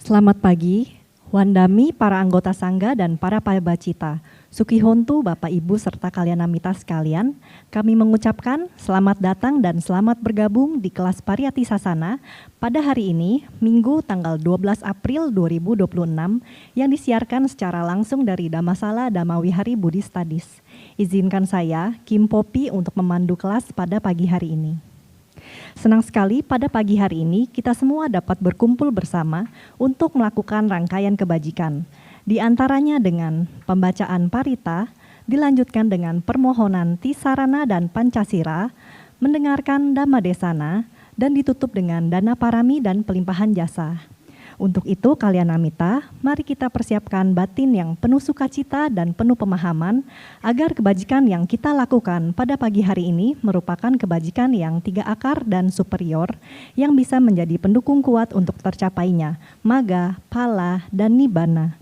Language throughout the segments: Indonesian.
Selamat pagi, Wandami, para anggota Sangga dan para pabacita, Sukihontu, Bapak Ibu serta kalian namita sekalian, kami mengucapkan selamat datang dan selamat bergabung di kelas Pariyati Sasana pada hari ini, Minggu tanggal 12 April 2026 yang disiarkan secara langsung dari Dhammasala Dhammawihari Budi Studies. Izinkan saya, Kim Popi, untuk memandu kelas pada pagi hari ini. Senang sekali pada pagi hari ini kita semua dapat berkumpul bersama untuk melakukan rangkaian kebajikan. Di antaranya dengan pembacaan parita, dilanjutkan dengan permohonan Tisarana dan Pancasila, mendengarkan Dhammadesana, dan ditutup dengan dana parami dan pelimpahan jasa. Untuk itu kalian namita, mari kita persiapkan batin yang penuh sukacita dan penuh pemahaman agar kebajikan yang kita lakukan pada pagi hari ini merupakan kebajikan yang 3 akar dan superior yang bisa menjadi pendukung kuat untuk tercapainya maga, pala, dan nibbana.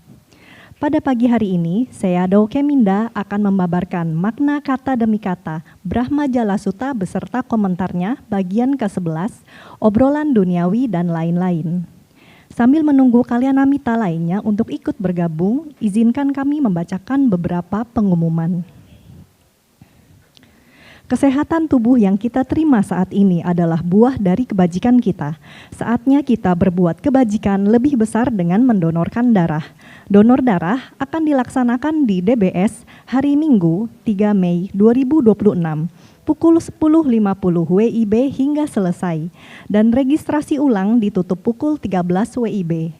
Pada pagi hari ini, saya Dao Keminda akan membabarkan makna kata demi kata Brahma Jala Sutta beserta komentarnya bagian ke-11, obrolan duniawi dan lain-lain. Sambil menunggu kalian namita lainnya untuk ikut bergabung, izinkan kami membacakan beberapa pengumuman. Kesehatan tubuh yang kita terima saat ini adalah buah dari kebajikan kita. Saatnya kita berbuat kebajikan lebih besar dengan mendonorkan darah. Donor darah akan dilaksanakan di DBS hari Minggu 3 Mei 2026. Pukul 10.50 WIB hingga selesai, dan registrasi ulang ditutup pukul 13 WIB.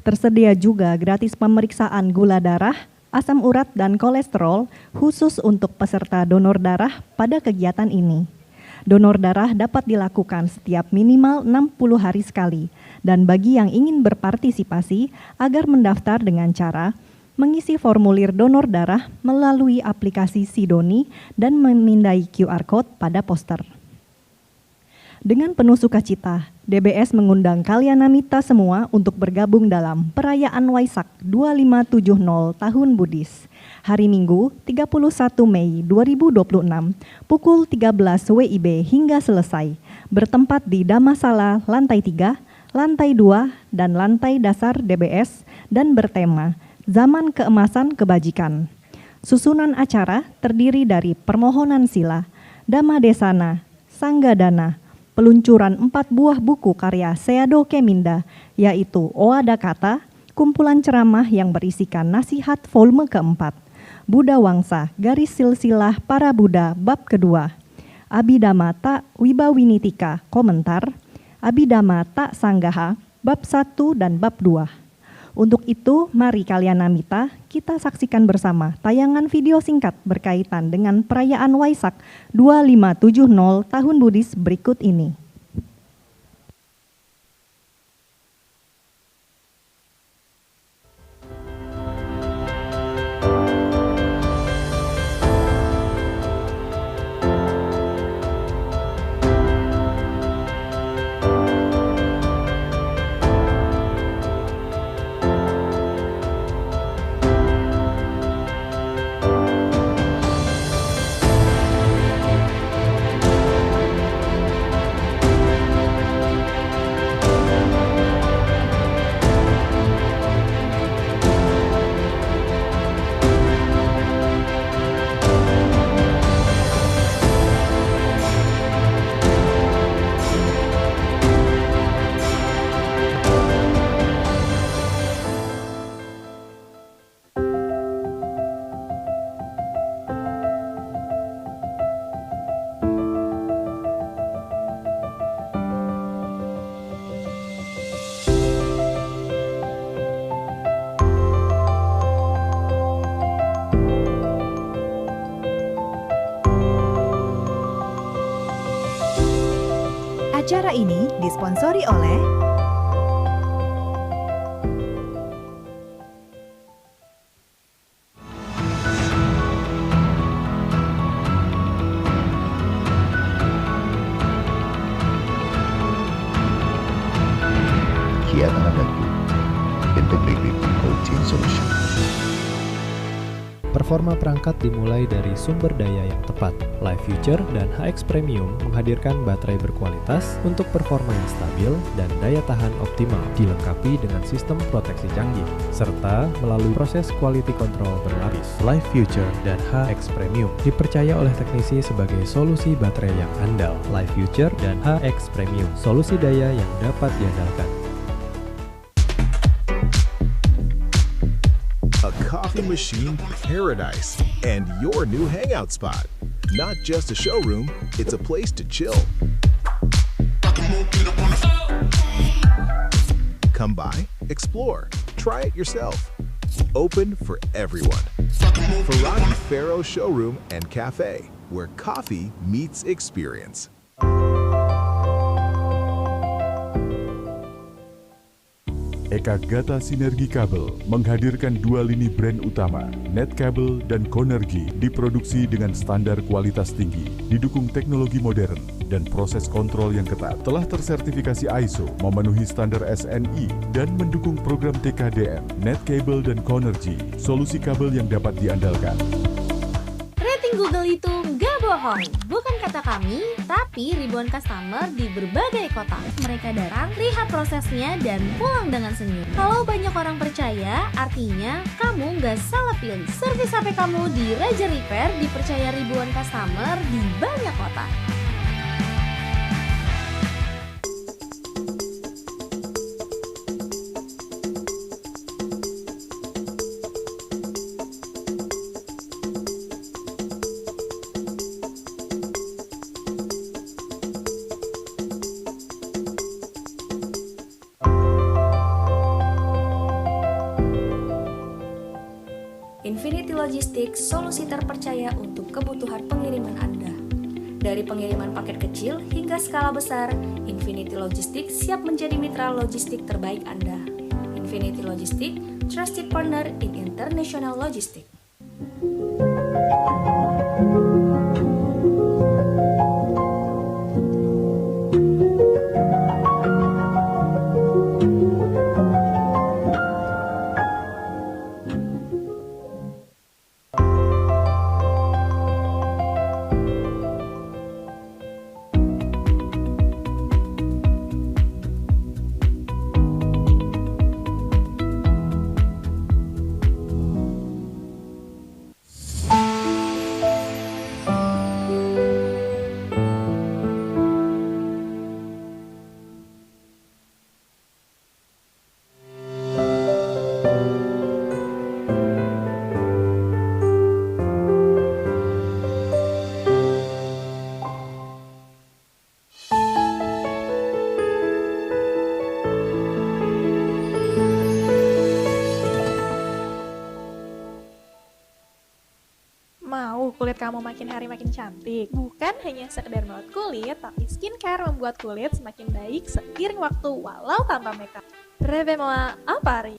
Tersedia juga gratis pemeriksaan gula darah, asam urat, dan kolesterol khusus untuk peserta donor darah pada kegiatan ini. Donor darah dapat dilakukan setiap minimal 60 hari sekali, dan bagi yang ingin berpartisipasi agar mendaftar dengan cara mengisi formulir donor darah melalui aplikasi Sidoni dan memindai QR Code pada poster. Dengan penuh sukacita, DBS mengundang kalian Namita semua untuk bergabung dalam perayaan Waisak 2570 Tahun Buddhis. Hari Minggu, 31 Mei 2026, pukul 13 WIB hingga selesai, bertempat di Damasala lantai 3, lantai 2, dan lantai dasar DBS, dan bertema Zaman Keemasan Kebajikan. Susunan acara terdiri dari permohonan sila, Dhamma Desana, Sanggadana, peluncuran 4 buah buku karya Seado Keminda, yaitu Oada Kata, kumpulan ceramah yang berisikan nasihat volume keempat, Buddha Wangsa, garis silsilah para Buddha bab kedua, Abhidhamma Ta Wibawinitika, komentar, Abhidhamma Ta Sanggaha, bab 1 dan bab 2. Untuk itu, mari kalian Namita, kita saksikan bersama tayangan video singkat berkaitan dengan perayaan Waisak 2570 Tahun Buddhis berikut ini. Acara ini disponsori oleh Kiana Dagu, Integrated Cold Chain Solution. Performa perangkat dimulai dari sumber daya yang tepat. Live Future dan HX Premium menghadirkan baterai berkualitas untuk performa yang stabil dan daya tahan optimal, dilengkapi dengan sistem proteksi canggih, serta melalui proses quality control berlapis. Live Future dan HX Premium dipercaya oleh teknisi sebagai solusi baterai yang andal. Live Future dan HX Premium, solusi daya yang dapat diandalkan. A coffee machine paradise and your new hangout spot. Not just a showroom, it's a place to chill. Come by, explore, try it yourself. Open for everyone. Faragi Faro Showroom and Cafe, where coffee meets experience. Ekagata Sinergi Kabel menghadirkan dua lini brand utama, Netkabel dan Konergi, diproduksi dengan standar kualitas tinggi, didukung teknologi modern, dan proses kontrol yang ketat. Telah tersertifikasi ISO, memenuhi standar SNI, dan mendukung program TKDM. Netkabel dan Konergi, solusi kabel yang dapat diandalkan. Rating Google itu nggak bohong. Bukan kata kami, tapi ribuan customer di berbagai kota. Mereka datang, lihat prosesnya, dan pulang dengan senyum. Kalau banyak orang percaya, artinya kamu nggak salah pilih. Servis HP kamu di Raja Repair dipercaya ribuan customer di banyak kota. Infinity Logistics, solusi terpercaya untuk kebutuhan pengiriman Anda. Dari pengiriman paket kecil hingga skala besar, Infinity Logistics siap menjadi mitra logistik terbaik Anda. Infinity Logistics, trusted partner in international logistics. Mau kulit kamu makin hari makin cantik? Bukan hanya sekedar merawat kulit, tapi skincare membuat kulit semakin baik seiring waktu walau tanpa makeup. Revez-moi à Paris.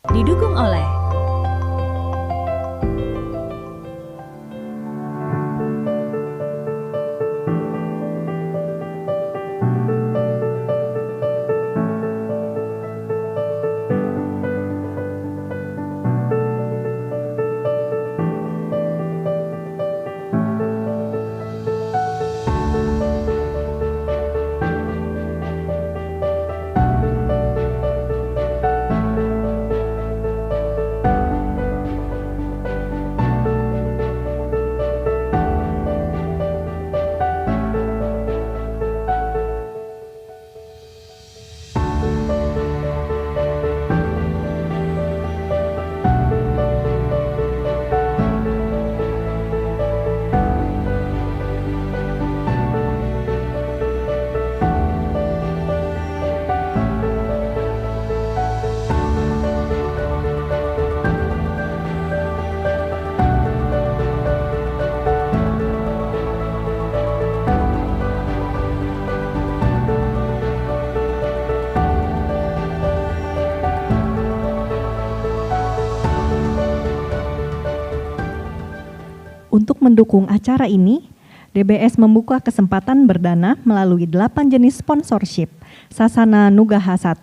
Didukung oleh Untuk mendukung acara ini, DBS membuka kesempatan berdana melalui 8 jenis sponsorship, Sasana Nugaha 1,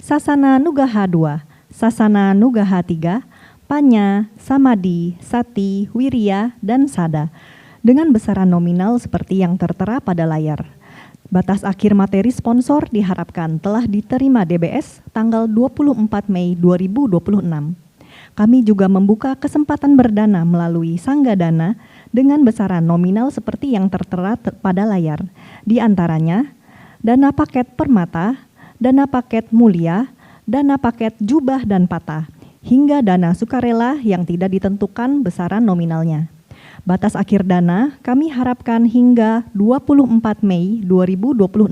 Sasana Nugaha 2, Sasana Nugaha 3, Panya, Samadi, Sati, Wirya, dan Sada, dengan besaran nominal seperti yang tertera pada layar. Batas akhir materi sponsor diharapkan telah diterima DBS tanggal 24 Mei 2026. Kami juga membuka kesempatan berdana melalui Sangga Dana dengan besaran nominal seperti yang tertera pada layar. Di antaranya, dana paket permata, dana paket mulia, dana paket jubah dan patah, hingga dana sukarela yang tidak ditentukan besaran nominalnya. Batas akhir dana kami harapkan hingga 24 Mei 2026.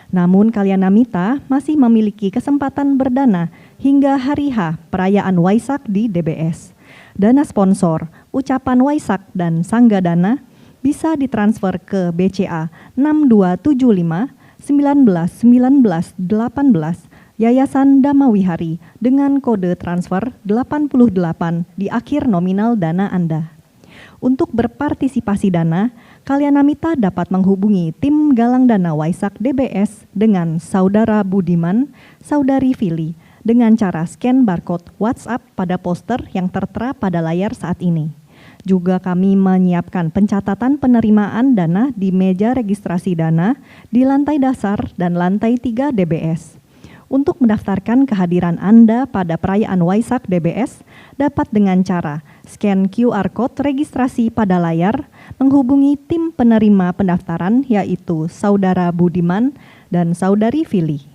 Namun Kalyanamita masih memiliki kesempatan berdana hingga hari H perayaan Waisak di DBS. Dana sponsor, ucapan Waisak dan Sangga Dana bisa ditransfer ke BCA 6275 19 18 Yayasan Damawihari dengan kode transfer 88 di akhir nominal dana Anda. Untuk berpartisipasi dana, Kalyanamita dapat menghubungi tim Galang Dana Waisak DBS dengan Saudara Budiman, Saudari Fili, dengan cara scan barcode WhatsApp pada poster yang tertera pada layar saat ini. Juga kami menyiapkan pencatatan penerimaan dana di meja registrasi dana di lantai dasar dan lantai 3 DBS. Untuk mendaftarkan kehadiran Anda pada perayaan Waisak DBS dapat dengan cara scan QR Code registrasi pada layar, menghubungi tim penerima pendaftaran yaitu Saudara Budiman dan Saudari Fili.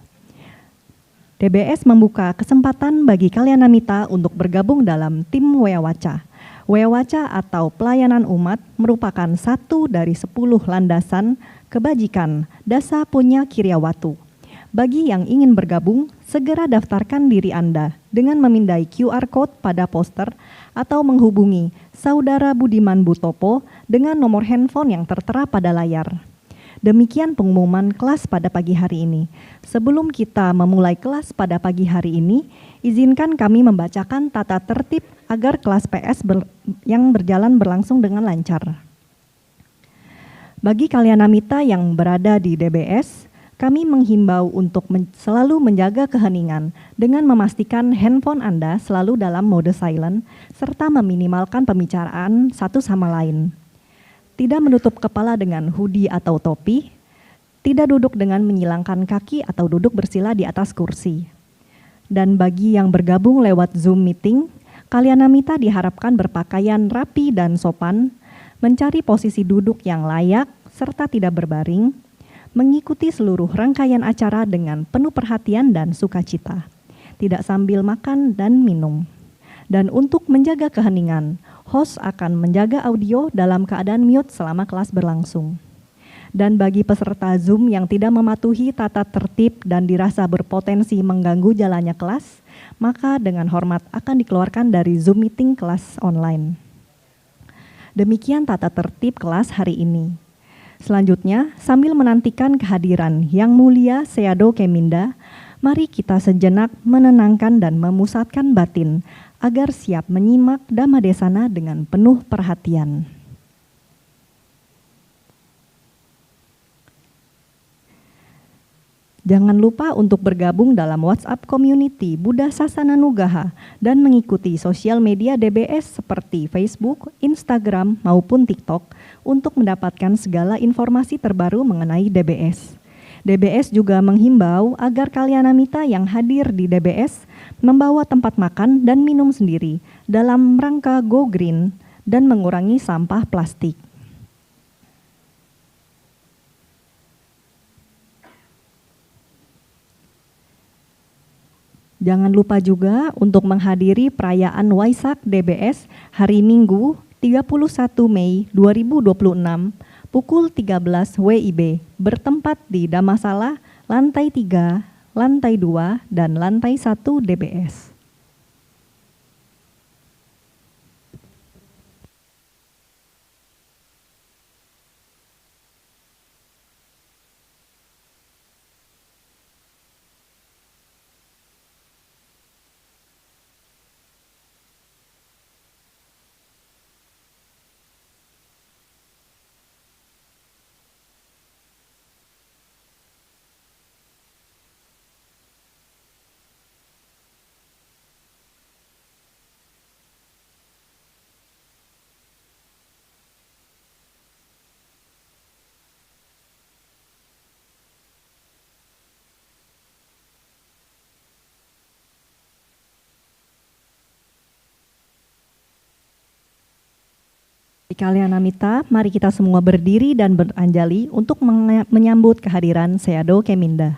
DBS membuka kesempatan bagi Kalyanamita untuk bergabung dalam tim Weawaca. Weawaca atau pelayanan umat merupakan satu dari 10 landasan kebajikan Dasa Punya Kiryawatu. Bagi yang ingin bergabung, segera daftarkan diri Anda dengan memindai QR Code pada poster atau menghubungi Saudara Budiman Butopo dengan nomor handphone yang tertera pada layar. Demikian pengumuman kelas pada pagi hari ini. Sebelum kita memulai kelas pada pagi hari ini, izinkan kami membacakan tata tertib agar kelas PS yang berjalan berlangsung dengan lancar. Bagi Kalyanamita yang berada di DBS, kami menghimbau untuk selalu menjaga keheningan dengan memastikan handphone Anda selalu dalam mode silent serta meminimalkan pembicaraan satu sama lain. Tidak menutup kepala dengan hoodie atau topi, tidak duduk dengan menyilangkan kaki atau duduk bersila di atas kursi. Dan bagi yang bergabung lewat Zoom meeting, Kalyanamita diharapkan berpakaian rapi dan sopan, mencari posisi duduk yang layak serta tidak berbaring, mengikuti seluruh rangkaian acara dengan penuh perhatian dan sukacita, tidak sambil makan dan minum. Dan untuk menjaga keheningan, host akan menjaga audio dalam keadaan mute selama kelas berlangsung. Dan bagi peserta Zoom yang tidak mematuhi tata tertib dan dirasa berpotensi mengganggu jalannya kelas, maka dengan hormat akan dikeluarkan dari Zoom meeting kelas online. Demikian tata tertib kelas hari ini. Selanjutnya, sambil menantikan kehadiran Yang Mulia Seado Keminda, mari kita sejenak menenangkan dan memusatkan batin agar siap menyimak Dhammadesana dengan penuh perhatian. Jangan lupa untuk bergabung dalam WhatsApp Community Buddha Sasana Nugaha dan mengikuti sosial media DBS seperti Facebook, Instagram, maupun TikTok untuk mendapatkan segala informasi terbaru mengenai DBS. DBS juga menghimbau agar Kalyanamita yang hadir di DBS membawa tempat makan dan minum sendiri dalam rangka Go Green dan mengurangi sampah plastik. Jangan lupa juga untuk menghadiri perayaan Waisak DBS hari Minggu 31 Mei 2026 pukul 13 WIB bertempat di Dhammasala lantai 3, lantai 2, dan lantai 1 DBS. Kalyanamita, mari kita semua berdiri dan beranjali untuk menyambut kehadiran Seado Keminda.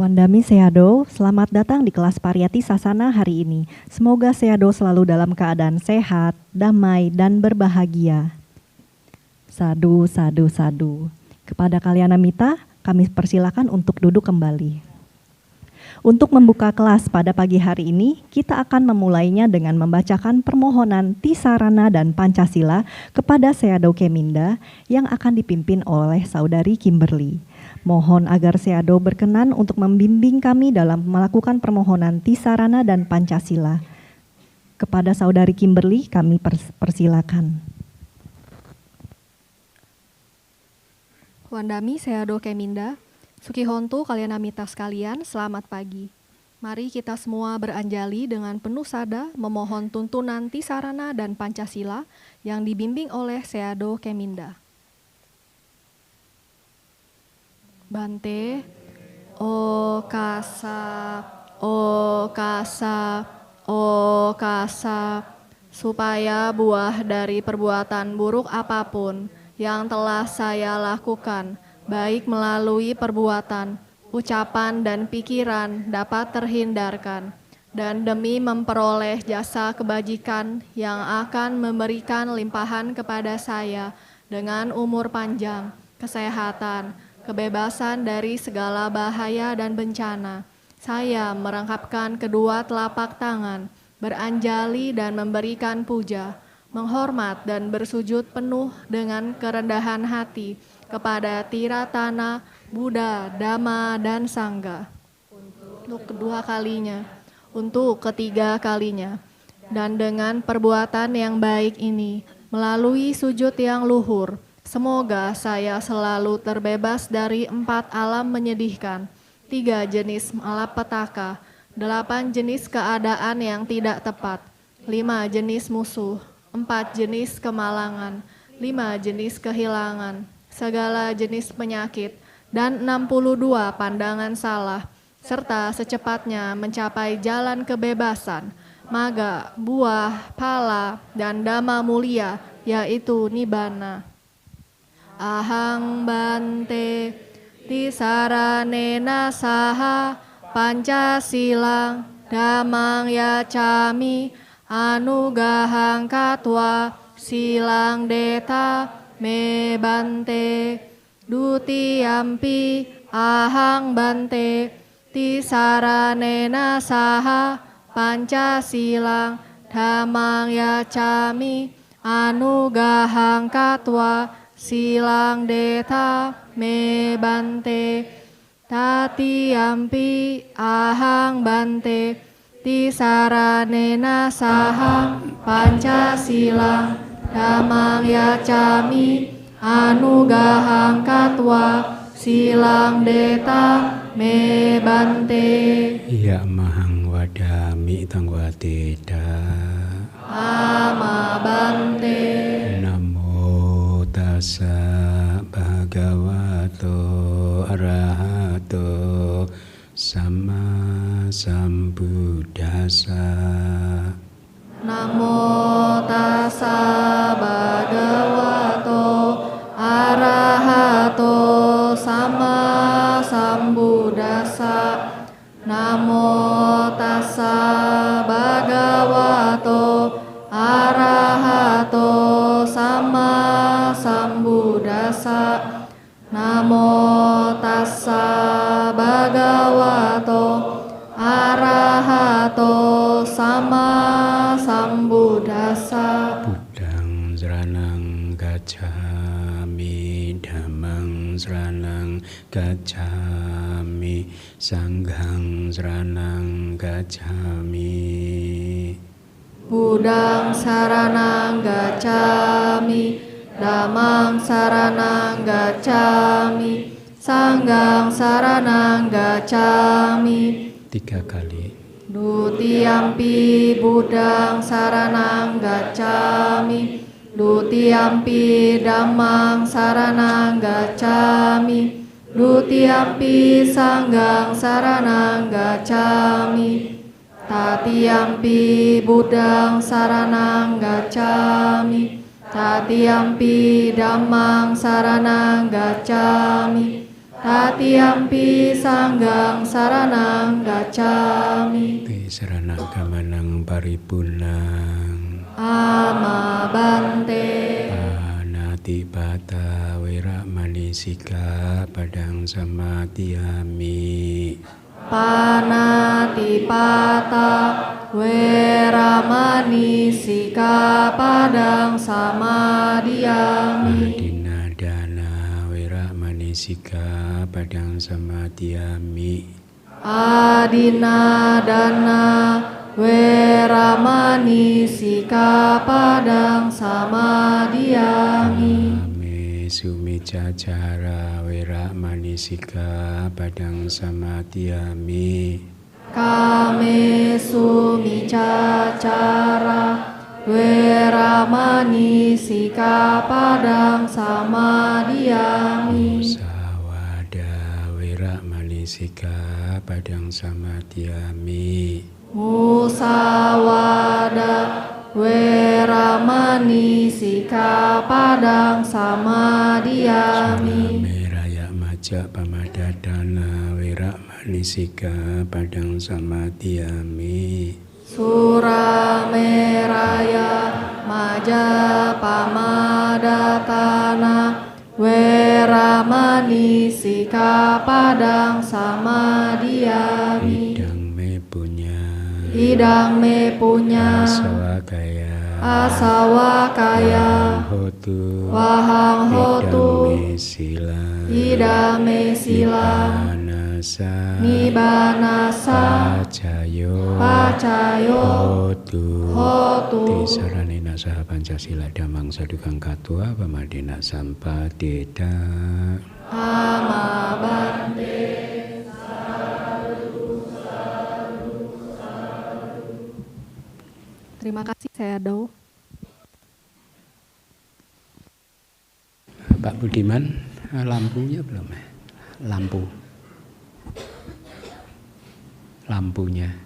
Wandami Seado, selamat datang di kelas Pariyati Sasana hari ini. Semoga Seado selalu dalam keadaan sehat, damai, dan berbahagia. Sadu, sadu, sadu. Kepada Kalyanamita, kami persilakan untuk duduk kembali. Untuk membuka kelas pada pagi hari ini, kita akan memulainya dengan membacakan permohonan Tisarana dan Pancasila kepada Seado Keminda yang akan dipimpin oleh Saudari Kimberly. Mohon agar Seado berkenan untuk membimbing kami dalam melakukan permohonan Tisarana dan Pancasila. Kepada Saudari Kimberly, kami persilakan. Wandami Seado Keminda, Sukihontu Kalyanamita sekalian, selamat pagi. Mari kita semua beranjali dengan penuh sada memohon tuntunan Tisarana dan Pancasila yang dibimbing oleh Seado Keminda. Bante, o kasa, o kasa, o kasa, supaya buah dari perbuatan buruk apapun yang telah saya lakukan, baik melalui perbuatan, ucapan, dan pikiran dapat terhindarkan, dan demi memperoleh jasa kebajikan yang akan memberikan limpahan kepada saya dengan umur panjang, kesehatan, kebebasan dari segala bahaya dan bencana. Saya merangkapkan kedua telapak tangan, beranjali dan memberikan puja, menghormat dan bersujud penuh dengan kerendahan hati kepada Tiratana, Buddha, Dhamma, dan Sangha. Untuk kedua kalinya, untuk ketiga kalinya, dan dengan perbuatan yang baik ini, melalui sujud yang luhur, semoga saya selalu terbebas dari 4 alam menyedihkan, 3 jenis malapetaka, 8 jenis keadaan yang tidak tepat, 5 jenis musuh, 4 jenis kemalangan, 5 jenis kehilangan, segala jenis penyakit, dan 62 pandangan salah, serta secepatnya mencapai jalan kebebasan, maga, buah, pala, dan dhamma mulia, yaitu nibbana. Ahang bante tisaranena saha pancasilang dhammang yacami anugahang katwa silang deta me bante dutiyampi ahang bante tisaranena saha pancasilang dhammang yacami anugahang katwa silang deta me bante tatiyampi ahang bante tisaranena saha pancasilang dhammang yacami anugahang katwa silang deta me bante. Ya mahang wadami tangwateda ama bante. Namo tassa bhagavato arahato sama sambuddhassa. Namo tassa bhagavato arahato sama sambuddhassa. Namo tassa bhagavato arahato sama sambuddhassa. Namo tassa bhagavato arahato sama sambuddhassa. Buddhang saranang gacchami, dhammang saranang gacchami, sanghang saranang gacchami. Buddhang saranang gacchami, dhammang saranang gacchami, sanghang saranang gacchami. 3 kali. Dutiyampi Buddhang saranang gacchami, dutiyampi dhammang saranang gacchami, dutiyampi sanghang saranang gacchami. Tatiyampi Buddhang saranang gacchami, tatiyampi dhammang saranang gacchami, Tatiyampi sanggang saranang gacchami. Tisarana gamanang paripurnang. Amabante. Panatipata weramani sikkhapadang samadhiyami. Panatipata weramani sikkhapadang samadhiyami. Adinadana weramani sikkhapadang samadhiyami. Adinadana weramani sikkhapadang samadhiyami. Sumicacara weramani sikkhapadang samadhiyami. Kame sumicacara weramani sikkhapadang samadhiyami. Musawada weramani sikkhapadang samadhiyami. Musawada weramani sikkhapadang samadhiyami. Meraya maja pamadadana weramani sikkhapadang samadhiyami. Surameraya maja pamadatana weramani sikkhapadang samadhiyami. Idang me punya asawakaya wahang hotu idang me sila nibanasa pacayo hotu. Tisaranena saha Pancasila damang sadukang katua pamadena sampadeda. Amabante. Terima kasih, saya Do. Pak Budiman, lampunya belum? Lampunya.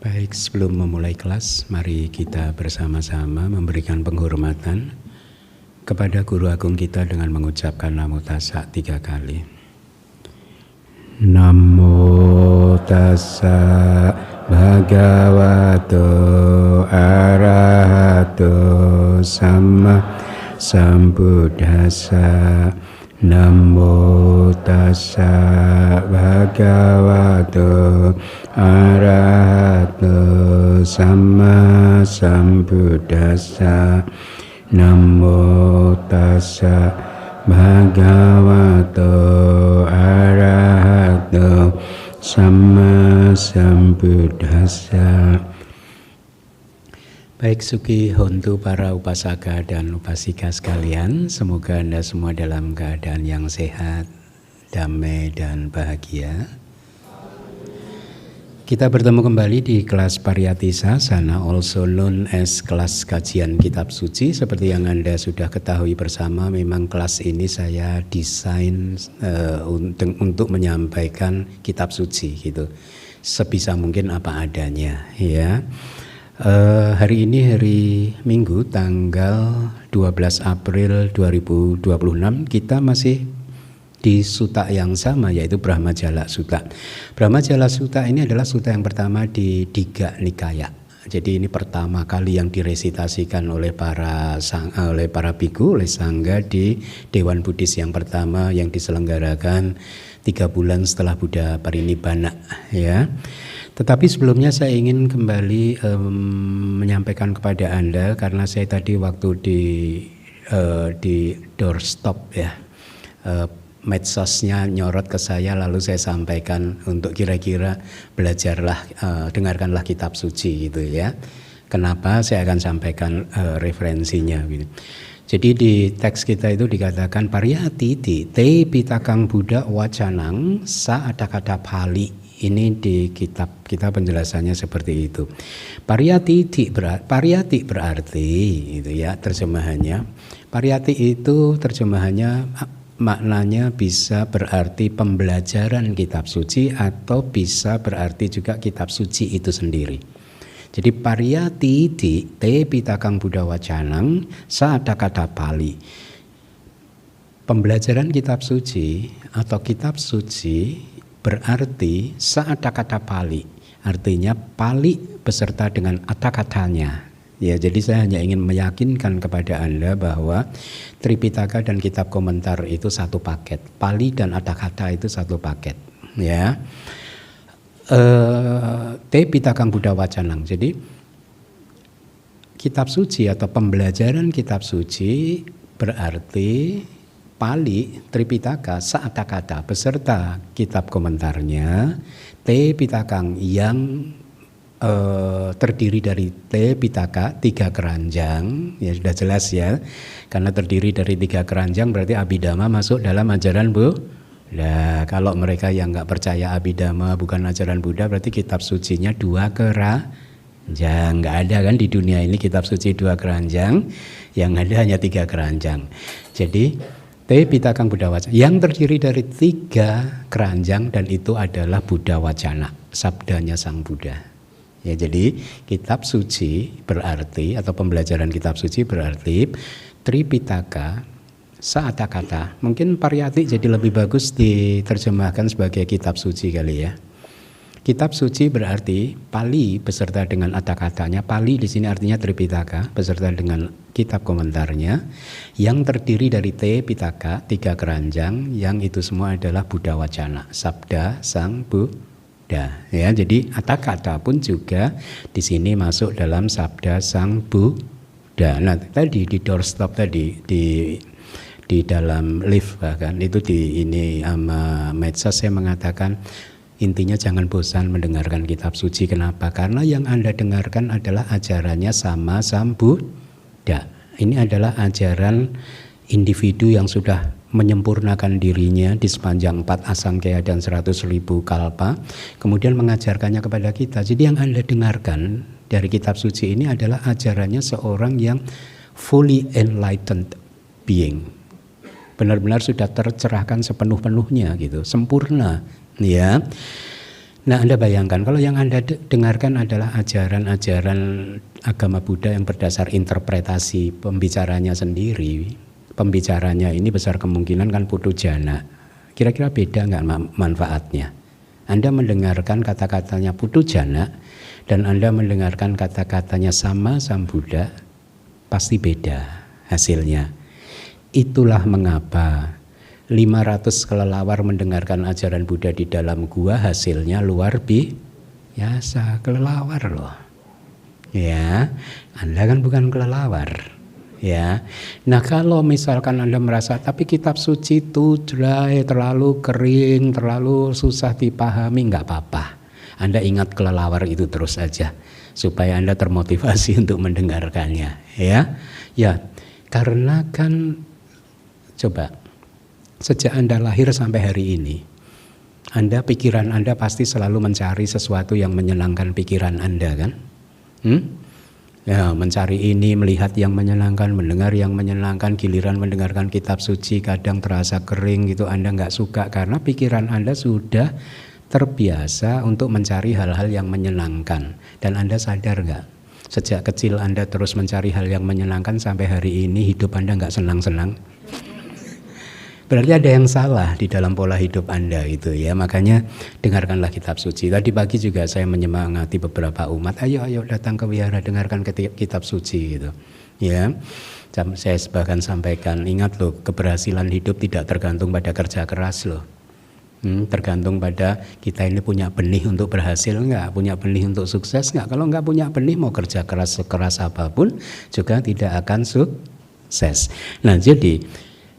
Baik, sebelum memulai kelas, mari kita bersama-sama memberikan penghormatan kepada Guru Agung kita dengan mengucapkan Namo Tassa 3 kali. Namo Tassa Bhagavato Arahato Sama Sambuddhassa. Namo Tassa Bhagavato Arahato Sama Sambuddhassa. Namo Tassa Bhagavato Arahato Sama Sambuddhassa. Baik, Suki Hontu para upasaka dan upasika sekalian, semoga Anda semua dalam keadaan yang sehat, damai dan bahagia. Kita bertemu kembali di kelas Pariyatisa, sana also known as kelas kajian kitab suci. Seperti yang Anda sudah ketahui bersama, memang kelas ini saya desain untuk menyampaikan kitab suci gitu, sebisa mungkin apa adanya ya. Hari ini hari Minggu tanggal 12 April 2026, kita masih di sutta yang sama, yaitu Brahmajala Sutta. Brahmajala Sutta ini adalah sutta yang pertama di Digha Nikaya Jadi ini pertama kali yang diresitasikan oleh para biku, oleh sangga di Dewan Buddhis yang pertama yang diselenggarakan 3 bulan setelah Buddha Parinibbana, ya. Tetapi sebelumnya saya ingin kembali menyampaikan kepada Anda, karena saya tadi waktu di doorstop ya, medsosnya nyorot ke saya, lalu saya sampaikan untuk kira-kira belajarlah, dengarkanlah kitab suci gitu ya. Kenapa saya akan sampaikan referensinya gitu. Jadi di teks kita itu dikatakan pariyatiti te pitakang Buddha wacanang sa ada kata Pali. Ini di kitab kita penjelasannya seperti itu. Pariyati berarti itu ya terjemahannya. Pariyati itu terjemahannya maknanya bisa berarti pembelajaran kitab suci atau bisa berarti juga kitab suci itu sendiri. Jadi pariyati di te pitakang Buddha wacanang saada kata Pali. Pembelajaran kitab suci atau kitab suci berarti saada kata Pali. Artinya Pali beserta dengan kata-katanya. Ya, jadi saya hanya ingin meyakinkan kepada Anda bahwa Tripitaka dan kitab komentar itu satu paket, Pali dan kata-kata itu satu paket, ya. Te Pitakang Buddha Wacanang. Jadi kitab suci atau pembelajaran kitab suci berarti Pali Tripitaka kata-kata beserta kitab komentarnya, Te Pitakang yang terdiri dari Te Pitaka 3 keranjang, ya sudah jelas ya, karena terdiri dari 3 keranjang berarti Abhidhamma masuk dalam ajaran Buddha. Kalau mereka yang nggak percaya Abhidhamma bukan ajaran Buddha, berarti kitab sucinya 2 keranjang. Nggak ada kan di dunia ini kitab suci 2 keranjang, yang ada hanya 3 keranjang. Jadi Te Pitakang Buddha Wacana yang terdiri dari 3 keranjang, dan itu adalah Buddha Wacana, sabdanya Sang Buddha. Ya, jadi kitab suci berarti atau pembelajaran kitab suci berarti Tripitaka saata kata. Mungkin pariyati jadi lebih bagus diterjemahkan sebagai kitab suci kali ya. Kitab suci berarti Pali beserta dengan kata-katanya. Pali di sini artinya Tripitaka beserta dengan kitab komentarnya yang terdiri dari Te Pitaka 3 keranjang, yang itu semua adalah Buddha Wacana, sabda Sang Buddha. Ya, jadi kata-kata pun juga di sini masuk dalam sabda Sang Buddha. Nah, tadi di doorstop tadi di dalam lift bahkan itu di ini sama medsos saya mengatakan intinya jangan bosan mendengarkan kitab suci. Kenapa? Karena yang Anda dengarkan adalah ajarannya sama Sang Buddha. Ini adalah ajaran individu yang sudah menyempurnakan dirinya di sepanjang 4 asangkaya dan 100.000 kalpa, kemudian mengajarkannya kepada kita. Jadi yang Anda dengarkan dari kitab suci ini adalah ajarannya seorang yang fully enlightened being, benar-benar sudah tercerahkan sepenuh-penuhnya gitu, sempurna, ya. Nah, Anda bayangkan kalau yang Anda dengarkan adalah ajaran-ajaran agama Buddha yang berdasar interpretasi pembicaranya sendiri. Pembicaranya ini besar kemungkinan kan putu jana. Kira-kira beda nggak manfaatnya? Anda mendengarkan kata-katanya putu jana dan Anda mendengarkan kata-katanya sama Sang Buddha, pasti beda hasilnya. Itulah mengapa 500 kelelawar mendengarkan ajaran Buddha di dalam gua, hasilnya luar biasa. Kelelawar loh. Ya, Anda kan bukan kelelawar. Ya, nah kalau misalkan Anda merasa tapi kitab suci itu dry, terlalu kering, terlalu susah dipahami, nggak apa-apa. Anda ingat kelelawar itu terus saja supaya Anda termotivasi untuk mendengarkannya. Ya, karena kan coba sejak Anda lahir sampai hari ini, pikiran Anda pasti selalu mencari sesuatu yang menyenangkan pikiran Anda kan? Ya, mencari ini, melihat yang menyenangkan, mendengar yang menyenangkan. Giliran mendengarkan kitab suci kadang terasa kering gitu, Anda nggak suka karena pikiran Anda sudah terbiasa untuk mencari hal-hal yang menyenangkan. Dan Anda sadar nggak? Sejak kecil Anda terus mencari hal yang menyenangkan sampai hari ini hidup Anda nggak senang-senang. Berarti ada yang salah di dalam pola hidup Anda itu ya. Makanya dengarkanlah kitab suci. Tadi pagi juga saya menyemangati beberapa umat, ayo datang ke wihara, dengarkan kitab suci gitu. Ya. Saya bahkan sampaikan, ingat loh, keberhasilan hidup tidak tergantung pada kerja keras loh. Tergantung pada kita ini punya benih untuk berhasil enggak, punya benih untuk sukses enggak. Kalau enggak punya benih, mau kerja keras sekeras apapun juga tidak akan sukses. Nah, jadi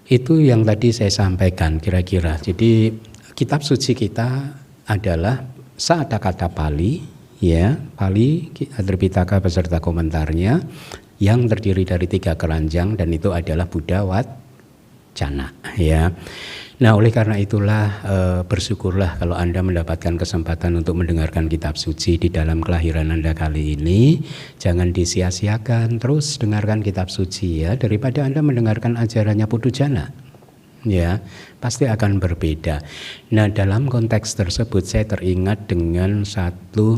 itu yang tadi saya sampaikan kira-kira. Jadi kitab suci kita adalah seada kata Pali, ya, Pali Tripitaka beserta komentarnya yang terdiri dari 3 keranjang, dan itu adalah Buddha Wacana, ya. Nah, oleh karena itulah bersyukurlah kalau Anda mendapatkan kesempatan untuk mendengarkan kitab suci di dalam kelahiran Anda kali ini. Jangan disia-siakan, terus dengarkan kitab suci ya, daripada Anda mendengarkan ajarannya Puthujana. Ya, pasti akan berbeda. Nah, dalam konteks tersebut saya teringat dengan satu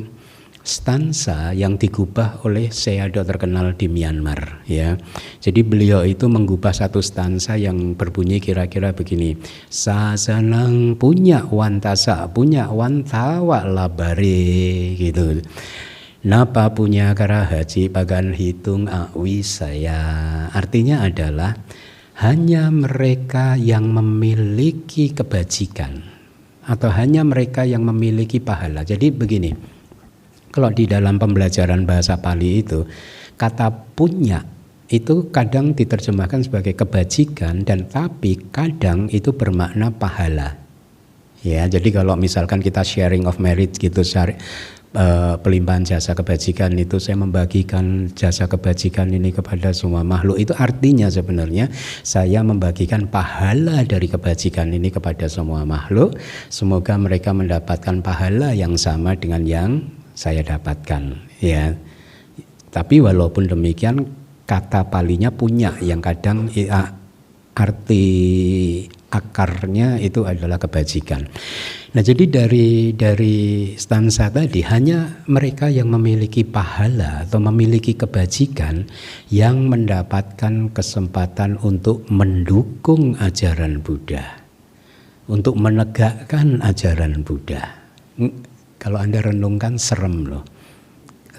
stansa yang digubah oleh Sayadaw terkenal di Myanmar ya. Jadi beliau itu menggubah satu stansa yang berbunyi kira-kira begini. Sasanang punya wantasa, punya wantawa labare gitu. Napa punya karahaji pagan hitung awi saya. Artinya adalah hanya mereka yang memiliki kebajikan atau hanya mereka yang memiliki pahala. Jadi begini, kalau di dalam pembelajaran bahasa Pali itu, kata punya itu kadang diterjemahkan sebagai kebajikan, dan tapi kadang itu bermakna pahala. Ya, jadi kalau misalkan kita sharing of merit gitu, pelimpahan jasa kebajikan itu, saya membagikan jasa kebajikan ini kepada semua makhluk, itu artinya sebenarnya saya membagikan pahala dari kebajikan ini kepada semua makhluk. Semoga mereka mendapatkan pahala yang sama dengan yang saya dapatkan ya. Tapi walaupun demikian, kata Palinya punya yang kadang arti akarnya itu adalah kebajikan. Nah, jadi dari stansa tadi, hanya mereka yang memiliki pahala atau memiliki kebajikan yang mendapatkan kesempatan untuk mendukung ajaran Buddha, untuk menegakkan ajaran Buddha. Kalau Anda renungkan, serem loh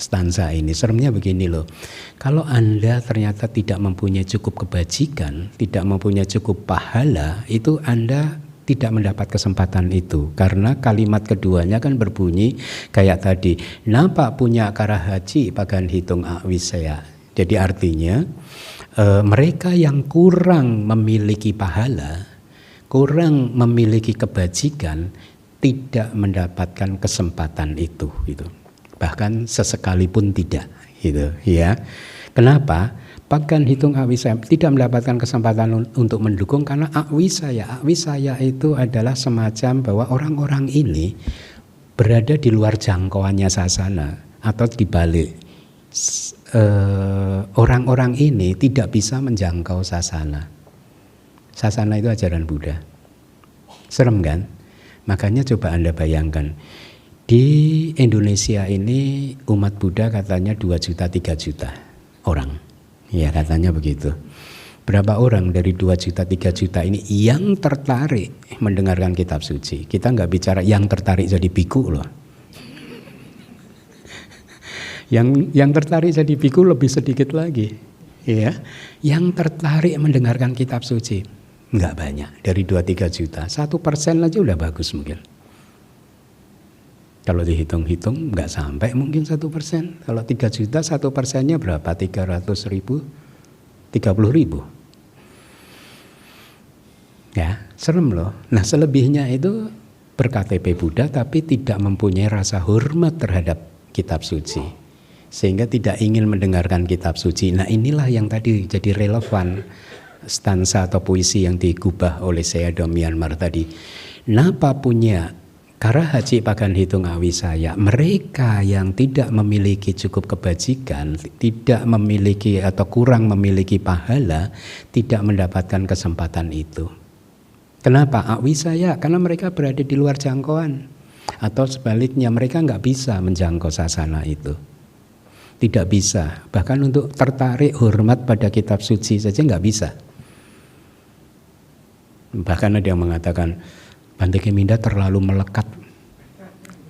stansa ini. Seremnya begini loh. Kalau Anda ternyata tidak mempunyai cukup kebajikan, tidak mempunyai cukup pahala, itu Anda tidak mendapat kesempatan itu. Karena kalimat keduanya kan berbunyi kayak tadi, napa punya karahaji pagan hitung awisaya. Jadi artinya mereka yang kurang memiliki pahala, kurang memiliki kebajikan, tidak mendapatkan kesempatan itu gitu. Bahkan sesekalipun tidak gitu ya. Kenapa? Pagan hitung awisaya tidak mendapatkan kesempatan untuk mendukung karena awisaya itu adalah semacam bahwa orang-orang ini berada di luar jangkauannya sasana, atau dibalik, orang-orang ini tidak bisa menjangkau sasana. Sasana itu ajaran Buddha. Serem kan? Makanya coba Anda bayangkan, di Indonesia ini umat Buddha katanya 2 juta 3 juta orang. Ya, katanya begitu. Berapa orang dari 2 juta 3 juta ini yang tertarik mendengarkan kitab suci? Kita nggak bicara yang tertarik jadi biku loh. Yang tertarik jadi biku lebih sedikit lagi. Ya, yang tertarik mendengarkan kitab suci nggak banyak, dari 2-3 juta. 1% aja udah bagus mungkin. Kalau dihitung-hitung nggak sampai mungkin 1%. Kalau 3 juta 1%-nya berapa? 300.000, 30.000. Ya, serem loh. Nah, selebihnya itu ber-KTP Buddha tapi tidak mempunyai rasa hormat terhadap kitab suci, sehingga tidak ingin mendengarkan kitab suci. Nah, inilah yang tadi jadi relevan stansa atau puisi yang digubah oleh Sayadaw Myanmar tadi. Napa punya karahaji pagan hitung awisaya, mereka yang tidak memiliki cukup kebajikan, tidak memiliki atau kurang memiliki pahala, tidak mendapatkan kesempatan itu. Kenapa? Awisaya, karena mereka berada di luar jangkauan. Atau sebaliknya, mereka nggak bisa menjangkau sasana itu. Tidak bisa, bahkan untuk tertarik hormat pada kitab suci saja nggak bisa. Bahkan ada yang mengatakan Bante Keminda terlalu melekat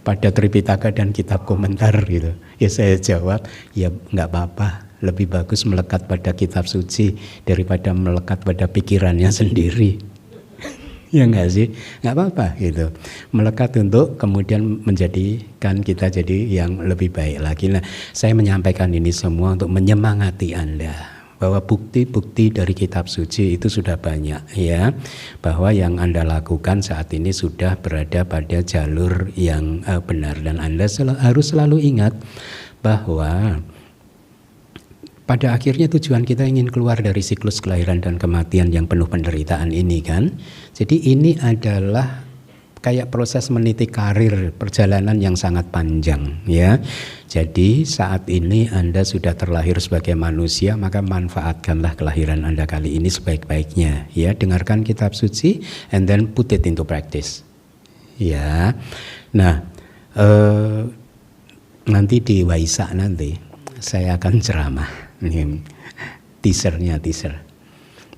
pada Tripitaka dan kitab komentar gitu. Ya saya jawab, ya nggak apa-apa, lebih bagus melekat pada kitab suci daripada melekat pada pikirannya sendiri. Ya nggak sih, nggak apa-apa gitu. Melekat untuk kemudian menjadikan kita jadi yang lebih baik lagi. Nah, saya menyampaikan ini semua untuk menyemangati Anda bahwa bukti-bukti dari kitab suci itu sudah banyak ya, bahwa yang Anda lakukan saat ini sudah berada pada jalur yang benar, dan Anda harus selalu ingat bahwa pada akhirnya tujuan kita ingin keluar dari siklus kelahiran dan kematian yang penuh penderitaan ini kan. Jadi ini adalah kayak proses meniti karir, perjalanan yang sangat panjang ya. Jadi saat ini Anda sudah terlahir sebagai manusia, maka manfaatkanlah kelahiran Anda kali ini sebaik-baiknya ya. Dengarkan kitab suci and then put it into practice ya. Nah nanti di Waisak nanti saya akan ceramah. Ini teaser.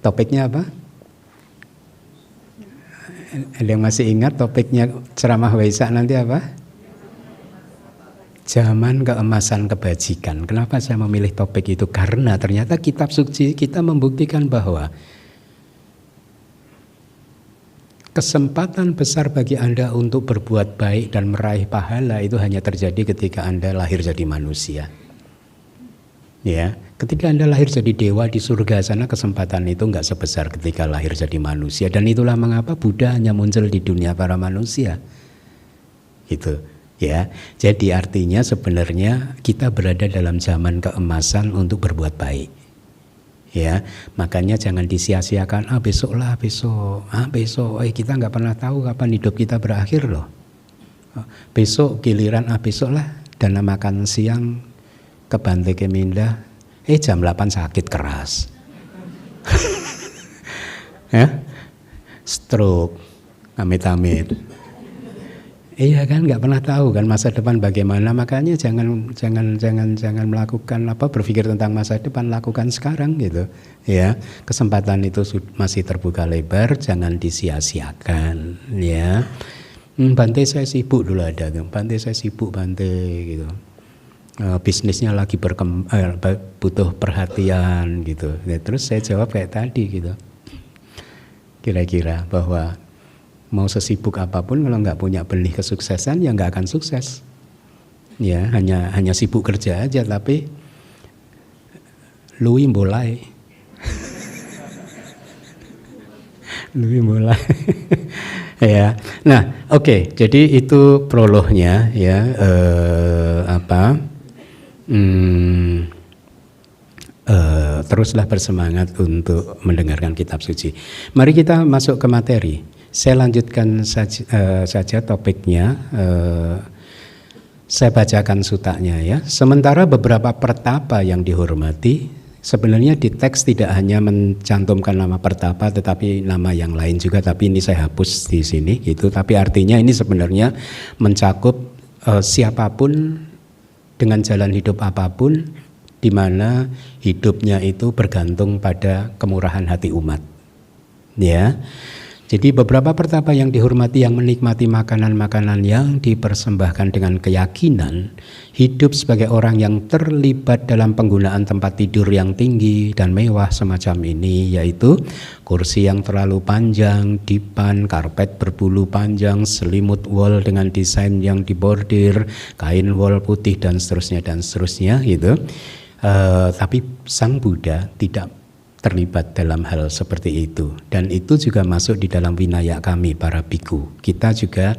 Topiknya apa? Ada yang masih ingat topiknya ceramah Waisak nanti apa? Zaman keemasan kebajikan. Kenapa saya memilih topik itu? Karena ternyata kitab suci kita membuktikan bahwa kesempatan besar bagi Anda untuk berbuat baik dan meraih pahala itu hanya terjadi ketika Anda lahir jadi manusia. Ya, ketika Anda lahir jadi dewa di surga sana, kesempatan itu nggak sebesar ketika lahir jadi manusia. Dan itulah mengapa Buddha hanya muncul di dunia para manusia. Gitu, ya. Jadi artinya sebenarnya kita berada dalam zaman keemasan untuk berbuat baik. Ya, makanya jangan disia-siakan. Besok. Kita nggak pernah tahu kapan hidup kita berakhir loh. Besok giliran besok lah. Dana makan siang ke Bante Keminda, jam 8 sakit keras. Ya? Stroke, amit-amit. Iya kan, nggak pernah tahu kan masa depan bagaimana. Makanya jangan melakukan berpikir tentang masa depan, lakukan sekarang gitu. Ya, kesempatan itu masih terbuka lebar, jangan disia-siakan. Ya, Bante saya sibuk dulu ada tuh. Bante saya sibuk gitu. Bisnisnya lagi butuh perhatian gitu. Ya, terus saya jawab kayak tadi gitu. Kira-kira bahwa mau sesibuk apapun kalau nggak punya benih kesuksesan ya nggak akan sukses. Ya hanya sibuk kerja aja tapi lui mulai. Ya. Nah, oke. Jadi itu prolognya ya. Teruslah bersemangat untuk mendengarkan kitab suci. Mari kita masuk ke materi. Saya lanjutkan saja topiknya. Saya bacakan sutanya ya. Sementara beberapa pertapa yang dihormati, sebenarnya di teks tidak hanya mencantumkan nama pertapa tetapi nama yang lain juga, tapi ini saya hapus di sini gitu. Tapi artinya ini sebenarnya mencakup siapapun dengan jalan hidup apapun, di mana hidupnya itu bergantung pada kemurahan hati umat. Ya. Jadi beberapa pertapa yang dihormati yang menikmati makanan-makanan yang dipersembahkan dengan keyakinan, hidup sebagai orang yang terlibat dalam penggunaan tempat tidur yang tinggi dan mewah semacam ini, yaitu kursi yang terlalu panjang, dipan, karpet berbulu panjang, selimut wol dengan desain yang dibordir, kain wol putih dan seterusnya gitu. Tapi Sang Buddha tidak terlibat dalam hal seperti itu, dan itu juga masuk di dalam winaya kami para biku. Kita juga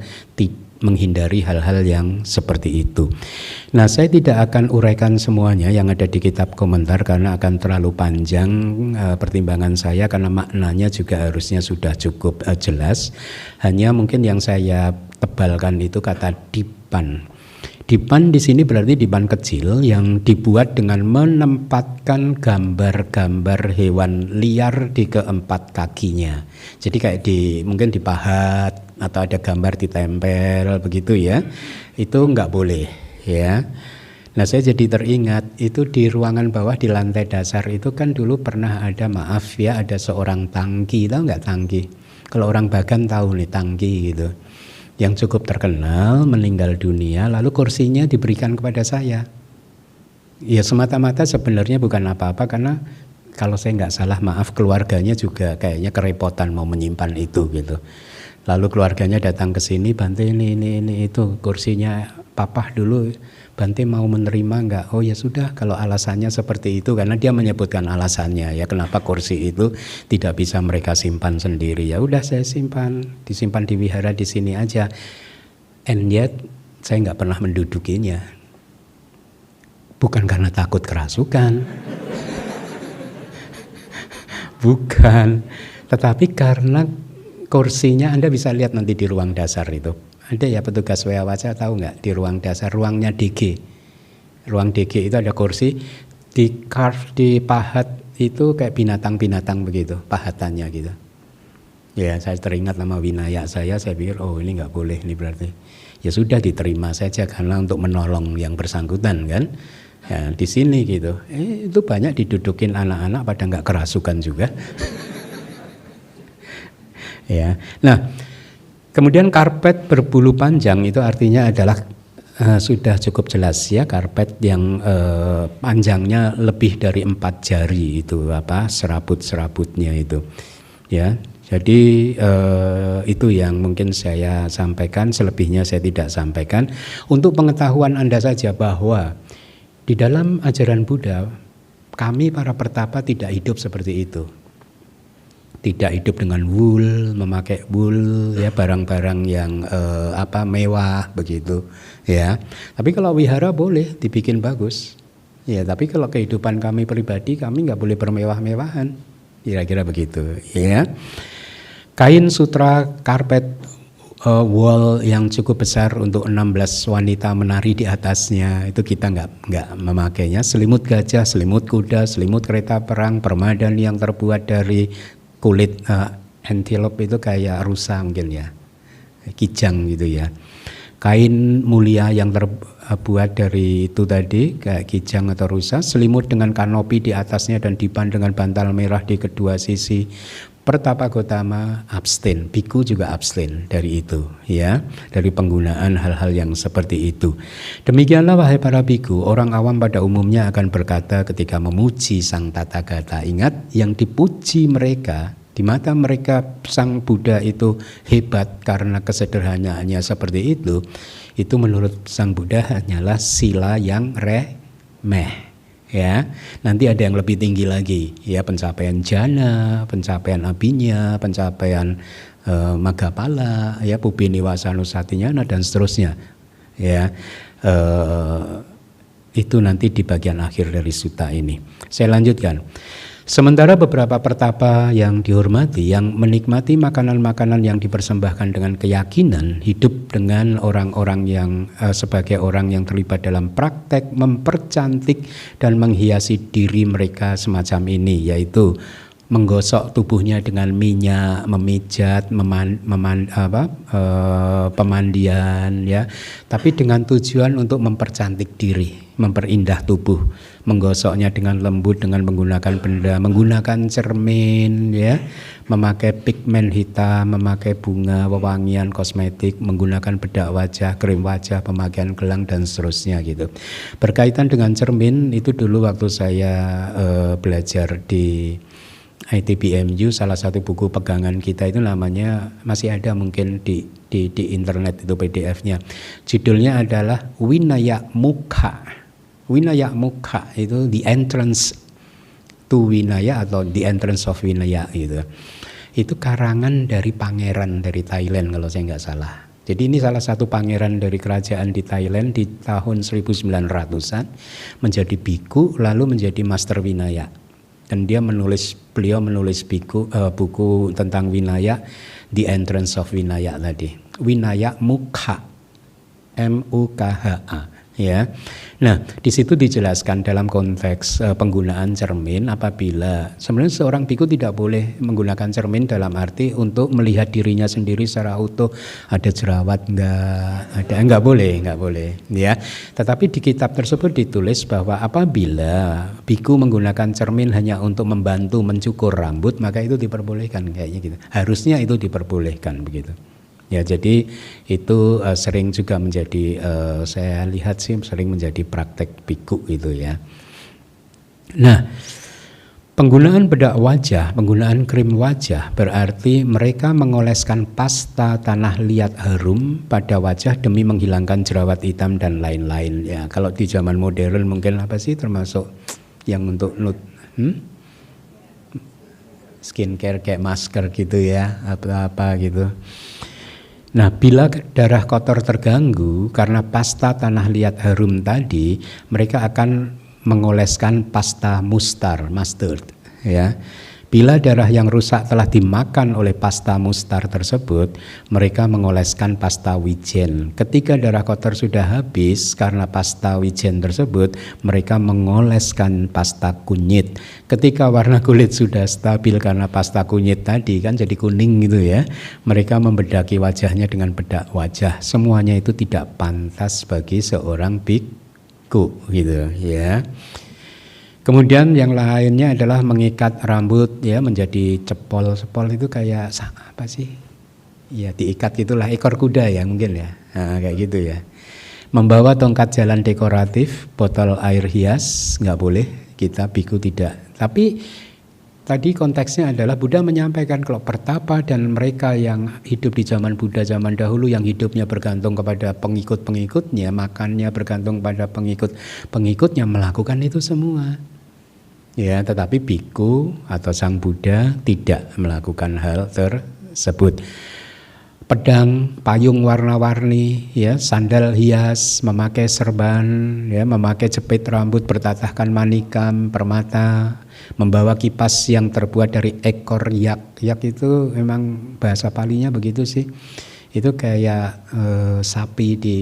menghindari hal-hal yang seperti itu. Nah, saya tidak akan uraikan semuanya yang ada di kitab komentar karena akan terlalu panjang pertimbangan saya, karena maknanya juga harusnya sudah cukup jelas. Hanya mungkin yang saya tebalkan itu kata dipan. Dipan di sini berarti dipan kecil yang dibuat dengan menempatkan gambar-gambar hewan liar di keempat kakinya. Jadi kayak mungkin dipahat atau ada gambar ditempel begitu ya. Itu nggak boleh ya. Nah, saya jadi teringat itu di ruangan bawah di lantai dasar itu kan dulu pernah ada, maaf ya, ada seorang tangki, tahu nggak tangki? Kalau orang Bagan tahu nih, Tangki gitu. Yang cukup terkenal, meninggal dunia, lalu kursinya diberikan kepada saya. Ya semata-mata sebenarnya bukan apa-apa, karena kalau saya nggak salah, maaf, keluarganya juga kayaknya kerepotan mau menyimpan itu gitu. Lalu keluarganya datang ke sini, Bante ini itu kursinya Papa dulu, Bante mau menerima nggak? Oh ya sudah, kalau alasannya seperti itu, karena dia menyebutkan alasannya ya kenapa kursi itu tidak bisa mereka simpan sendiri. Ya udah saya disimpan di wihara di sini aja. And yet saya nggak pernah mendudukinya. Bukan karena takut kerasukan, bukan, tetapi karena kursinya Anda bisa lihat nanti di ruang dasar itu. Ada ya petugas Weawaca tahu nggak di ruang dasar, ruangnya DG. Ruang DG itu ada kursi di carve, dipahat itu kayak binatang-binatang begitu, pahatannya gitu. Ya saya teringat nama Winaya saya pikir oh ini nggak boleh ini berarti. Ya sudah diterima saja karena untuk menolong yang bersangkutan kan. Ya di sini gitu. Itu banyak didudukin anak-anak pada nggak kerasukan juga. Ya, nah kemudian karpet berbulu panjang itu artinya adalah sudah cukup jelas ya, karpet yang panjangnya lebih dari 4 jari itu serabut-serabutnya itu ya. Jadi itu yang mungkin saya sampaikan, selebihnya saya tidak sampaikan. Untuk pengetahuan Anda saja bahwa di dalam ajaran Buddha kami para pertapa tidak hidup seperti itu. Tidak hidup dengan wool, memakai wool ya, barang-barang yang mewah begitu ya. Tapi kalau wihara boleh dibikin bagus ya, tapi kalau kehidupan kami pribadi kami nggak boleh bermewah-mewahan, kira-kira begitu ya. Kain sutra karpet wall yang cukup besar untuk 16 wanita menari di atasnya itu kita nggak memakainya. Selimut gajah, selimut kuda, selimut kereta perang, permadani yang terbuat dari kulit antelope itu kayak rusa mungkin ya, kijang gitu ya. Kain mulia yang terbuat dari itu tadi kayak kijang atau rusa, selimut dengan kanopi di atasnya dan dipan dengan bantal merah di kedua sisi. Pertapa Gotama abstain, biku juga abstain dari itu ya, dari penggunaan hal-hal yang seperti itu. Demikianlah wahai para biku, orang awam pada umumnya akan berkata ketika memuji Sang Tathagata, ingat yang dipuji mereka, di mata mereka Sang Buddha itu hebat karena kesederhanaannya seperti itu menurut Sang Buddha hanyalah sila yang remeh. Ya, nanti ada yang lebih tinggi lagi ya, pencapaian jana, pencapaian abinya, pencapaian Maggapala ya, Pubiniwasanusatinyana dan seterusnya ya. Itu nanti di bagian akhir dari sutta ini. Saya lanjutkan. Sementara beberapa pertapa yang dihormati, yang menikmati makanan-makanan yang dipersembahkan dengan keyakinan, hidup dengan orang-orang yang sebagai orang yang terlibat dalam praktek mempercantik dan menghiasi diri mereka semacam ini, yaitu menggosok tubuhnya dengan minyak, memijat, pemandian ya, tapi dengan tujuan untuk mempercantik diri, memperindah tubuh, menggosoknya dengan lembut dengan menggunakan benda, menggunakan cermin ya, memakai pigmen hitam, memakai bunga, wewangian, kosmetik, menggunakan bedak wajah, krim wajah, pemakaian gelang dan seterusnya gitu. Berkaitan dengan cermin itu dulu waktu saya belajar di ITBMU, salah satu buku pegangan kita itu namanya, masih ada mungkin di internet itu PDF-nya. Judulnya adalah Winaya Mukha. Winaya Mukha itu the entrance to Winaya atau the entrance of Winaya gitu. Itu karangan dari pangeran dari Thailand kalau saya nggak salah. Jadi ini salah satu pangeran dari kerajaan di Thailand di tahun 1900-an menjadi biku lalu menjadi master Winaya. Dan beliau menulis buku tentang Winaya, The Entrance of Winaya tadi. Winaya Mukha, M-U-K-H-A ya. Nah, di situ dijelaskan dalam konteks penggunaan cermin apabila sebenarnya seorang biku tidak boleh menggunakan cermin dalam arti untuk melihat dirinya sendiri secara utuh, ada jerawat enggak boleh ya. Tetapi di kitab tersebut ditulis bahwa apabila biku menggunakan cermin hanya untuk membantu mencukur rambut, maka itu diperbolehkan kayaknya gitu. Harusnya itu diperbolehkan begitu. Ya, jadi itu sering juga menjadi saya lihat sih sering menjadi praktek biku itu ya. Nah, penggunaan bedak wajah, penggunaan krim wajah berarti mereka mengoleskan pasta tanah liat harum pada wajah demi menghilangkan jerawat hitam dan lain-lain ya. Kalau di zaman modern mungkin apa sih termasuk yang untuk skincare kayak masker gitu ya, apa-apa gitu. Nah, bila darah kotor terganggu karena pasta tanah liat harum tadi, mereka akan mengoleskan pasta mustard ya. Bila darah yang rusak telah dimakan oleh pasta mustard tersebut, mereka mengoleskan pasta wijen. Ketika darah kotor sudah habis karena pasta wijen tersebut, mereka mengoleskan pasta kunyit. Ketika warna kulit sudah stabil karena pasta kunyit tadi kan jadi kuning gitu ya, mereka membedaki wajahnya dengan bedak wajah. Semuanya itu tidak pantas bagi seorang biku gitu ya. Kemudian yang lainnya adalah mengikat rambut ya menjadi cepol itu kayak apa sih? Ya diikat gitulah, ekor kuda ya mungkin ya. Nah, kayak gitu ya. Membawa tongkat jalan dekoratif, botol air hias nggak boleh, kita biku tidak. Tapi tadi konteksnya adalah Buddha menyampaikan kalau pertapa dan mereka yang hidup di zaman Buddha zaman dahulu yang hidupnya bergantung kepada pengikut-pengikutnya, makannya bergantung pada pengikut-pengikutnya melakukan itu semua. Ya, tetapi biku atau sang Buddha tidak melakukan hal tersebut. Pedang, payung warna-warni, ya, sandal hias, memakai serban, ya, memakai jepit rambut bertatahkan manikam, permata, membawa kipas yang terbuat dari ekor yak. Yak itu memang bahasa Palinya begitu sih. Itu kayak sapi di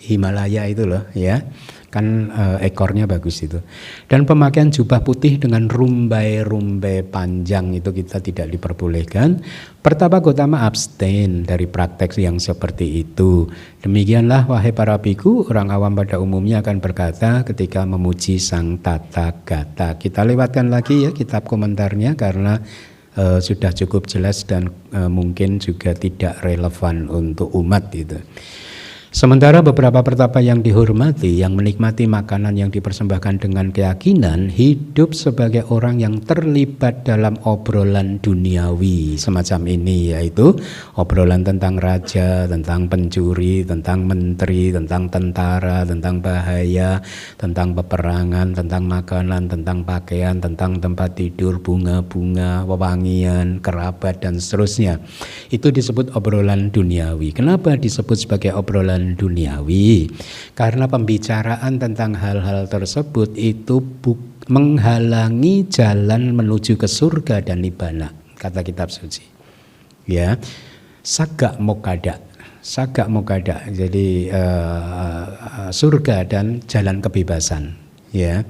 Himalaya itu loh, ya. Kan ekornya bagus itu. Dan pemakaian jubah putih dengan rumbai-rumbai panjang itu kita tidak diperbolehkan. Pertapa Gotama abstain dari praktek yang seperti itu. Demikianlah wahai para biku, orang awam pada umumnya akan berkata ketika memuji sang Tathagata. Kita lewatkan lagi ya kitab komentarnya karena sudah cukup jelas dan mungkin juga tidak relevan untuk umat itu. Sementara beberapa pertapa yang dihormati, yang menikmati makanan yang dipersembahkan dengan keyakinan, hidup sebagai orang yang terlibat dalam obrolan duniawi semacam ini, yaitu obrolan tentang raja, tentang pencuri, tentang menteri, tentang tentara, tentang bahaya, tentang peperangan, tentang makanan, tentang pakaian, tentang tempat tidur, bunga-bunga, wewangian, kerabat, dan seterusnya. Itu disebut obrolan duniawi. Kenapa disebut sebagai obrolan duniawi? Karena pembicaraan tentang hal-hal tersebut itu menghalangi jalan menuju ke surga dan nibbana, kata kitab suci. Ya, saga mokada, jadi surga dan jalan kebebasan. Ya,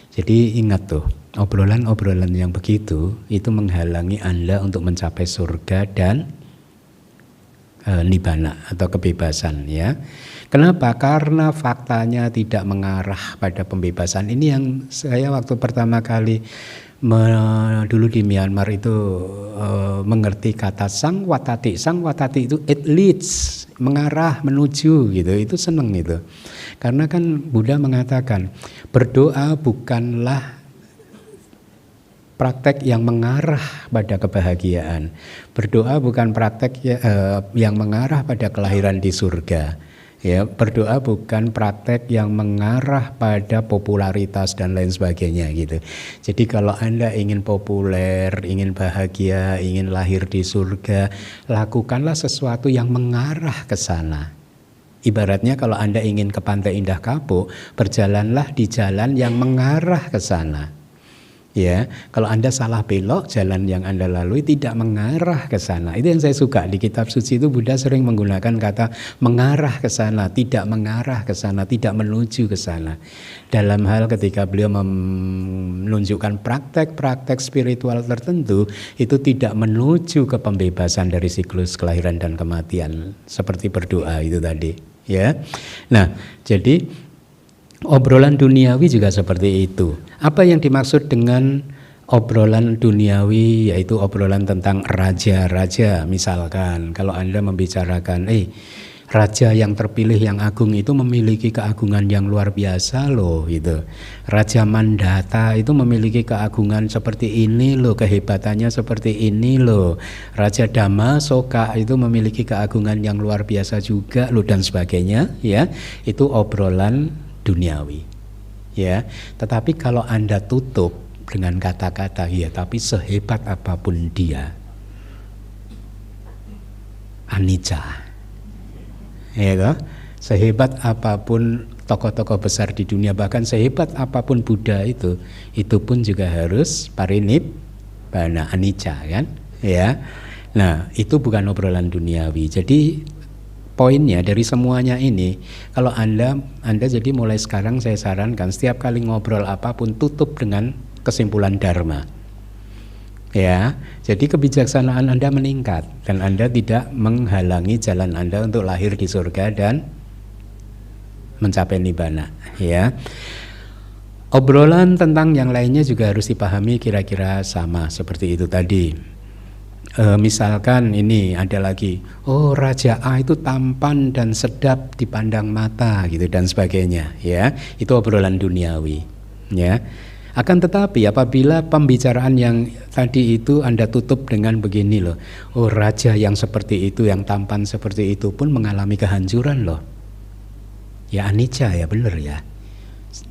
jadi ingat tuh, obrolan-obrolan yang begitu itu menghalangi Anda untuk mencapai surga dan nibbana atau kebebasan ya. Kenapa? Karena faktanya tidak mengarah pada pembebasan. Ini yang saya waktu pertama kali dulu di Myanmar itu mengerti kata sang watati. Sang watati itu it leads, mengarah, menuju gitu. Itu seneng itu. Karena kan Buddha mengatakan berdoa bukanlah praktek yang mengarah pada kebahagiaan. Berdoa bukan praktek yang mengarah pada kelahiran di surga. Ya, berdoa bukan praktek yang mengarah pada popularitas dan lain sebagainya gitu. Jadi kalau Anda ingin populer, ingin bahagia, ingin lahir di surga, lakukanlah sesuatu yang mengarah ke sana. Ibaratnya kalau Anda ingin ke Pantai Indah Kapuk, berjalanlah di jalan yang mengarah ke sana. Ya, kalau Anda salah belok, jalan yang Anda lalui tidak mengarah ke sana. Itu yang saya suka di kitab suci itu, Buddha sering menggunakan kata mengarah ke sana, tidak mengarah ke sana, tidak menuju ke sana. Dalam hal ketika beliau menunjukkan praktek-praktek spiritual tertentu, itu tidak menuju ke pembebasan dari siklus kelahiran dan kematian, seperti berdoa itu tadi, ya. Nah, jadi obrolan duniawi juga seperti itu. Apa yang dimaksud dengan obrolan duniawi? Yaitu obrolan tentang raja-raja. Misalkan kalau Anda membicarakan, raja yang terpilih yang agung itu memiliki keagungan yang luar biasa loh, gitu. Raja Mandata itu memiliki keagungan seperti ini loh, kehebatannya seperti ini loh. Raja Dhammasoka itu memiliki keagungan yang luar biasa juga loh, dan sebagainya, ya. Itu obrolan duniawi, ya. Tetapi kalau Anda tutup dengan kata-kata, ya tapi sehebat apapun dia, anicca, ya toh? Sehebat apapun tokoh-tokoh besar di dunia, bahkan sehebat apapun Buddha itu pun juga harus parinibbana, anicca, kan, ya. Nah, itu bukan obrolan duniawi. Jadi poinnya dari semuanya ini, kalau Anda jadi mulai sekarang saya sarankan setiap kali ngobrol apapun tutup dengan kesimpulan dharma. Ya, jadi kebijaksanaan Anda meningkat dan Anda tidak menghalangi jalan Anda untuk lahir di surga dan mencapai nibbana, ya. Obrolan tentang yang lainnya juga harus dipahami kira-kira sama seperti itu tadi. Misalkan ini ada lagi, Raja A itu tampan dan sedap dipandang mata, gitu, dan sebagainya, ya. Itu obrolan duniawi, ya. Akan tetapi apabila pembicaraan yang tadi itu Anda tutup dengan begini loh, raja yang seperti itu, yang tampan seperti itu pun mengalami kehancuran loh, ya anicca, ya benar, ya.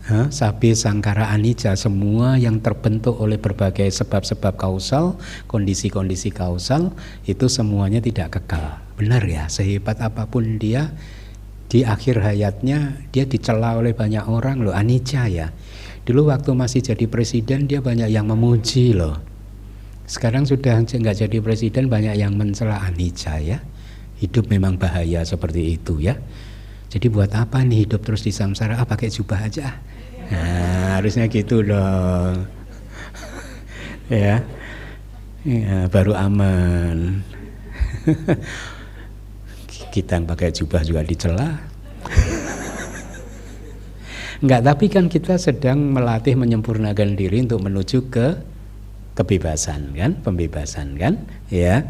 Sabbe sangkara anicca, semua yang terbentuk oleh berbagai sebab-sebab kausal, kondisi-kondisi kausal, itu semuanya tidak kekal. Benar, ya, sehebat apapun dia, di akhir hayatnya dia dicela oleh banyak orang loh, anicca, ya. Dulu waktu masih jadi presiden dia banyak yang memuji loh. Sekarang sudah nggak jadi presiden banyak yang mencela, anicca, ya. Hidup memang bahaya seperti itu, ya. Jadi buat apa nih hidup terus di samsara? Pakai jubah aja. Nah, harusnya gitu dong. Ya, baru aman. Kita yang pakai jubah juga dicela. Enggak, tapi kan kita sedang melatih menyempurnakan diri untuk menuju ke kebebasan, kan? Pembebasan, kan? Ya.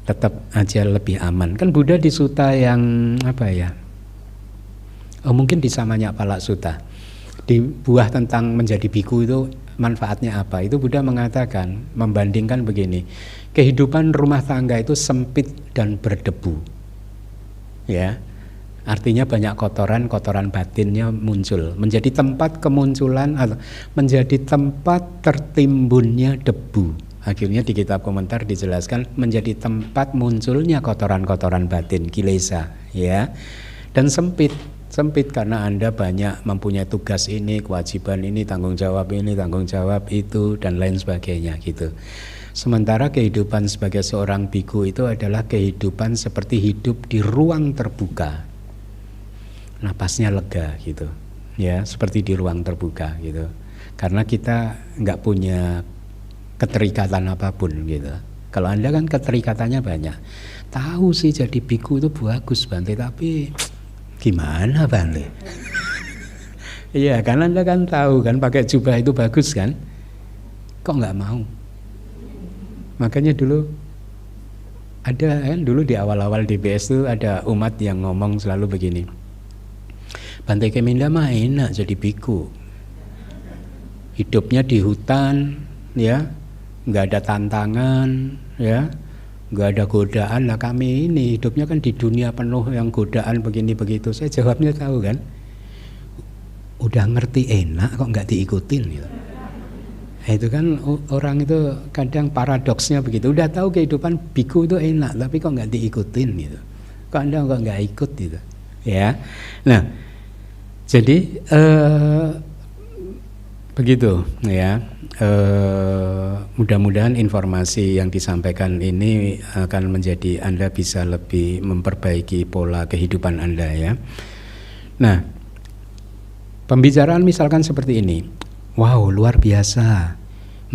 Tetap aja lebih aman. Kan Buddha di sutta yang apa ya? Mungkin di Samanyapala Sutta, di buah tentang menjadi biku itu manfaatnya apa, itu Buddha mengatakan, membandingkan begini, kehidupan rumah tangga itu sempit dan berdebu, ya, artinya banyak kotoran batinnya muncul, menjadi tempat kemunculan atau menjadi tempat tertimbunnya debu. Akhirnya di kitab komentar dijelaskan menjadi tempat munculnya kotoran-kotoran batin, kilesa, ya, dan sempit karena Anda banyak mempunyai tugas ini, kewajiban ini, tanggung jawab itu, dan lain sebagainya, gitu. Sementara kehidupan sebagai seorang biku itu adalah kehidupan seperti hidup di ruang terbuka, napasnya lega, gitu, ya, seperti di ruang terbuka, gitu. Karena kita nggak punya keterikatan apapun, gitu. Kalau Anda kan keterikatannya banyak. Tahu sih jadi biku itu bagus, Bante, tapi gimana, Bante? Iya, karena Anda kan tahu kan pakai jubah itu bagus kan? Kok nggak mau? Makanya dulu ada kan, dulu di awal-awal DBS itu ada umat yang ngomong selalu begini, Bante Keminda mah enak jadi biku, hidupnya di hutan, ya, nggak ada tantangan, ya, nggak ada godaan. Lah kami ini hidupnya kan di dunia penuh yang godaan begini begitu. Saya jawabnya tahu kan, udah ngerti enak kok nggak diikutin, gitu. Itu kan orang itu kadang paradoksnya begitu. Udah tahu kehidupan biku itu enak, tapi kok nggak diikutin, gitu. Kok Anda kok nggak ikut, gitu, ya. Nah, jadi Begitu ya. Mudah-mudahan informasi yang disampaikan ini akan menjadi Anda bisa lebih memperbaiki pola kehidupan Anda ya. Nah, pembicaraan misalkan seperti ini. Wow, luar biasa.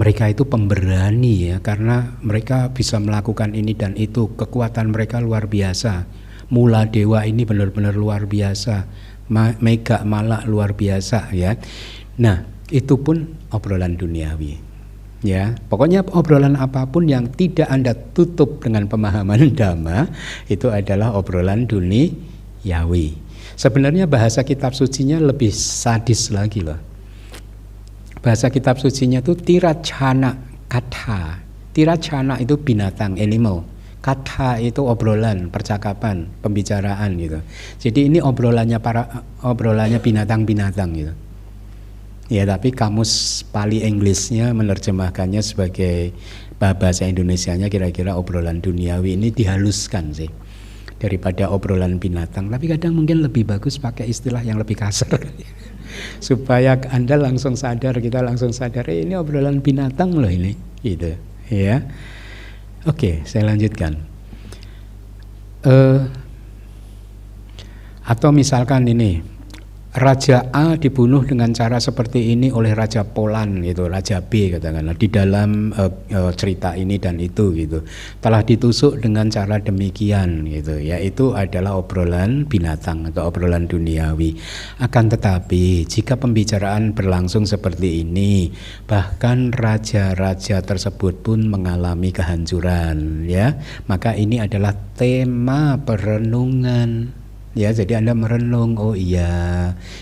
Mereka itu pemberani ya, karena mereka bisa melakukan ini dan itu. Kekuatan mereka luar biasa. Mula Dewa ini benar-benar luar biasa. Mega Malak luar biasa ya. Nah, itu pun obrolan duniawi ya. Pokoknya obrolan apapun yang tidak Anda tutup dengan pemahaman Dhamma itu adalah obrolan duniawi. Sebenarnya bahasa kitab sucinya lebih sadis lagi loh. Bahasa kitab sucinya itu tiracana katha. Tiracana itu binatang, animal. Katha itu obrolan, percakapan, pembicaraan gitu. Jadi ini obrolannya binatang-binatang gitu. Ya, tapi kamus Pali Inggrisnya menerjemahkannya sebagai bahasa Indonesianya kira-kira obrolan duniawi. Ini dihaluskan sih daripada obrolan binatang. Tapi kadang mungkin lebih bagus pakai istilah yang lebih kasar supaya Anda langsung sadar, kita langsung sadar ini obrolan binatang loh ini gitu ya. Oke, saya lanjutkan. Atau misalkan ini, Raja A dibunuh dengan cara seperti ini oleh Raja Polan gitu, Raja B katakanlah di dalam cerita ini dan itu gitu. Telah ditusuk dengan cara demikian gitu. Ya, itu adalah obrolan binatang atau obrolan duniawi. Akan tetapi jika pembicaraan berlangsung seperti ini, bahkan raja-raja tersebut pun mengalami kehancuran ya. Maka ini adalah tema perenungan. Ya, jadi Anda merenung, oh iya,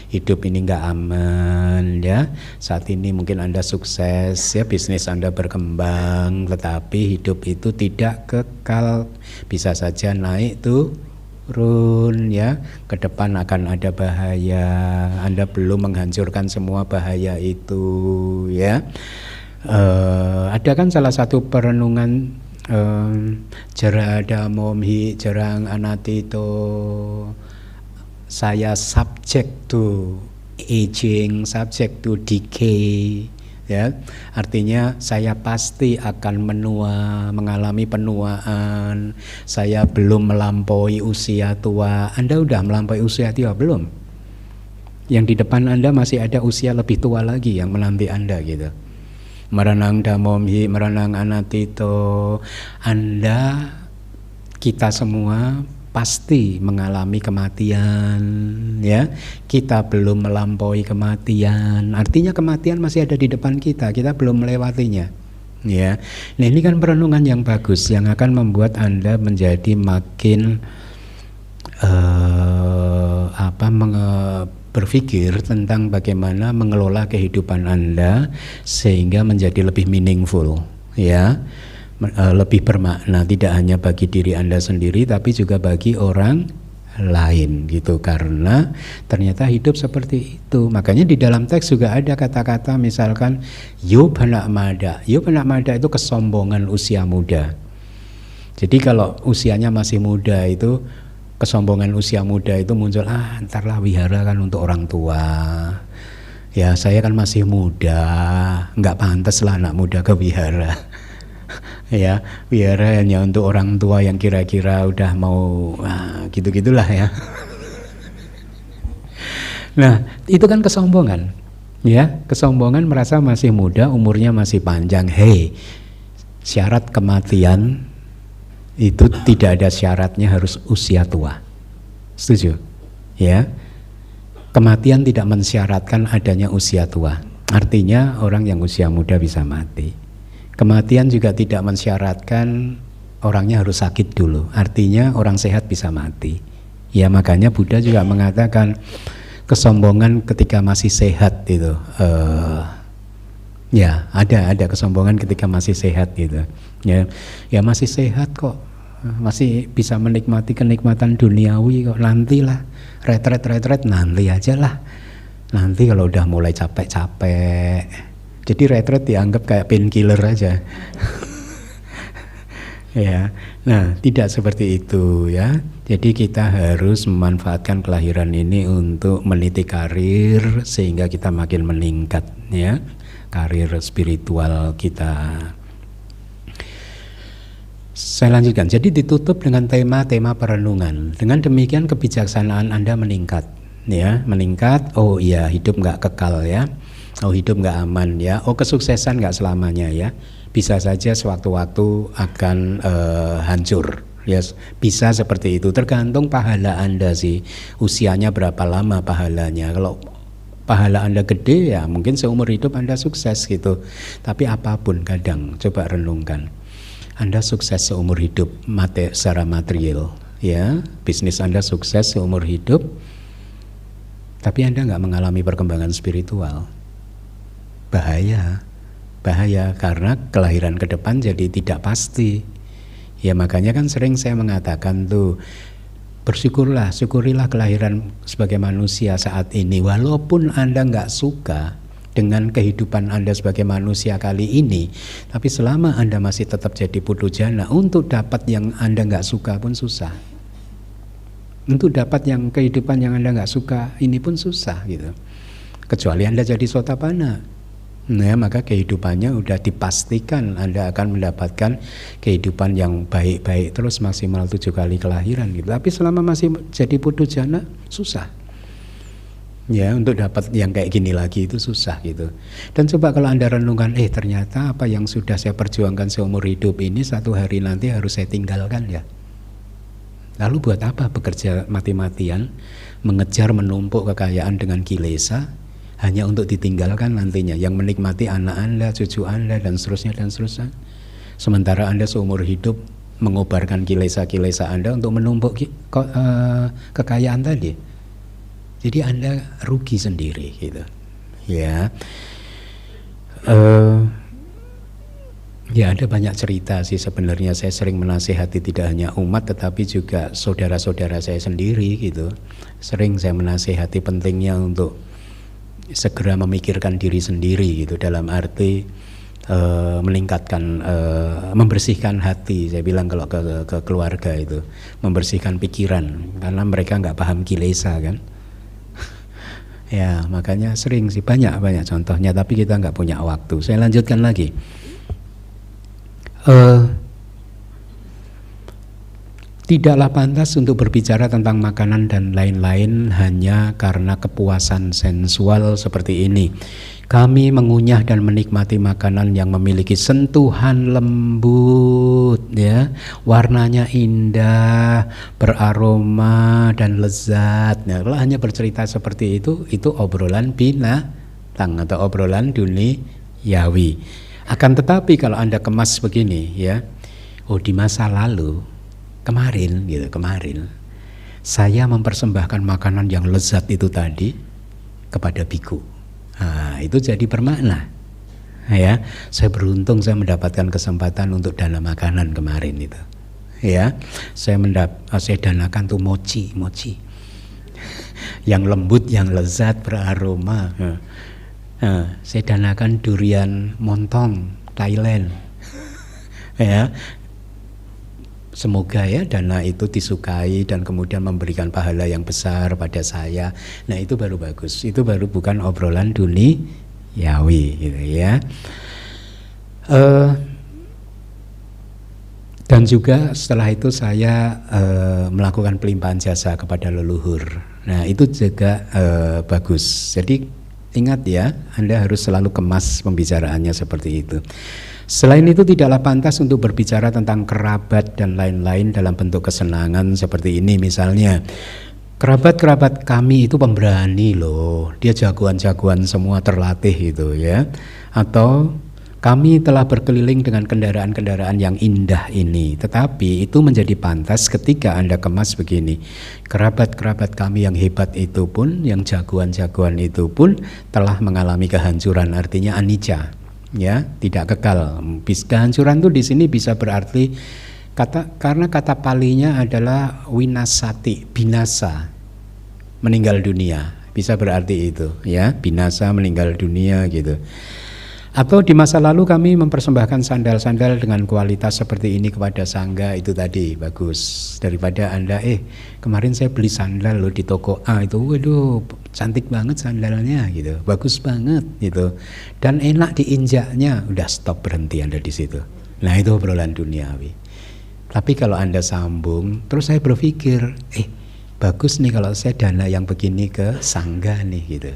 hidup ini nggak aman ya. Saat ini mungkin Anda sukses ya, bisnis Anda berkembang, tetapi hidup itu tidak kekal, bisa saja naik turun ya. Ke depan akan ada bahaya. Anda belum menghancurkan semua bahaya itu ya. Ada kan salah satu perenungan Jarada momhi jarang anatito, saya subject to aging, subject to decay ya. Artinya saya pasti akan menua, mengalami penuaan. Saya belum melampaui usia tua. Anda udah melampaui usia tua belum? Yang di depan Anda masih ada usia lebih tua lagi yang menanti Anda gitu. Merenang damomhi, merenang anatito. Anda, kita semua pasti mengalami kematian ya. Kita belum melampaui kematian. Artinya kematian masih ada di depan kita belum melewatinya ya. Nah, ini kan perenungan yang bagus yang akan membuat Anda menjadi makin berpikir tentang bagaimana mengelola kehidupan Anda sehingga menjadi lebih meaningful ya, lebih bermakna, tidak hanya bagi diri Anda sendiri tapi juga bagi orang lain gitu. Karena ternyata hidup seperti itu. Makanya di dalam teks juga ada kata-kata misalkan yobhanak mada. Yobhanak mada itu kesombongan usia muda. Jadi kalau usianya masih muda itu, kesombongan usia muda itu muncul, entarlah wihara kan untuk orang tua. Ya, saya kan masih muda, nggak pantas lah anak muda ke wihara. Ya, wihara hanya untuk orang tua yang kira-kira udah mau gitu-gitulah ya. Nah, itu kan kesombongan. Ya, kesombongan merasa masih muda, umurnya masih panjang. Hei, syarat kematian itu tidak ada syaratnya harus usia tua. Setuju? Ya. Kematian tidak mensyaratkan adanya usia tua. Artinya orang yang usia muda bisa mati. Kematian juga tidak mensyaratkan orangnya harus sakit dulu. Artinya orang sehat bisa mati. Ya, makanya Buddha juga mengatakan kesombongan ketika masih sehat itu. Ya, ada kesombongan ketika masih sehat gitu. Ya masih sehat kok, masih bisa menikmati kenikmatan duniawi kok. Nantilah retret nanti aja lah. Nanti kalau udah mulai capek. Jadi retret dianggap kayak painkiller aja. Ya, nah tidak seperti itu ya. Jadi kita harus memanfaatkan kelahiran ini untuk meniti karir sehingga kita makin meningkat ya, karir spiritual kita. Saya lanjutkan. Jadi ditutup dengan tema-tema perenungan. Dengan demikian kebijaksanaan Anda meningkat ya, meningkat. Oh iya, hidup nggak kekal ya. Oh hidup nggak aman ya. Oh kesuksesan nggak selamanya ya. Bisa saja sewaktu-waktu akan hancur. Yes, bisa seperti itu. Tergantung pahala Anda sih. Usianya berapa lama pahalanya. Kalau pahala Anda gede ya mungkin seumur hidup Anda sukses gitu. Tapi apapun kadang coba renungkan. Anda sukses seumur hidup secara material ya. Bisnis Anda sukses seumur hidup. Tapi Anda nggak mengalami perkembangan spiritual. Bahaya karena kelahiran ke depan jadi tidak pasti. Ya makanya kan sering saya mengatakan tuh, syukurilah kelahiran sebagai manusia saat ini. Walaupun Anda nggak suka dengan kehidupan Anda sebagai manusia kali ini, tapi selama Anda masih tetap jadi putu jana, untuk dapat yang Anda nggak suka pun susah. Untuk dapat yang kehidupan yang Anda nggak suka ini pun susah gitu. Kecuali Anda jadi sotapana. Nah, maka kehidupannya udah dipastikan Anda akan mendapatkan kehidupan yang baik-baik terus maksimal 7 kali kelahiran gitu. Tapi selama masih jadi putu jana susah. Ya, untuk dapat yang kayak gini lagi itu susah gitu. Dan coba kalau Anda renungkan, ternyata apa yang sudah saya perjuangkan seumur hidup ini satu hari nanti harus saya tinggalkan ya. Lalu buat apa bekerja mati-matian, mengejar menumpuk kekayaan dengan kilesa hanya untuk ditinggalkan nantinya, yang menikmati anak Anda, cucu Anda, dan seterusnya dan seterusnya. Sementara Anda seumur hidup mengobarkan kilesa-kilesa Anda untuk menumpuk kekayaan tadi. Jadi Anda rugi sendiri gitu. Ya. Ya ada banyak cerita sih sebenarnya. Saya sering menasihati tidak hanya umat tetapi juga saudara-saudara saya sendiri gitu. Sering saya menasihati pentingnya untuk segera memikirkan diri sendiri gitu, dalam arti meningkatkan, membersihkan hati. Saya bilang kalau ke keluarga itu membersihkan pikiran, karena mereka nggak paham kilesa kan. Ya makanya sering sih, banyak contohnya, tapi kita nggak punya waktu. Saya lanjutkan lagi. Tidaklah pantas untuk berbicara tentang makanan dan lain-lain hanya karena kepuasan sensual seperti ini. Kami mengunyah dan menikmati makanan yang memiliki sentuhan lembut, ya, warnanya indah, beraroma dan lezat. Nah, kalau hanya bercerita seperti itu obrolan binatang atau obrolan duniawi. Akan tetapi kalau Anda kemas begini, ya, di masa lalu, kemarin saya mempersembahkan makanan yang lezat itu tadi kepada biku. Nah, itu jadi bermakna. Ya, saya beruntung saya mendapatkan kesempatan untuk dana makanan kemarin itu. Ya, saya danakan tuh mochi yang lembut, yang lezat, beraroma. Saya danakan durian montong Thailand. Ya. Semoga ya dana itu disukai dan kemudian memberikan pahala yang besar pada saya. Nah itu baru bagus, itu baru bukan obrolan duniawi gitu ya. Dan juga setelah itu saya melakukan pelimpahan jasa kepada leluhur. Nah itu juga bagus. Jadi ingat ya, Anda harus selalu kemas pembicaraannya seperti itu. Selain itu tidaklah pantas untuk berbicara tentang kerabat dan lain-lain dalam bentuk kesenangan seperti ini. Misalnya, kerabat kami itu pemberani loh, dia jagoan-jagoan semua, terlatih gitu ya. Atau kami telah berkeliling dengan kendaraan-kendaraan yang indah ini. Tetapi itu menjadi pantas ketika Anda kemas begini. Kerabat-kerabat kami yang hebat itu pun, yang jagoan-jagoan itu pun telah mengalami kehancuran, artinya anicca. Ya, tidak kekal. Kehancuran itu di sini bisa berarti karena kata palinya adalah winasati, binasa, meninggal dunia. Bisa berarti itu, ya, binasa, meninggal dunia gitu. Atau di masa lalu kami mempersembahkan sandal-sandal dengan kualitas seperti ini kepada sangga, itu tadi bagus. Daripada Anda, kemarin saya beli sandal loh di toko A itu, waduh cantik banget sandalnya gitu, bagus banget gitu. Dan enak diinjaknya, udah stop, berhenti Anda di situ. Nah itu obrolan duniawi. Tapi kalau Anda sambung, terus saya berpikir, bagus nih kalau saya dana yang begini ke sangga nih gitu.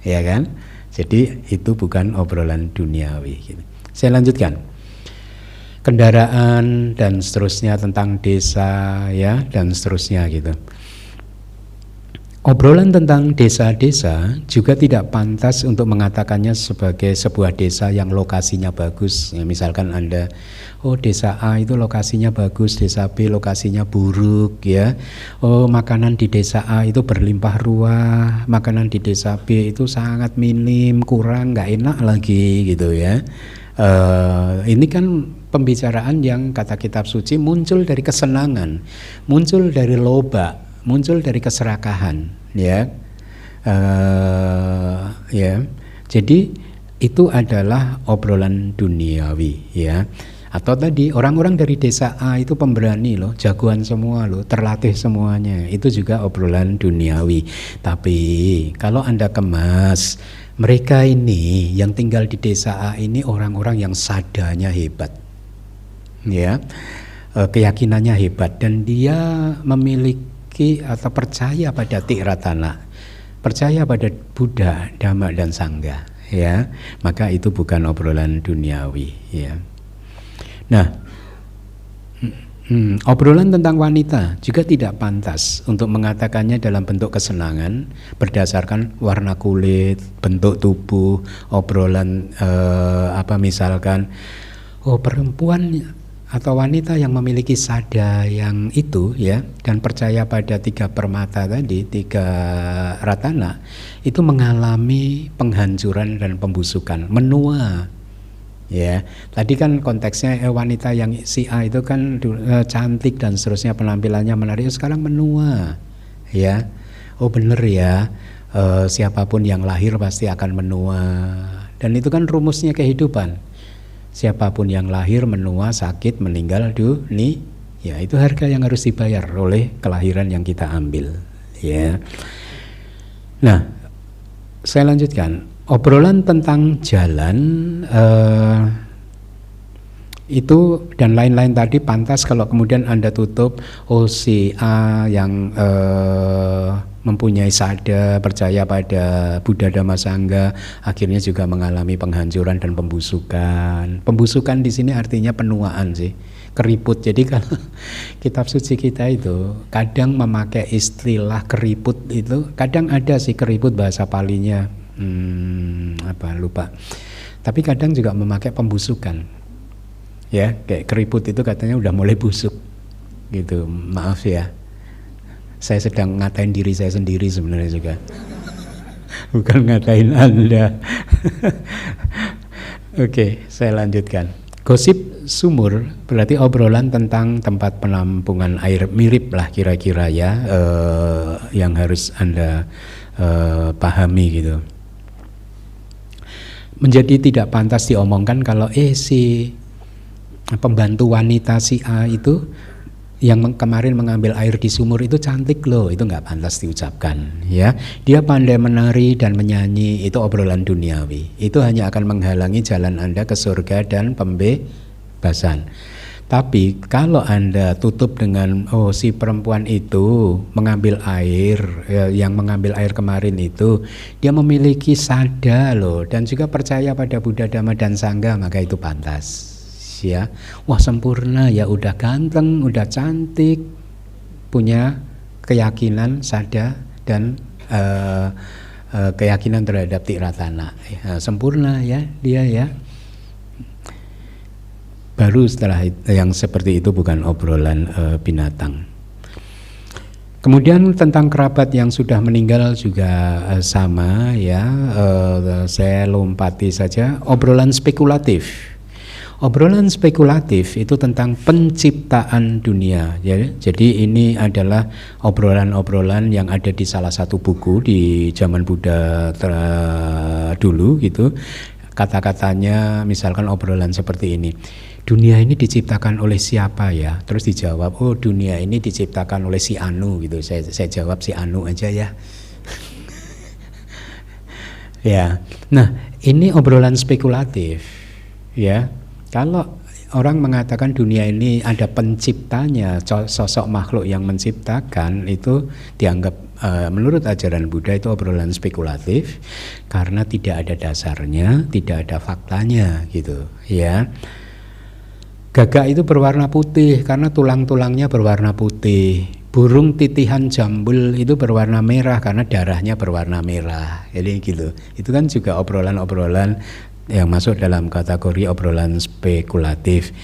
Ya kan? Jadi itu bukan obrolan duniawi gitu. Saya lanjutkan. Kendaraan dan seterusnya, tentang desa ya dan seterusnya gitu. Obrolan tentang desa-desa juga tidak pantas untuk mengatakannya sebagai sebuah desa yang lokasinya bagus. Ya, misalkan Anda, desa A itu lokasinya bagus, desa B lokasinya buruk ya. Makanan di desa A itu berlimpah ruah, makanan di desa B itu sangat minim, kurang, nggak enak lagi gitu ya. Ini kan pembicaraan yang kata kitab suci muncul dari kesenangan, muncul dari loba, muncul dari keserakahan, ya. Jadi itu adalah obrolan duniawi, ya. Atau tadi orang-orang dari desa A itu pemberani loh, jagoan semua loh, terlatih semuanya. Itu juga obrolan duniawi. Tapi kalau Anda kemas, mereka ini yang tinggal di desa A ini orang-orang yang sadanya hebat, ya, keyakinannya hebat, dan dia memiliki atau percaya pada Tiratana, percaya pada Buddha, Dhamma dan Sangha, ya, maka itu bukan obrolan duniawi, ya. Nah, obrolan tentang wanita juga tidak pantas untuk mengatakannya dalam bentuk kesenangan berdasarkan warna kulit, bentuk tubuh, obrolan misalkan perempuan atau wanita yang memiliki sada yang itu ya, dan percaya pada 3 permata tadi, 3 ratana, itu mengalami penghancuran dan pembusukan, menua. Ya, tadi kan konteksnya wanita yang si A itu kan cantik dan seterusnya, penampilannya menarik, sekarang menua. Ya. Bener ya. Siapapun yang lahir pasti akan menua. Dan itu kan rumusnya kehidupan. Siapapun yang lahir menua, sakit, meninggal dunia, ya itu harga yang harus dibayar oleh kelahiran yang kita ambil, ya. Nah, saya lanjutkan. Obrolan tentang jalan itu dan lain-lain tadi pantas kalau kemudian Anda tutup, si A yang mempunyai sada, percaya pada Buddha Dhamma Sangha, akhirnya juga mengalami penghancuran dan pembusukan. Pembusukan di sini artinya penuaan sih, keriput. Jadi kalau kitab suci kita itu kadang memakai istilah keriput itu, kadang ada sih keriput bahasa Palinya, lupa. Tapi kadang juga memakai pembusukan. Ya, kayak keriput itu katanya udah mulai busuk gitu. Maaf ya. Saya sedang ngatain diri saya sendiri sebenarnya juga. Bukan ngatain Anda. Oke, saya lanjutkan. Gosip sumur berarti obrolan tentang tempat penampungan air, mirip lah kira-kira ya, yang harus Anda pahami gitu. Menjadi tidak pantas diomongkan kalau si pembantu wanita si A itu yang kemarin mengambil air di sumur itu cantik loh, itu nggak pantas diucapkan, ya. Dia pandai menari dan menyanyi, itu obrolan duniawi. Itu hanya akan menghalangi jalan Anda ke surga dan pembebasan. Tapi kalau Anda tutup dengan si perempuan itu mengambil air, yang mengambil air kemarin itu dia memiliki sada loh, dan juga percaya pada Buddha, Dhamma dan Sangha, maka itu pantas. Ya, wah sempurna ya, udah ganteng, udah cantik, punya keyakinan sada dan keyakinan terhadap Tiratana, sempurna ya dia ya. Baru setelah yang seperti itu bukan obrolan binatang. Kemudian tentang kerabat yang sudah meninggal juga sama ya, saya lompati saja. Obrolan spekulatif. Obrolan spekulatif itu tentang penciptaan dunia, ya. Jadi ini adalah obrolan-obrolan yang ada di salah satu buku di zaman Buddha dulu gitu. kata-katanya misalkan obrolan seperti ini. Dunia ini diciptakan oleh siapa ya? Terus dijawab, oh dunia ini diciptakan oleh si Anu gitu. Saya jawab si Anu aja ya. Ya. Nah, ini obrolan spekulatif ya. Kalau orang mengatakan dunia ini ada penciptanya, sosok makhluk yang menciptakan, itu dianggap menurut ajaran Buddha itu obrolan spekulatif karena tidak ada dasarnya, tidak ada faktanya gitu ya. Gagak itu berwarna putih karena tulang-tulangnya berwarna putih. Burung titihan jambul itu berwarna merah karena darahnya berwarna merah. Jadi gitu. Itu kan juga obrolan-obrolan yang masuk dalam kategori obrolan spekulatif.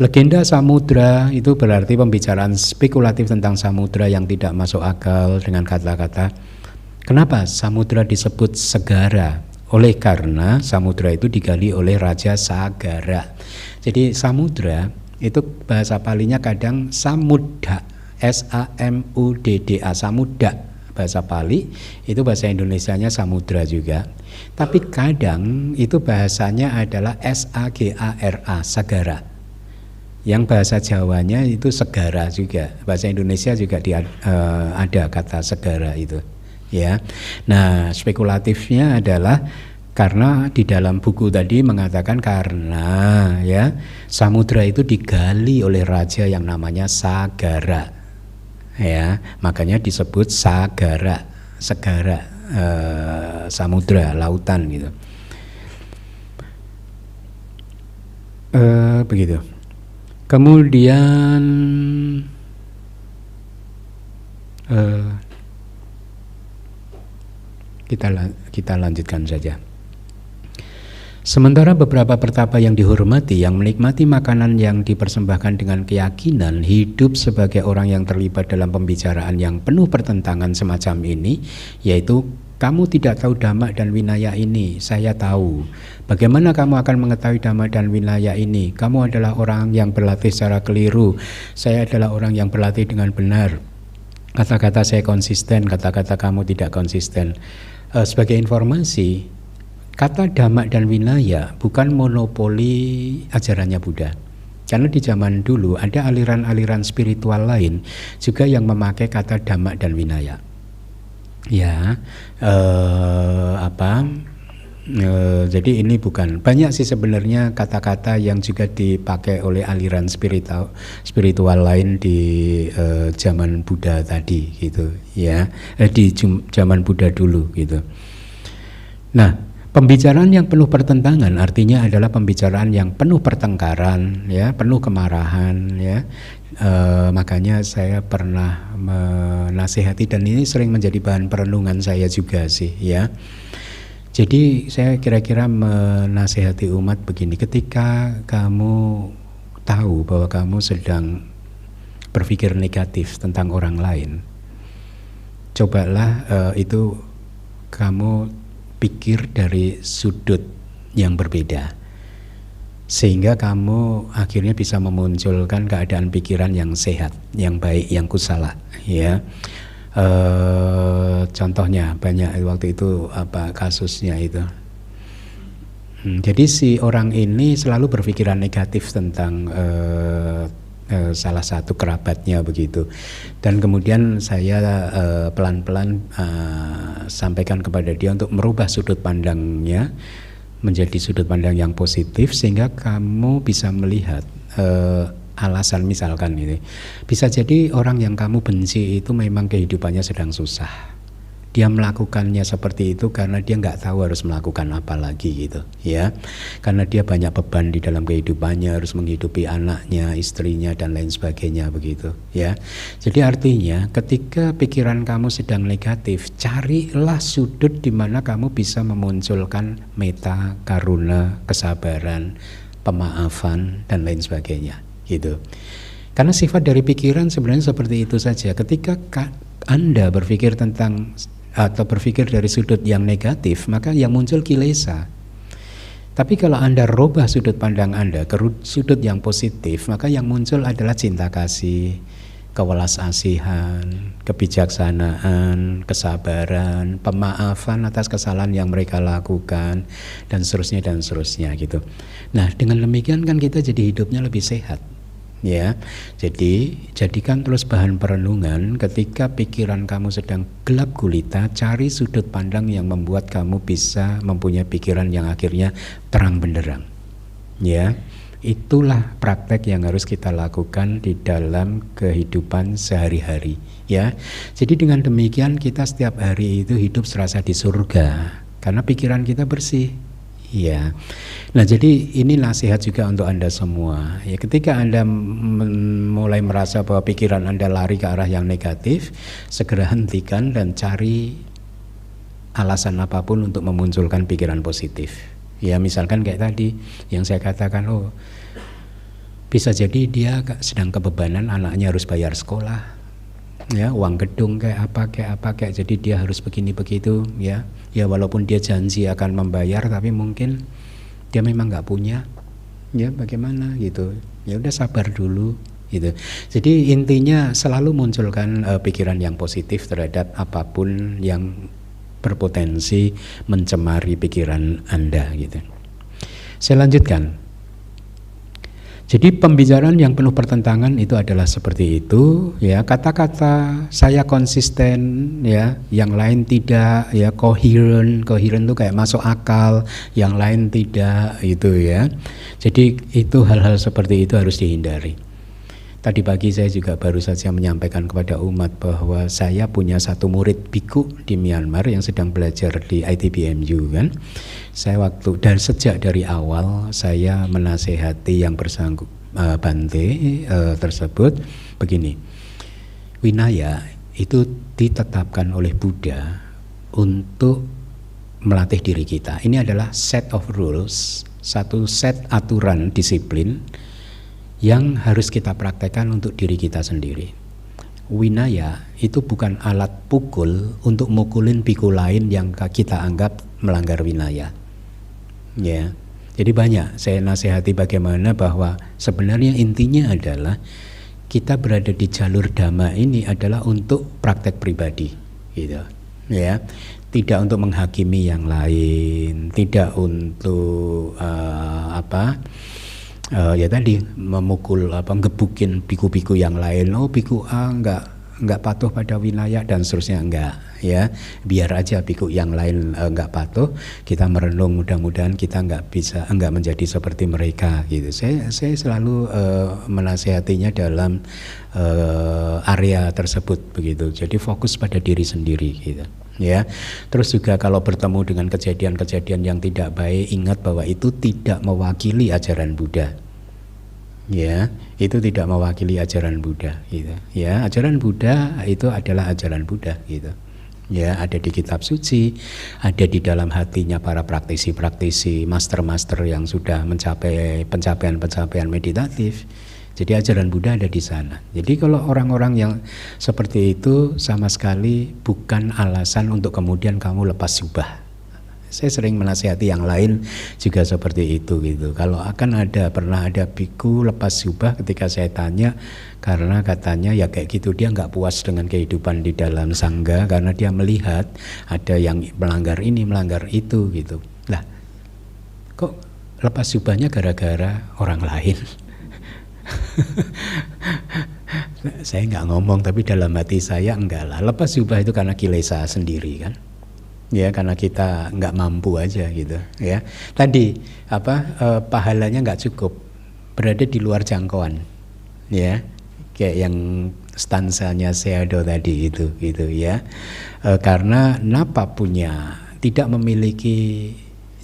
Legenda samudra itu berarti pembicaraan spekulatif tentang samudra yang tidak masuk akal dengan kata-kata. Kenapa samudra disebut segara? Oleh karena samudra itu digali oleh Raja Sagara. Jadi samudra itu bahasa Palinya kadang samudda, S-A-M-U-D-D-A, samudda bahasa Pali, itu bahasa Indonesianya samudra juga. Tapi kadang itu bahasanya adalah S-A-G-A-R-A, sagara. Yang bahasa Jawanya itu segara juga. Bahasa Indonesia juga ada kata segara itu. Ya. Nah, spekulatifnya adalah karena di dalam buku tadi mengatakan karena ya samudra itu digali oleh raja yang namanya Sagara. Ya, makanya disebut sagara, segara, samudra, lautan gitu. Begitu. Kemudian kita lanjutkan saja. Sementara beberapa pertapa yang dihormati, yang menikmati makanan yang dipersembahkan dengan keyakinan, hidup sebagai orang yang terlibat dalam pembicaraan yang penuh pertentangan semacam ini, yaitu kamu tidak tahu Dhamma dan Vinaya ini, saya tahu. Bagaimana kamu akan mengetahui Dhamma dan Vinaya ini? Kamu adalah orang yang berlatih secara keliru, saya adalah orang yang berlatih dengan benar. Kata-kata saya konsisten, kata-kata kamu tidak konsisten. Sebagai informasi, kata Dhamma dan Vinaya bukan monopoli ajarannya Buddha. Karena di zaman dulu ada aliran-aliran spiritual lain juga yang memakai kata Dhamma dan Vinaya. Ya, jadi ini bukan, banyak sih sebenarnya kata-kata yang juga dipakai oleh aliran spiritual lain di zaman Buddha tadi gitu ya, di zaman Buddha dulu gitu. Nah, pembicaraan yang penuh pertentangan artinya adalah pembicaraan yang penuh pertengkaran, ya, penuh kemarahan, ya. Makanya saya pernah menasihati dan ini sering menjadi bahan perenungan saya juga sih, ya. Jadi saya kira-kira menasihati umat begini: ketika kamu tahu bahwa kamu sedang berpikir negatif tentang orang lain, cobalah itu kamu pikir dari sudut yang berbeda, sehingga kamu akhirnya bisa memunculkan keadaan pikiran yang sehat, yang baik, yang kusala, ya. Contohnya banyak waktu itu kasusnya itu. Jadi si orang ini selalu berpikiran negatif tentang salah satu kerabatnya begitu, dan kemudian saya pelan-pelan sampaikan kepada dia untuk merubah sudut pandangnya menjadi sudut pandang yang positif, sehingga kamu bisa melihat alasan. Misalkan ini bisa jadi orang yang kamu benci itu memang kehidupannya sedang susah, dia melakukannya seperti itu karena dia nggak tahu harus melakukan apa lagi gitu, ya, karena dia banyak beban di dalam kehidupannya, harus menghidupi anaknya, istrinya dan lain sebagainya begitu, ya. Jadi artinya ketika pikiran kamu sedang negatif, carilah sudut di mana kamu bisa memunculkan metta, karuna, kesabaran, pemaafan dan lain sebagainya gitu. Karena sifat dari pikiran sebenarnya seperti itu saja. Ketika Anda berpikir tentang atau berpikir dari sudut yang negatif, maka yang muncul kilesa. Tapi kalau Anda rubah sudut pandang Anda ke sudut yang positif, maka yang muncul adalah cinta kasih, kewelas-asihan, kebijaksanaan, kesabaran, pemaafan atas kesalahan yang mereka lakukan, dan seterusnya gitu. Nah, dengan demikian kan kita jadi hidupnya lebih sehat. Ya, jadi jadikan terus bahan perenungan ketika pikiran kamu sedang gelap gulita, cari sudut pandang yang membuat kamu bisa mempunyai pikiran yang akhirnya terang benderang. Ya, itulah praktek yang harus kita lakukan di dalam kehidupan sehari-hari. Ya, jadi dengan demikian kita setiap hari itu hidup serasa di surga karena pikiran kita bersih. Ya, nah jadi ini nasihat juga untuk Anda semua. Ya, ketika Anda mulai merasa bahwa pikiran Anda lari ke arah yang negatif, segera hentikan dan cari alasan apapun untuk memunculkan pikiran positif. Ya, misalkan kayak tadi yang saya katakan, oh bisa jadi dia sedang kebebanan, anaknya harus bayar sekolah. Ya, uang gedung kayak apa, jadi dia harus begini begitu, ya walaupun dia janji akan membayar tapi mungkin dia memang nggak punya, ya bagaimana gitu, ya udah sabar dulu gitu. Jadi intinya selalu munculkan pikiran yang positif terhadap apapun yang berpotensi mencemari pikiran Anda gitu. Saya lanjutkan. Jadi pembicaraan yang penuh pertentangan itu adalah seperti itu, ya, kata-kata saya konsisten, ya, yang lain tidak, ya, coherent itu kayak masuk akal, yang lain tidak, itu ya. Jadi itu hal-hal seperti itu harus dihindari. Tadi pagi saya juga baru saja menyampaikan kepada umat bahwa saya punya satu murid biku di Myanmar yang sedang belajar di ITBMU kan. Saya sejak dari awal saya menasehati yang bersangkutan Bante tersebut begini. Winaya itu ditetapkan oleh Buddha untuk melatih diri kita. Ini adalah set of rules, satu set aturan disiplin yang harus kita praktekkan untuk diri kita sendiri. Winaya itu bukan alat pukul untuk mukulin biku lain yang kita anggap melanggar winaya. Ya, jadi banyak saya nasihati bagaimana bahwa sebenarnya intinya adalah kita berada di jalur dhamma ini adalah untuk praktek pribadi, gitu. Ya, tidak untuk menghakimi yang lain, tidak untuk ya tadi memukul ngebukin biku-biku yang lain. Oh, biku A enggak patuh pada winaya dan seterusnya, enggak, ya. Biar aja biku yang lain enggak patuh, kita merenung mudah-mudahan kita enggak menjadi seperti mereka gitu. Saya selalu menasihatinya dalam area tersebut begitu. Jadi fokus pada diri sendiri gitu. Ya, terus juga kalau bertemu dengan kejadian-kejadian yang tidak baik, ingat bahwa itu tidak mewakili ajaran Buddha. Ya, itu tidak mewakili ajaran Buddha gitu. Ya, ajaran Buddha itu adalah ajaran Buddha gitu. Ya, ada di kitab suci, ada di dalam hatinya para praktisi-praktisi, master-master yang sudah mencapai pencapaian-pencapaian meditatif. Jadi ajaran Buddha ada di sana. Jadi kalau orang-orang yang seperti itu sama sekali bukan alasan untuk kemudian kamu lepas jubah. Saya sering menasihati yang lain juga seperti itu gitu. Kalau pernah ada biku lepas jubah ketika saya tanya, karena katanya ya kayak gitu, dia nggak puas dengan kehidupan di dalam sangga karena dia melihat ada yang melanggar ini, melanggar itu gitu. Lah, kok lepas jubahnya gara-gara orang lain? Saya nggak ngomong, tapi dalam hati saya enggak lah. Lepas jubah itu karena kilesa sendiri kan, ya, karena kita nggak mampu aja gitu, ya. Tadi pahalanya nggak cukup, berada di luar jangkauan, ya, kayak yang stansanya Seado tadi itu gitu ya. Karena napa punya tidak memiliki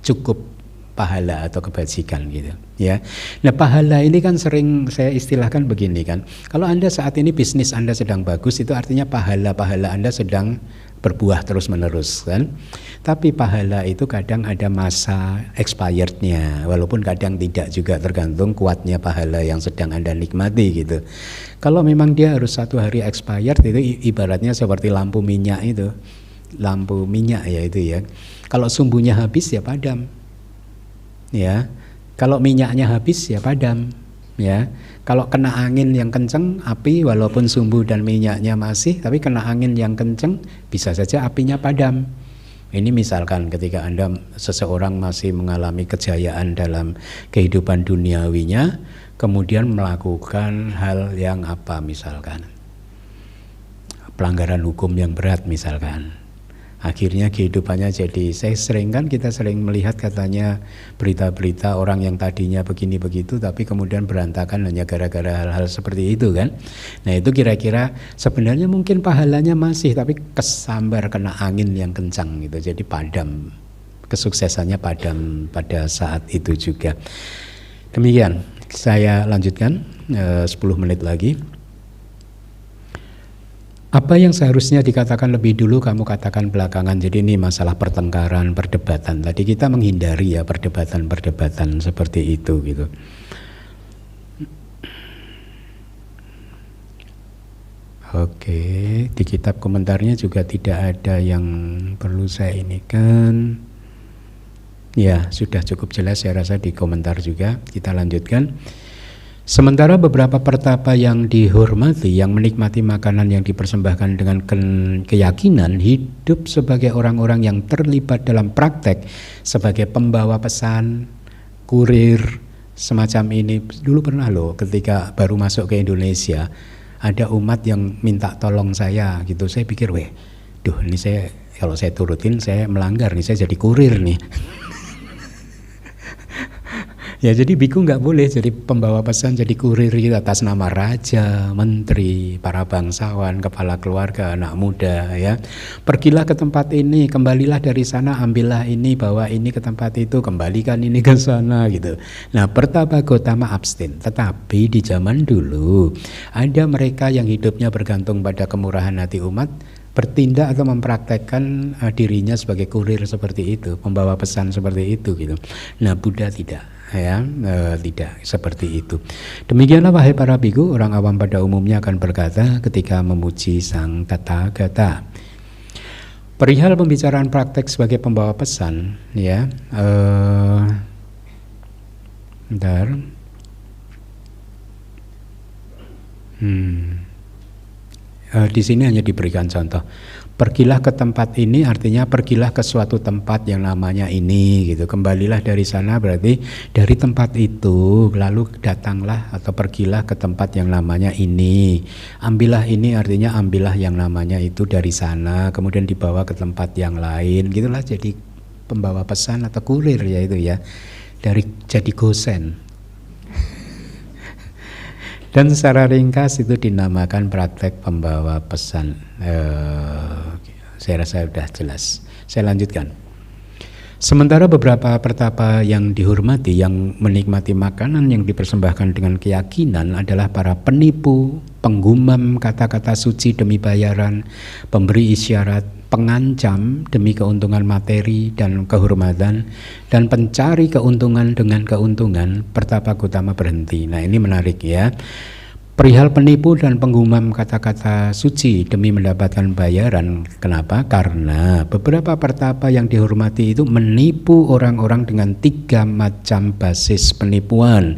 cukup pahala atau kebajikan gitu ya. Nah, pahala ini kan sering saya istilahkan begini kan. Kalau Anda saat ini bisnis Anda sedang bagus, itu artinya pahala Anda sedang berbuah terus-menerus kan. Tapi pahala itu kadang ada masa expirednya, walaupun kadang tidak juga, tergantung kuatnya pahala yang sedang Anda nikmati gitu. Kalau memang dia harus satu hari expired, itu ibaratnya seperti lampu minyak itu. Lampu minyak ya itu ya. Kalau sumbunya habis ya padam. Ya, kalau minyaknya habis ya padam. ya. Kalau kena angin yang kenceng, api walaupun sumbu dan minyaknya masih, tapi kena angin yang kenceng bisa saja apinya padam. Ini misalkan ketika seseorang masih mengalami kejayaan dalam kehidupan duniawinya, kemudian melakukan hal yang apa, misalkan pelanggaran hukum yang berat misalkan, akhirnya kehidupannya jadi, kita sering melihat katanya berita-berita orang yang tadinya begini begitu tapi kemudian berantakan hanya gara-gara hal-hal seperti itu kan. Nah itu kira-kira sebenarnya mungkin pahalanya masih, tapi kesambar kena angin yang kencang gitu, jadi padam, kesuksesannya padam pada saat itu juga. Demikian, saya lanjutkan 10 menit lagi. Apa yang seharusnya dikatakan lebih dulu kamu katakan belakangan. Jadi ini masalah pertengkaran, perdebatan. Tadi kita menghindari ya perdebatan seperti itu gitu. Oke, di kitab komentarnya juga tidak ada yang perlu saya ini kan. Ya, sudah cukup jelas saya rasa di komentar juga. Kita lanjutkan. Sementara beberapa pertapa yang dihormati, yang menikmati makanan yang dipersembahkan dengan keyakinan, hidup sebagai orang-orang yang terlibat dalam praktek sebagai pembawa pesan, kurir, semacam ini. Dulu pernah loh ketika baru masuk ke Indonesia, ada umat yang minta tolong saya gitu. Saya pikir, ini saya kalau saya turutin saya melanggar nih, saya jadi kurir nih. Ya jadi biku nggak boleh jadi pembawa pesan, jadi kurir atas nama raja, menteri, para bangsawan, kepala keluarga, anak muda ya. Pergilah ke tempat ini, kembalilah dari sana, ambillah ini, bawa ini ke tempat itu, kembalikan ini ke sana gitu. Nah Pertapa Gotama abstain, tetapi di zaman dulu ada mereka yang hidupnya bergantung pada kemurahan hati umat, bertindak atau mempraktekkan dirinya sebagai kurir seperti itu, pembawa pesan seperti itu gitu. Nah Buddha tidak. Tidak seperti itu. Demikianlah wahai para biku, orang awam pada umumnya akan berkata ketika memuji Sang Tathagata. Perihal pembicaraan praktek sebagai pembawa pesan, ya, di sini hanya diberikan contoh. Pergilah ke tempat ini artinya pergilah ke suatu tempat yang namanya ini gitu. Kembalilah dari sana berarti dari tempat itu lalu datanglah atau pergilah ke tempat yang namanya ini. Ambillah ini artinya ambillah yang namanya itu dari sana kemudian dibawa ke tempat yang lain. Gitulah jadi pembawa pesan atau kurir ya itu ya. Dari jadi gosen. Dan secara ringkas itu dinamakan praktek pembawa pesan. Saya rasa sudah jelas. Saya lanjutkan. Sementara beberapa pertapa yang dihormati, yang menikmati makanan yang dipersembahkan dengan keyakinan adalah para penipu, penggumam kata-kata suci demi bayaran, pemberi isyarat, pengancam demi keuntungan materi dan kehormatan, dan pencari keuntungan dengan keuntungan. Pertapa Gotama berhenti. Nah ini menarik ya. Perihal penipu dan penggumam kata-kata suci demi mendapatkan bayaran. Kenapa? Karena beberapa pertapa yang dihormati itu menipu orang-orang dengan 3 macam basis penipuan.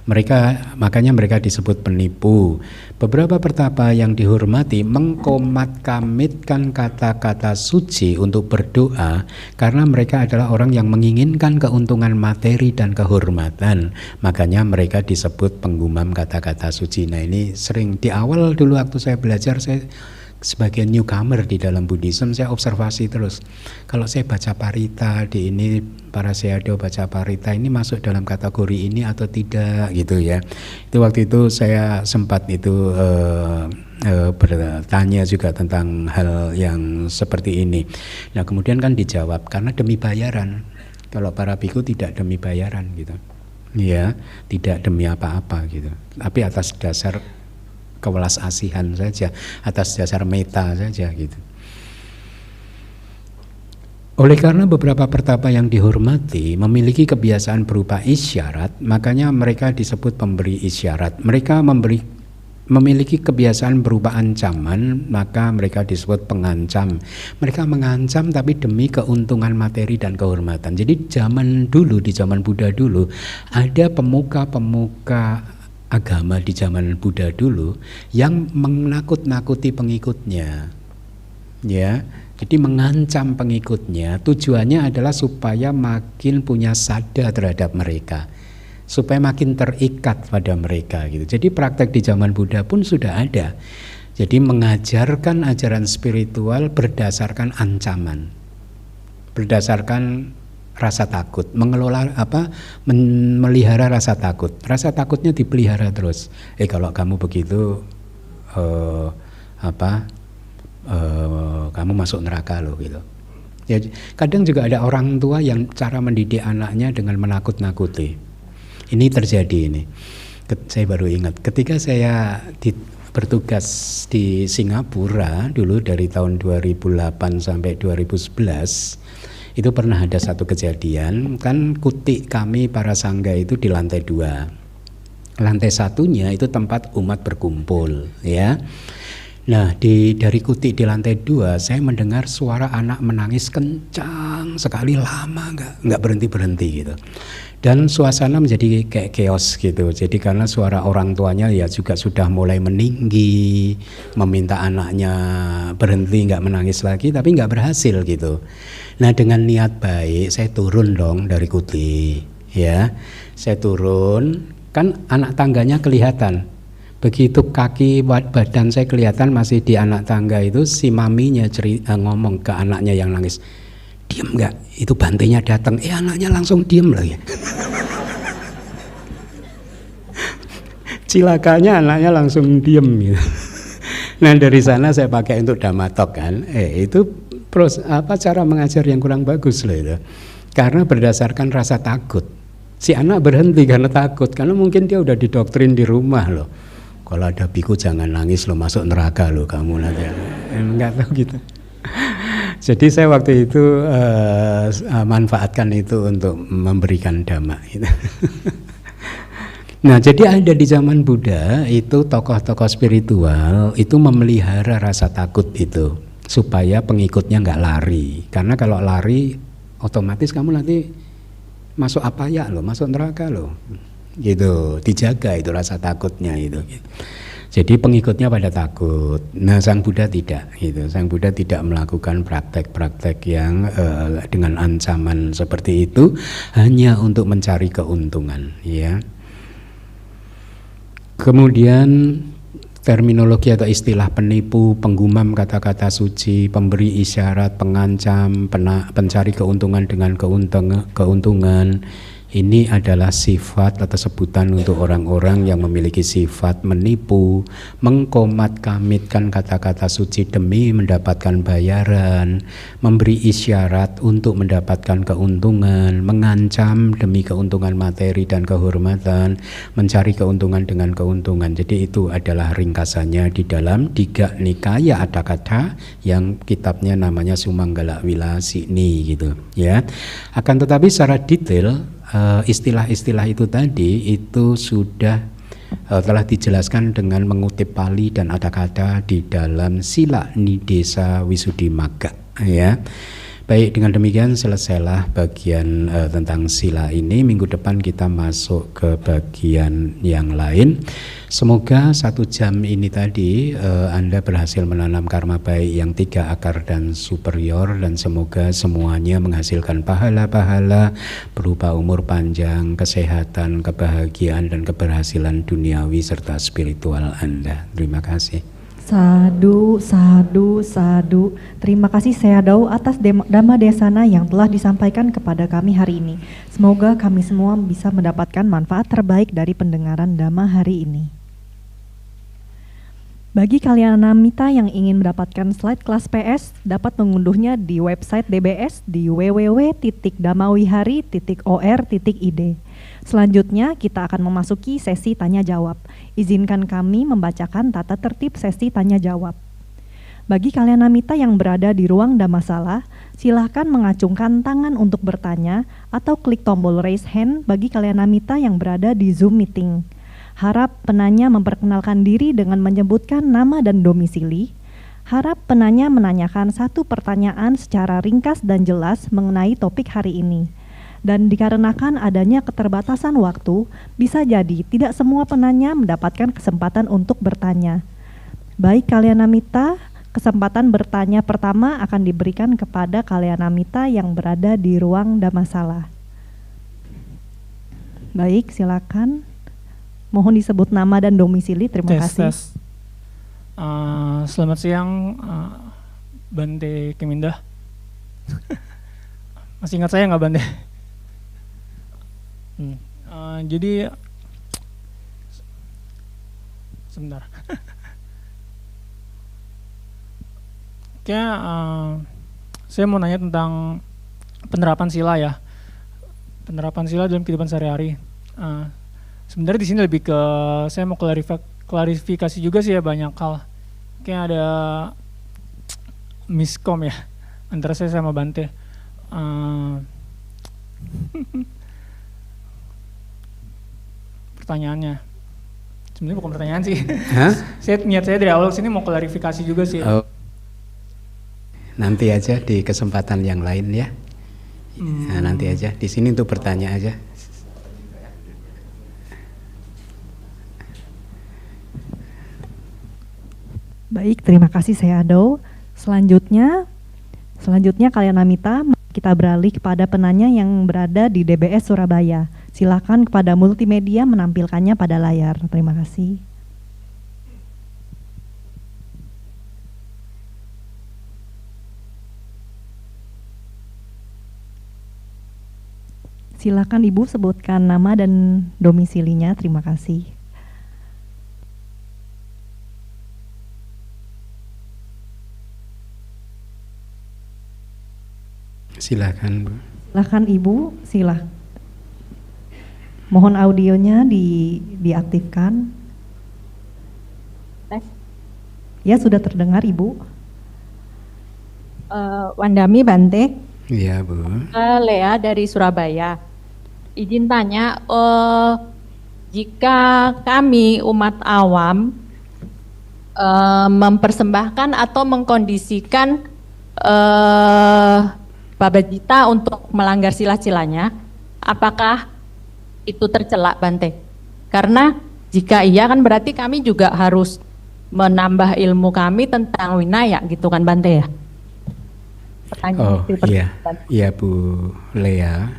Makanya mereka disebut penipu. Beberapa pertapa yang dihormati mengkomat-kamitkan kata-kata suci untuk berdoa karena mereka adalah orang yang menginginkan keuntungan materi dan kehormatan. Makanya mereka disebut penggumam kata-kata suci. Nah ini sering di awal dulu waktu saya belajar, saya sebagai newcomer di dalam Buddhism saya observasi terus. Kalau saya baca parita di ini, para sayadaw baca parita ini masuk dalam kategori ini atau tidak gitu ya. Itu waktu itu saya sempat itu bertanya juga tentang hal yang seperti ini. Nah kemudian kan dijawab karena demi bayaran. Kalau para biku tidak demi bayaran gitu. Ya, tidak demi apa-apa gitu. Tapi atas dasar kewelas asihan saja, atas dasar meta saja gitu. Oleh karena beberapa pertapa yang dihormati memiliki kebiasaan berupa isyarat, makanya mereka disebut pemberi isyarat. Mereka memiliki kebiasaan berupa ancaman, maka mereka disebut pengancam. Mereka mengancam tapi demi keuntungan materi dan kehormatan. Jadi zaman dulu, di zaman Buddha dulu, ada pemuka-pemuka agama di zaman Buddha dulu yang menakut-nakuti pengikutnya, ya. Jadi mengancam pengikutnya, tujuannya adalah supaya makin punya sadar terhadap mereka, supaya makin terikat pada mereka gitu. Jadi praktek di zaman Buddha pun sudah ada. Jadi mengajarkan ajaran spiritual berdasarkan ancaman, berdasarkan rasa takut, melihara rasa takut. Rasa takutnya dipelihara terus. Kalau kamu begitu, kamu masuk neraka loh gitu. Jadi kadang juga ada orang tua yang cara mendidik anaknya dengan menakut-nakuti. Ini terjadi ini. Saya baru ingat ketika saya bertugas di Singapura dulu dari tahun 2008 sampai 2011, itu pernah ada satu kejadian, kan kuti kami para sangga itu di lantai 2. Lantai satunya itu tempat umat berkumpul, ya. Nah, dari kuti di lantai 2 saya mendengar suara anak menangis kencang sekali, lama nggak berhenti gitu. Dan suasana menjadi kayak chaos gitu. Jadi karena suara orang tuanya ya juga sudah mulai meninggi, meminta anaknya berhenti nggak menangis lagi, tapi nggak berhasil gitu. Nah, dengan niat baik saya turun dong dari kuti, ya. Saya turun, kan anak tangganya kelihatan. Begitu kaki badan saya kelihatan masih di anak tangga itu, si maminya ngomong ke anaknya yang nangis, "Diem nggak? Itu bantainya datang." Anaknya langsung diem lagi. Cilakanya anaknya langsung diem gitu. Nah, dari sana saya pakai untuk damatok kan. Itu cara mengajar yang kurang bagus loh itu. Karena berdasarkan rasa takut. Si anak berhenti karena takut, karena mungkin dia udah didoktrin di rumah loh. Kalau ada biku jangan nangis lo, masuk neraka lo kamu nanti. Enggak tahu gitu. Jadi saya waktu itu manfaatkan itu untuk memberikan dhamma gitu. Nah, jadi ada di zaman Buddha itu tokoh-tokoh spiritual itu memelihara rasa takut itu supaya pengikutnya nggak lari. Karena kalau lari otomatis kamu nanti masuk apa ya lo, masuk neraka lo. Gitu, dijaga itu rasa takutnya itu. Jadi pengikutnya pada takut. Nah, Sang Buddha tidak gitu. Sang Buddha tidak melakukan praktek-praktek yang dengan ancaman seperti itu hanya untuk mencari keuntungan, ya. Kemudian terminologi atau istilah penipu, penggumam kata-kata suci, pemberi isyarat, pengancam, pencari keuntungan dengan keuntungan. Ini adalah sifat atau sebutan untuk orang-orang yang memiliki sifat menipu, mengkomat-kamitkan kata-kata suci demi mendapatkan bayaran, memberi isyarat untuk mendapatkan keuntungan, mengancam demi keuntungan materi dan kehormatan, mencari keuntungan dengan keuntungan. Jadi itu adalah ringkasannya di dalam Digha Nikaya Adhikatha yang kitabnya namanya Sumanggala Wilasini gitu, ya. Akan tetapi secara detail istilah-istilah itu tadi itu sudah telah dijelaskan dengan mengutip Pali dan Adhikatha di dalam Sila Nidesa Wisudhimagga, ya. Baik, dengan demikian selesailah bagian tentang sila ini. Minggu depan kita masuk ke bagian yang lain. Semoga 1 jam ini tadi Anda berhasil menanam karma baik yang 3 akar dan superior, dan semoga semuanya menghasilkan pahala-pahala berupa umur panjang, kesehatan, kebahagiaan, dan keberhasilan duniawi serta spiritual Anda. Terima kasih. Sadu, sadu, sadu. Terima kasih Sayadaw atas Dhamma Desana yang telah disampaikan kepada kami hari ini. Semoga kami semua bisa mendapatkan manfaat terbaik dari pendengaran Dhamma hari ini. Bagi Kalyanamita yang ingin mendapatkan slide kelas PS, dapat mengunduhnya di website DBS di www.dhamawihari.or.id. Selanjutnya kita akan memasuki sesi tanya jawab. Izinkan kami membacakan tata tertib sesi tanya jawab. Bagi Kalyanamita yang berada di ruang Dhammasala, silakan mengacungkan tangan untuk bertanya atau klik tombol raise hand bagi Kalyanamita yang berada di Zoom meeting. Harap penanya memperkenalkan diri dengan menyebutkan nama dan domisili. Harap penanya menanyakan 1 pertanyaan secara ringkas dan jelas mengenai topik hari ini. Dan dikarenakan adanya keterbatasan waktu, bisa jadi tidak semua penanya mendapatkan kesempatan untuk bertanya. Baik Kalyanamita, kesempatan bertanya pertama akan diberikan kepada Kalyanamita yang berada di ruang Dhammasala. Baik, silakan. Mohon disebut nama dan domisili. Terima kasih. Selamat siang, Bante Kemindah. Masih ingat saya nggak, Bante? Jadi sebentar. Kayak saya mau nanya tentang penerapan sila ya. Penerapan sila dalam kehidupan sehari-hari. Sebenarnya di sini lebih ke saya mau klarifikasi juga sih ya, banyak hal. Kayak ada miskom ya antara saya sama Bante. Pertanyaannya sebenarnya bukan pertanyaan sih. Niat saya dari awal sini mau klarifikasi juga sih. Nanti aja di kesempatan yang lain ya. Nah, nanti aja di sini untuk bertanya aja. Baik, terima kasih Sayadaw. Selanjutnya Kalyanamita, kita beralih kepada penanya yang berada di DBS Surabaya. Silakan kepada multimedia menampilkannya pada layar. Terima kasih. Silakan Ibu sebutkan nama dan domisilinya. Terima kasih. Silakan Bu. Silakan Ibu, mohon audionya diaktifkan. Ya, sudah terdengar Ibu. Wandami Bante. Iya Bu. Lea dari Surabaya. Izin tanya, jika kami umat awam mempersembahkan atau mengkondisikan Babajita untuk melanggar sila-silanya, apakah itu tercela Bante? Karena jika iya kan berarti kami juga harus menambah ilmu kami tentang winaya gitu kan Bante ya? Oh iya Bu Lea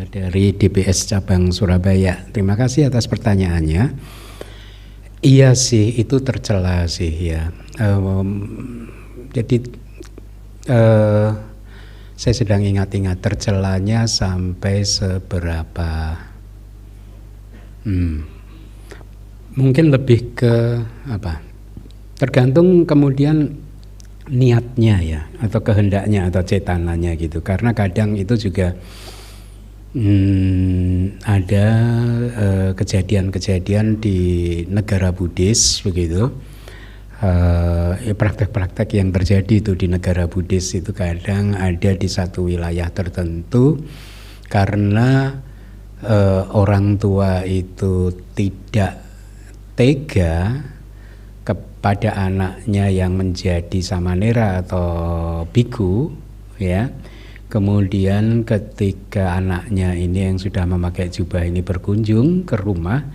dari DBS Cabang Surabaya. Terima kasih atas pertanyaannya. Iya sih, itu tercela sih ya. Jadi saya sedang ingat-ingat tercelanya sampai seberapa. Mungkin lebih ke apa? Tergantung kemudian niatnya ya, atau kehendaknya atau cetananya gitu. Karena kadang itu juga ada kejadian-kejadian di negara Buddhis begitu. Praktek-praktek yang terjadi itu di negara Buddhis itu kadang ada di satu wilayah tertentu karena orang tua itu tidak tega kepada anaknya yang menjadi samanera atau biku ya. Kemudian ketika anaknya ini yang sudah memakai jubah ini berkunjung ke rumah,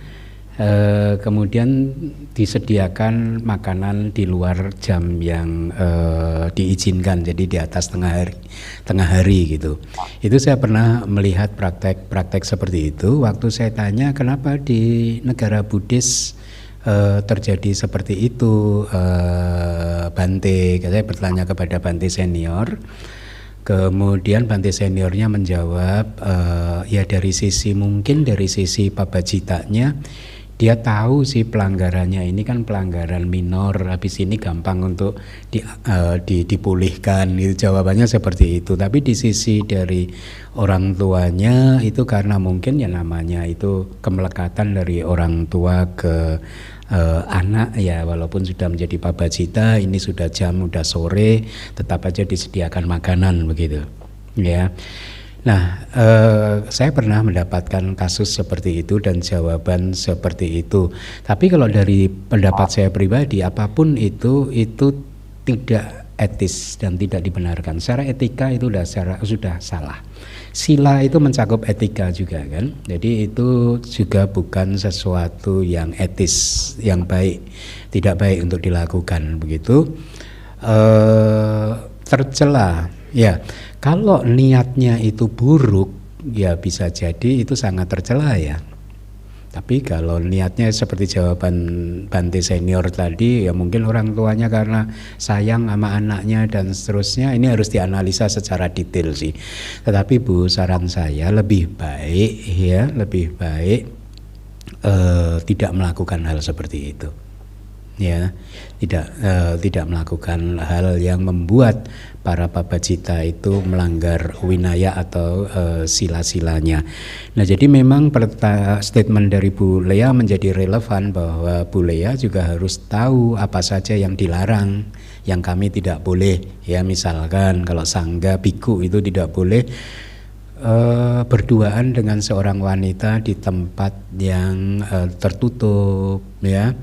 kemudian disediakan makanan di luar jam yang diizinkan, jadi di atas tengah hari gitu. Itu saya pernah melihat praktek seperti itu. Waktu saya tanya kenapa di negara Buddhis terjadi seperti itu, Bante, saya bertanya kepada Bante senior. Kemudian Bante seniornya menjawab, ya dari sisi Pabajitanya, dia tahu sih pelanggarannya ini kan pelanggaran minor, habis ini gampang untuk dipulihkan. Itu jawabannya seperti itu. Tapi di sisi dari orang tuanya itu karena mungkin ya namanya itu kemelekatan dari orang tua ke anak ya, walaupun sudah menjadi Pabajita, ini sudah sore, tetap aja disediakan makanan begitu ya. Nah, saya pernah mendapatkan kasus seperti itu dan jawaban seperti itu. Tapi kalau dari pendapat saya pribadi, apapun itu tidak etis dan tidak dibenarkan. Secara etika itu sudah salah. Sila itu mencakup etika juga kan. Jadi itu juga bukan sesuatu yang etis, yang baik, tidak baik untuk dilakukan begitu. Tercela. Ya, kalau niatnya itu buruk, ya bisa jadi itu sangat tercela ya. Tapi kalau niatnya seperti jawaban Bante senior tadi, ya mungkin orang tuanya karena sayang sama anaknya dan seterusnya, ini harus dianalisa secara detail sih. Tetapi Bu, saran saya lebih baik tidak melakukan hal seperti itu. Ya, tidak melakukan hal yang membuat para babacita itu melanggar winaya atau sila-silanya. Nah, jadi memang statement dari Bu Lea menjadi relevan bahwa Bu Lea juga harus tahu apa saja yang dilarang, yang kami tidak boleh. Ya, misalkan kalau sangga biku itu tidak boleh berduaan dengan seorang wanita di tempat yang tertutup, ya,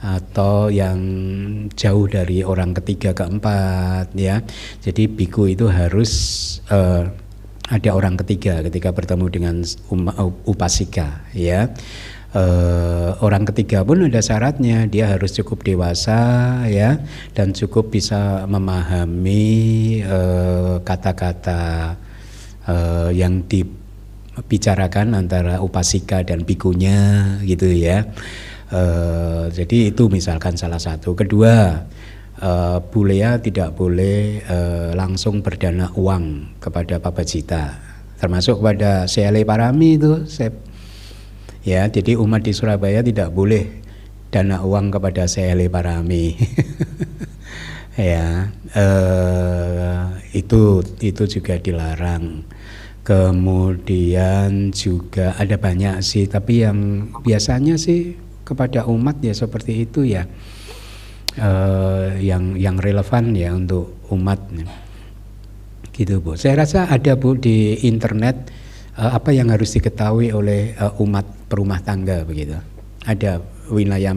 atau yang jauh dari orang ketiga keempat, ya. Jadi biku itu harus ada orang ketiga ketika bertemu dengan upasika, ya. Orang ketiga pun ada syaratnya, dia harus cukup dewasa, ya, dan cukup bisa memahami kata-kata yang dibicarakan antara upasika dan bikunya, gitu ya. Jadi itu misalkan salah satu. Kedua, Bu Lea tidak boleh langsung berdana uang kepada babacita, termasuk kepada Seyale Parami itu. Ya, jadi umat di Surabaya tidak boleh dana uang kepada Seyale Parami. Ya, itu juga dilarang. Kemudian juga ada banyak sih, tapi yang biasanya sih kepada umat ya seperti itu ya, yang relevan ya untuk umat gitu Bu. Saya rasa ada Bu di internet apa yang harus diketahui oleh umat perumah tangga begitu. Ada winaya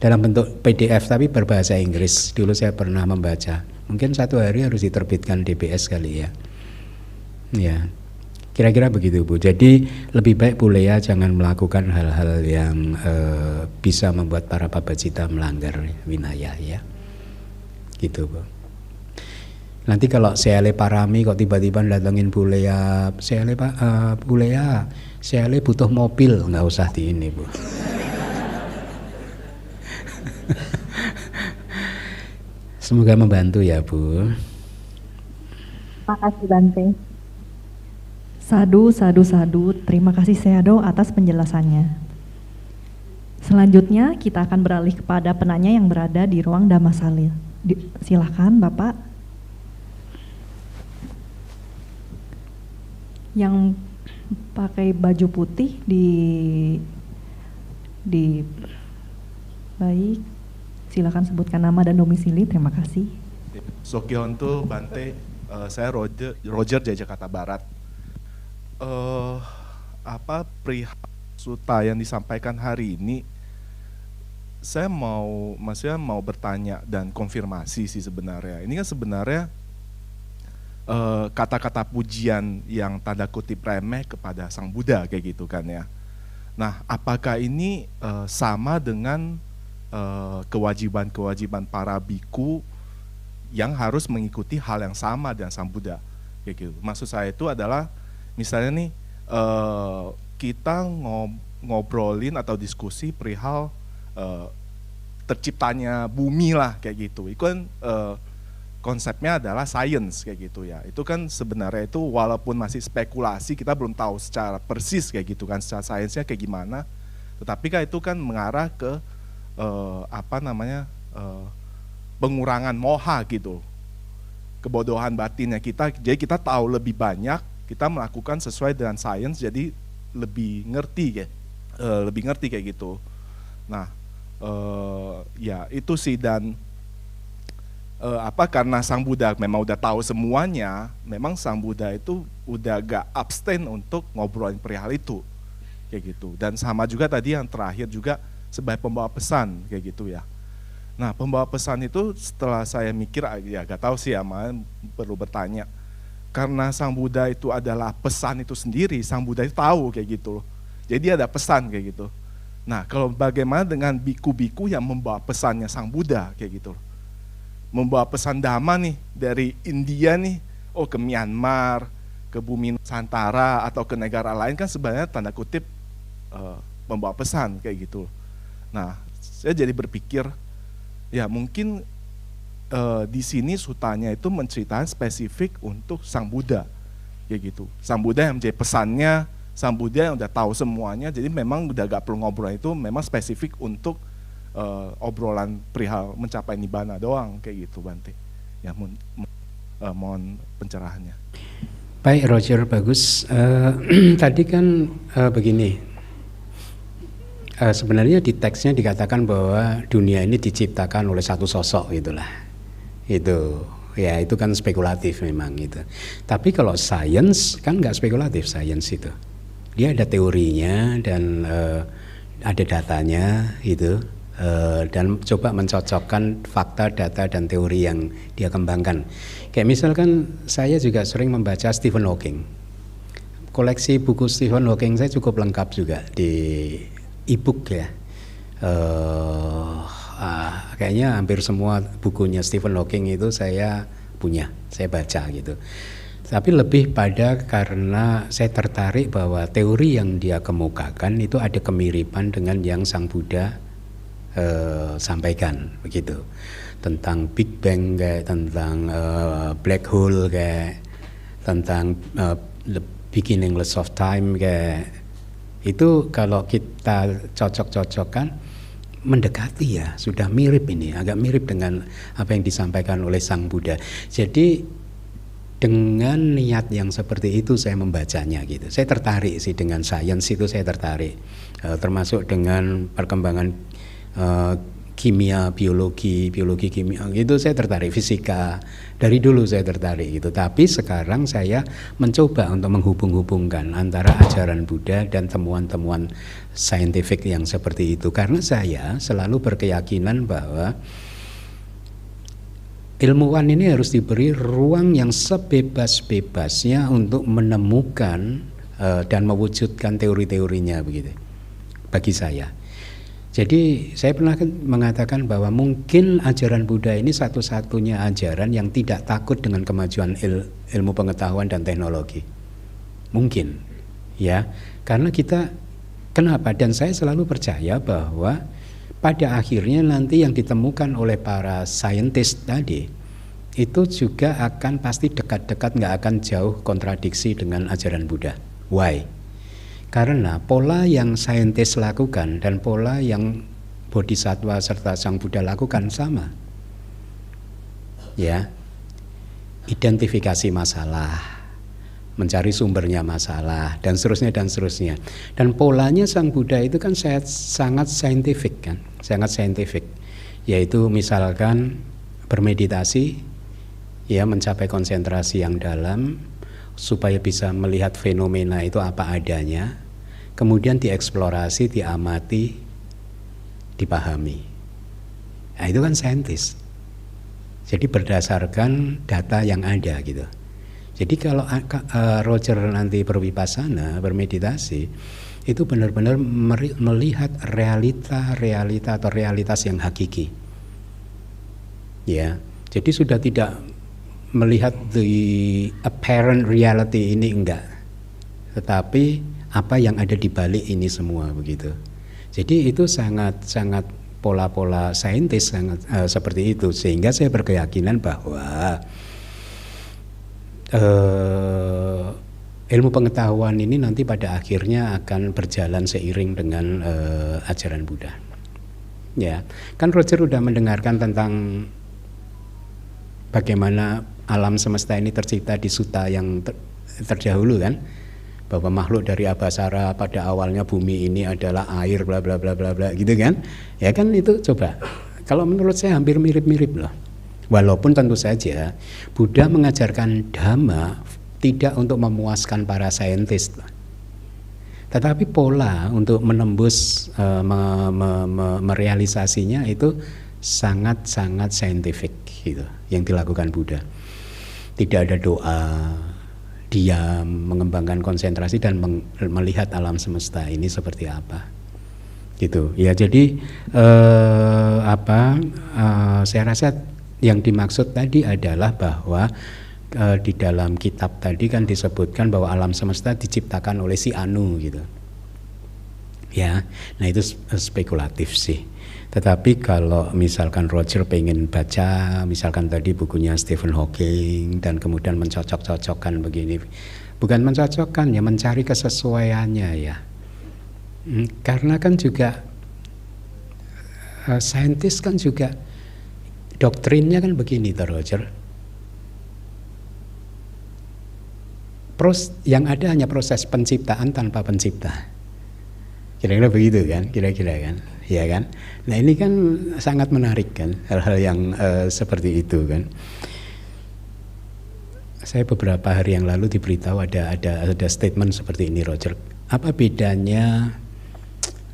dalam bentuk PDF tapi berbahasa Inggris. Dulu saya pernah membaca. Mungkin satu hari harus diterbitkan DBS kali ya. Ya. Kira-kira begitu Bu. Jadi lebih baik Bu Lea jangan melakukan hal-hal yang bisa membuat para babacita melanggar winaya ya. Gitu Bu. Nanti kalau Seyale Parami kok tiba-tiba datengin Bu Lea, Bu Lea, Seyale butuh mobil, nggak usah di ini Bu. Semoga membantu ya Bu. Makasih Bante. Sadu. Terima kasih Seado atas penjelasannya. Selanjutnya kita akan beralih kepada penanya yang berada di ruang Dhammasalil. Silakan Bapak. Yang pakai baju putih baik. Silakan sebutkan nama dan domisili. Terima kasih. Sukihontu Bante, saya Roger dari Jakarta Barat. Perihal suta yang disampaikan hari ini, saya mau bertanya dan konfirmasi sih sebenarnya. Ini kan sebenarnya kata-kata pujian yang tanda kutip remeh kepada Sang Buddha kayak gitu kan ya. Nah, apakah ini sama dengan kewajiban-kewajiban para biku yang harus mengikuti hal yang sama dengan Sang Buddha kayak gitu? Maksud saya itu adalah misalnya nih kita ngobrolin atau diskusi perihal terciptanya bumi lah kayak gitu. Itu kan konsepnya adalah science kayak gitu ya. Itu kan sebenarnya itu walaupun masih spekulasi, kita belum tahu secara persis kayak gitu kan, secara sainsnya kayak gimana. Tetapi kan itu kan mengarah ke pengurangan moha gitu, kebodohan batinnya kita. Jadi kita tahu lebih banyak, kita melakukan sesuai dengan sains, jadi lebih ngerti ya, lebih ngerti kayak gitu. Nah, ya itu sih. Dan karena Sang Buddha memang udah tahu semuanya, memang Sang Buddha itu udah gak abstain untuk ngobrolin perihal itu kayak gitu. Dan sama juga tadi yang terakhir juga sebagai pembawa pesan kayak gitu ya. Nah, pembawa pesan itu setelah saya mikir, ya gak tahu sih ya, perlu bertanya. Karena Sang Buddha itu adalah pesan itu sendiri, Sang Buddha itu tahu kayak gitu loh. Jadi ada pesan kayak gitu. Nah, kalau bagaimana dengan biku-biku yang membawa pesannya Sang Buddha kayak gitu loh. Membawa pesan Dhamma nih dari India nih, ke Myanmar, ke bumi Nusantara atau ke negara lain kan sebenarnya tanda kutip membawa pesan kayak gitu loh. Nah, saya jadi berpikir, ya mungkin di sini sutanya itu menceritakan spesifik untuk Sang Buddha, kayak gitu. Sang Buddha yang menjadi pesannya, Sang Buddha yang udah tahu semuanya, jadi memang udah gak perlu ngobrol, itu memang spesifik untuk obrolan perihal mencapai Nibbana doang, kayak gitu Bante. Ya mohon pencerahannya. Baik Roger, bagus. Tadi kan begini. Sebenarnya di teksnya dikatakan bahwa dunia ini diciptakan oleh satu sosok gitulah. Itu ya, itu kan spekulatif memang gitu. Tapi kalau sains kan nggak spekulatif, sains itu. Dia ada teorinya dan ada datanya gitu, dan coba mencocokkan fakta, data dan teori yang dia kembangkan. Kayak misalkan saya juga sering membaca Stephen Hawking. Koleksi buku Stephen Hawking saya cukup lengkap juga di e-book ya. Kayaknya hampir semua bukunya Stephen Hawking itu saya punya, saya baca gitu. Tapi lebih pada karena saya tertarik bahwa teori yang dia kemukakan itu ada kemiripan dengan yang Sang Buddha sampaikan begitu. Tentang Big Bang kayak, tentang black hole kayak, tentang the beginningless of time kayak. Itu kalau kita cocok-cocokkan mendekati ya, sudah mirip ini, agak mirip dengan apa yang disampaikan oleh Sang Buddha. Jadi dengan niat yang seperti itu saya membacanya gitu. Saya tertarik sih dengan sains itu, saya tertarik. Termasuk dengan perkembangan kimia, biologi kimia gitu saya tertarik, fisika. Dari dulu saya tertarik gitu. Tapi sekarang saya mencoba untuk menghubung-hubungkan antara ajaran Buddha dan temuan-temuan saintifik yang seperti itu. Karena saya selalu berkeyakinan bahwa ilmuwan ini harus diberi ruang yang sebebas-bebasnya untuk menemukan dan mewujudkan teori-teorinya begitu. Bagi saya. Jadi saya pernah mengatakan bahwa mungkin ajaran Buddha ini satu-satunya ajaran yang tidak takut dengan kemajuan ilmu pengetahuan dan teknologi. Mungkin, ya, karena kita kenapa? Dan saya selalu percaya bahwa pada akhirnya nanti yang ditemukan oleh para saintis tadi itu juga akan pasti dekat-dekat, nggak akan jauh kontradiksi dengan ajaran Buddha. Why? Karena pola yang saintis lakukan dan pola yang Bodhisattva serta Sang Buddha lakukan sama. Ya. Identifikasi masalah, mencari sumbernya masalah dan seterusnya dan seterusnya. Dan polanya Sang Buddha itu kan sangat saintifik kan, sangat saintifik. Yaitu misalkan bermeditasi, ya, mencapai konsentrasi yang dalam supaya bisa melihat fenomena itu apa adanya, kemudian dieksplorasi, diamati, dipahami. Nah, itu kan saintis. Jadi berdasarkan data yang ada gitu. Jadi kalau Roger nanti berwipasana, bermeditasi, itu benar-benar melihat realita atau realitas yang hakiki. Ya, jadi sudah tidak melihat the apparent reality ini, enggak, tetapi apa yang ada di balik ini semua begitu. Jadi itu sangat pola-pola saintis sangat seperti itu, sehingga saya berkeyakinan bahwa ilmu pengetahuan ini nanti pada akhirnya akan berjalan seiring dengan ajaran Buddha. Ya, kan Roger udah mendengarkan tentang bagaimana alam semesta ini tercipta di sutta yang terdahulu kan, bahwa makhluk dari abasara pada awalnya bumi ini adalah air bla bla bla bla bla gitu kan. Ya kan itu coba. Kalau menurut saya hampir mirip-mirip loh. Walaupun tentu saja Buddha mengajarkan Dhamma tidak untuk memuaskan para saintis. Tetapi pola untuk menembus merealisasinya itu sangat-sangat scientific gitu yang dilakukan Buddha. Tidak ada doa, diam, mengembangkan konsentrasi dan melihat alam semesta ini seperti apa. Gitu. Ya, jadi saya rasa yang dimaksud tadi adalah bahwa di dalam kitab tadi kan disebutkan bahwa alam semesta diciptakan oleh si Anu gitu. Ya, nah itu spekulatif sih. Tetapi kalau misalkan Roger pengen baca, misalkan tadi bukunya Stephen Hawking dan kemudian mencocok-cocokkan begini, bukan mencocokkan ya, mencari kesesuaiannya ya. Karena kan juga saintis kan juga doktrinnya kan begini toh Roger. Yang ada hanya proses penciptaan tanpa pencipta. Kira-kira begitu kan, kira-kira kan, ya kan. Nah ini kan sangat menarik kan, hal-hal yang seperti itu kan. Saya beberapa hari yang lalu diberitahu ada statement seperti ini Roger. Apa bedanya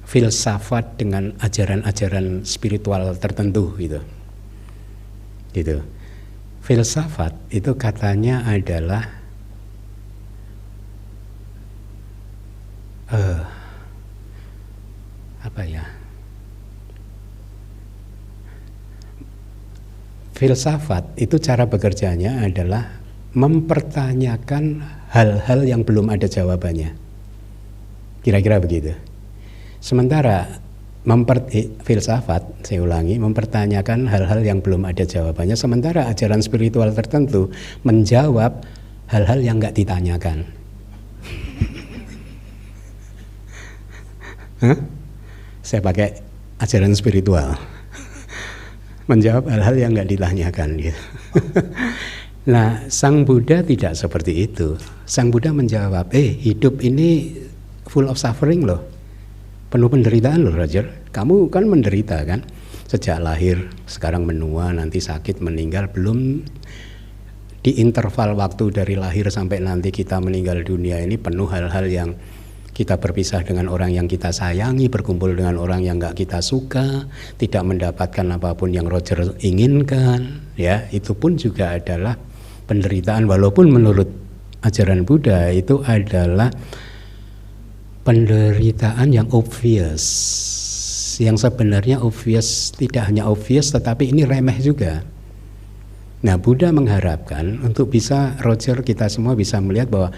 filsafat dengan ajaran-ajaran spiritual tertentu gitu? Gitu. Filsafat itu katanya adalah apa ya? Filsafat itu cara bekerjanya adalah mempertanyakan hal-hal yang belum ada jawabannya. Kira-kira begitu. Sementara filsafat, saya ulangi, mempertanyakan hal-hal yang belum ada jawabannya. Sementara ajaran spiritual tertentu menjawab hal-hal yang nggak ditanyakan. Saya pakai ajaran spiritual. Menjawab hal-hal yang nggak ditanyakan gitu. Nah, Sang Buddha tidak seperti itu. Sang Buddha menjawab, hidup ini full of suffering loh, penuh penderitaan loh Roger. Kamu kan menderita kan, sejak lahir, sekarang menua, nanti sakit, meninggal, belum di interval waktu dari lahir sampai nanti kita meninggal dunia ini penuh hal-hal yang kita berpisah dengan orang yang kita sayangi, berkumpul dengan orang yang nggak kita suka, tidak mendapatkan apapun yang Roger inginkan, ya itu pun juga adalah penderitaan. Walaupun menurut ajaran Buddha itu adalah penderitaan yang obvious, yang sebenarnya obvious, tidak hanya obvious tetapi ini remeh juga. Nah, Buddha mengharapkan untuk bisa Roger, kita semua bisa melihat bahwa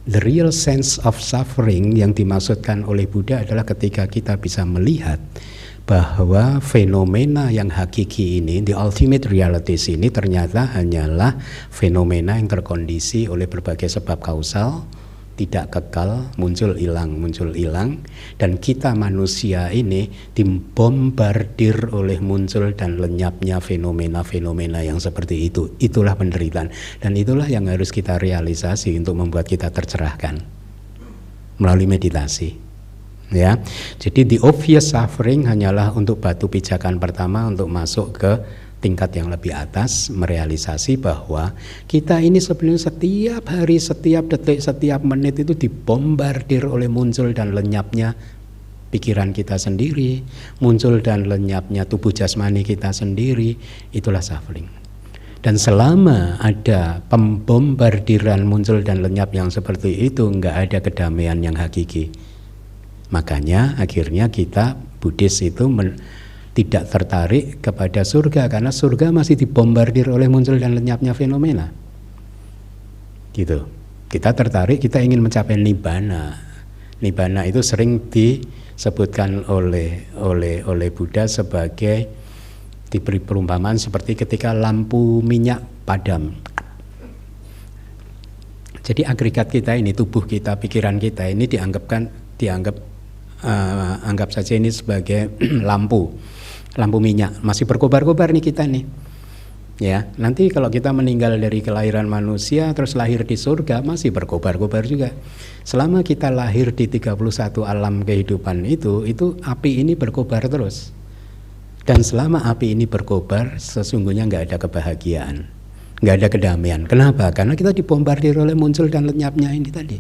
the real sense of suffering yang dimaksudkan oleh Buddha adalah ketika kita bisa melihat bahwa fenomena yang hakiki ini, the ultimate realities ini ternyata hanyalah fenomena yang terkondisi oleh berbagai sebab kausal, tidak kekal, muncul hilang, dan kita manusia ini dibombardir oleh muncul dan lenyapnya fenomena-fenomena yang seperti itu. Itulah penderitaan, dan itulah yang harus kita realisasi untuk membuat kita tercerahkan melalui meditasi. Ya, jadi the obvious suffering hanyalah untuk batu pijakan pertama untuk masuk ke tingkat yang lebih atas, merealisasi bahwa kita ini sebenarnya setiap hari, setiap detik, setiap menit itu dibombardir oleh muncul dan lenyapnya pikiran kita sendiri, muncul dan lenyapnya tubuh jasmani kita sendiri. Itulah suffering. Dan selama ada pembombardiran muncul dan lenyap yang seperti itu, nggak ada kedamaian yang hakiki. Makanya akhirnya kita Buddhis itu tidak tertarik kepada surga, karena surga masih dibombardir oleh muncul dan lenyapnya fenomena. Gitu. Kita tertarik, kita ingin mencapai nibbana. Nibbana itu sering disebutkan oleh Buddha sebagai diberi perumpamaan seperti ketika lampu minyak padam. Jadi agregat kita ini, tubuh kita, pikiran kita ini anggap saja ini sebagai lampu minyak, masih berkobar-kobar nih kita nih. Ya, nanti kalau kita meninggal dari kelahiran manusia terus lahir di surga masih berkobar-kobar juga. Selama kita lahir di 31 alam kehidupan itu api ini berkobar terus. Dan selama api ini berkobar, sesungguhnya nggak ada kebahagiaan, nggak ada kedamaian. Kenapa? Karena kita dibombardir oleh muncul dan lenyapnya ini tadi.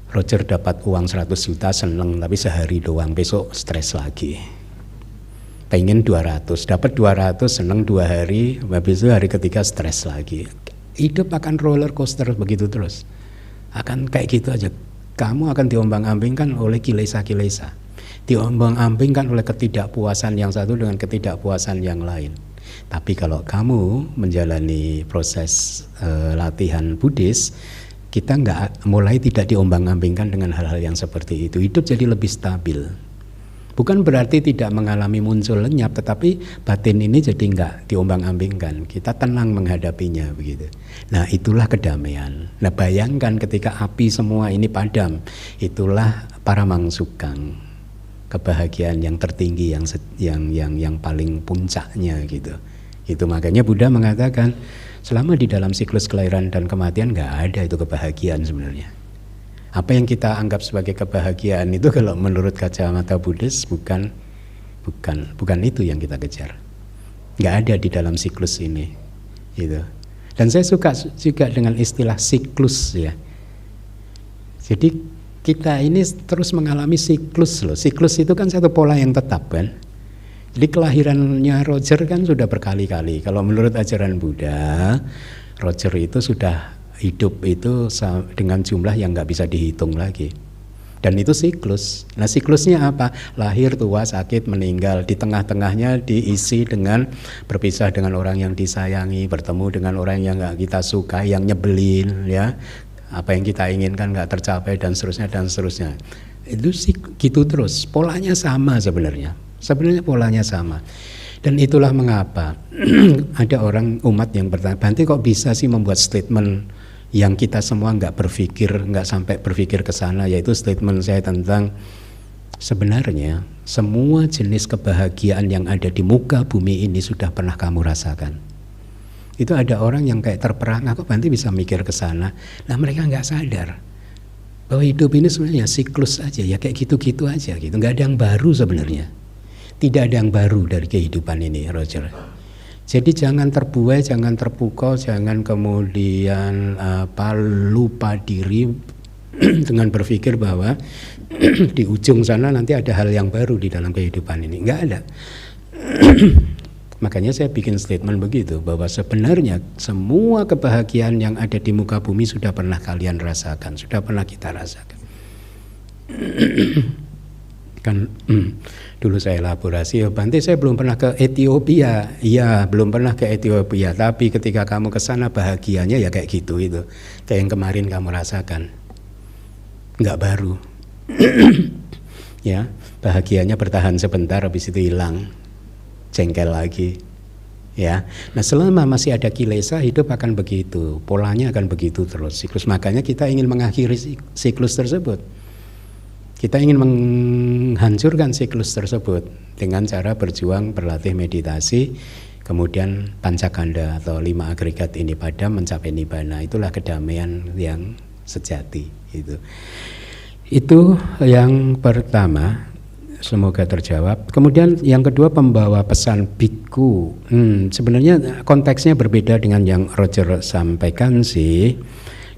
Roger dapat uang 100 juta seneng, tapi sehari doang, besok stres lagi. pengen 200, dapat 200 seneng 2 hari, habis itu hari ketiga stres lagi. Hidup akan roller coaster begitu terus, akan kayak gitu aja. Kamu akan diombang-ambingkan oleh kilesa-kilesa, diombang-ambingkan oleh ketidakpuasan yang satu dengan ketidakpuasan yang lain. Tapi kalau kamu menjalani proses latihan Buddhis, kita mulai tidak diombang-ambingkan dengan hal-hal yang seperti itu. Hidup jadi lebih stabil. Bukan berarti tidak mengalami muncul lenyap, tetapi batin ini jadi nggak diombang-ambingkan. Kita tenang menghadapinya begitu. Nah, itulah kedamaian. Nah, bayangkan ketika api semua ini padam, itulah Paramangsukang, kebahagiaan yang tertinggi, yang paling puncaknya gitu. Itu makanya Buddha mengatakan selama di dalam siklus kelahiran dan kematian nggak ada itu kebahagiaan sebenarnya. Apa yang kita anggap sebagai kebahagiaan itu kalau menurut kacamata Buddhis bukan itu yang kita kejar. Nggak ada di dalam siklus ini, gitu. Dan saya suka juga dengan istilah siklus ya. Jadi kita ini terus mengalami siklus loh. Siklus itu kan satu pola yang tetap kan. Jadi kelahirannya Roger kan sudah berkali-kali. Kalau menurut ajaran Buddha, Roger itu sudah hidup itu dengan jumlah yang nggak bisa dihitung lagi. Dan itu siklus. Nah, siklusnya apa? Lahir, tua, sakit, meninggal. Di tengah-tengahnya diisi dengan berpisah dengan orang yang disayangi, bertemu dengan orang yang nggak kita suka, yang nyebelin, ya. Apa yang kita inginkan nggak tercapai dan seterusnya dan seterusnya. Itu gitu terus. Polanya sama sebenarnya. Sebenarnya polanya sama. Dan itulah mengapa ada orang umat yang bertanya, Bante kok bisa sih membuat statement yang kita semua nggak sampai berpikir ke sana, yaitu statement saya tentang sebenarnya semua jenis kebahagiaan yang ada di muka bumi ini sudah pernah kamu rasakan. Itu ada orang yang kayak terperangah, kok Bante bisa mikir ke sana. Nah, mereka nggak sadar bahwa hidup ini sebenarnya siklus aja, ya kayak gitu-gitu aja gitu. Nggak ada yang baru sebenarnya. Tidak ada yang baru dari kehidupan ini, Roger. Jadi jangan terbuai, jangan terpukau, jangan kemudian lupa diri dengan berpikir bahwa di ujung sana nanti ada hal yang baru di dalam kehidupan ini. Enggak ada. Makanya saya bikin statement begitu, bahwa sebenarnya semua kebahagiaan yang ada di muka bumi sudah pernah kalian rasakan, sudah pernah kita rasakan. Kan dulu saya elaborasi, Bante saya belum pernah ke Ethiopia. Iya, belum pernah ke Ethiopia, tapi ketika kamu ke sana bahagianya ya kayak gitu itu. Kayak yang kemarin kamu rasakan. Enggak baru. Ya, bahagianya bertahan sebentar habis itu hilang. Jengkel lagi. Ya. Nah, selama masih ada kilesa, hidup akan begitu. Polanya akan begitu terus. Siklus, makanya kita ingin mengakhiri siklus tersebut. Kita ingin menghancurkan siklus tersebut dengan cara berjuang, berlatih meditasi, kemudian pancakanda atau 5 agregat ini padam mencapai nibbana. Itulah kedamaian yang sejati. Itu yang pertama. Semoga terjawab. Kemudian yang kedua, pembawa pesan bhikkhu. Sebenarnya konteksnya berbeda dengan yang Roger sampaikan sih.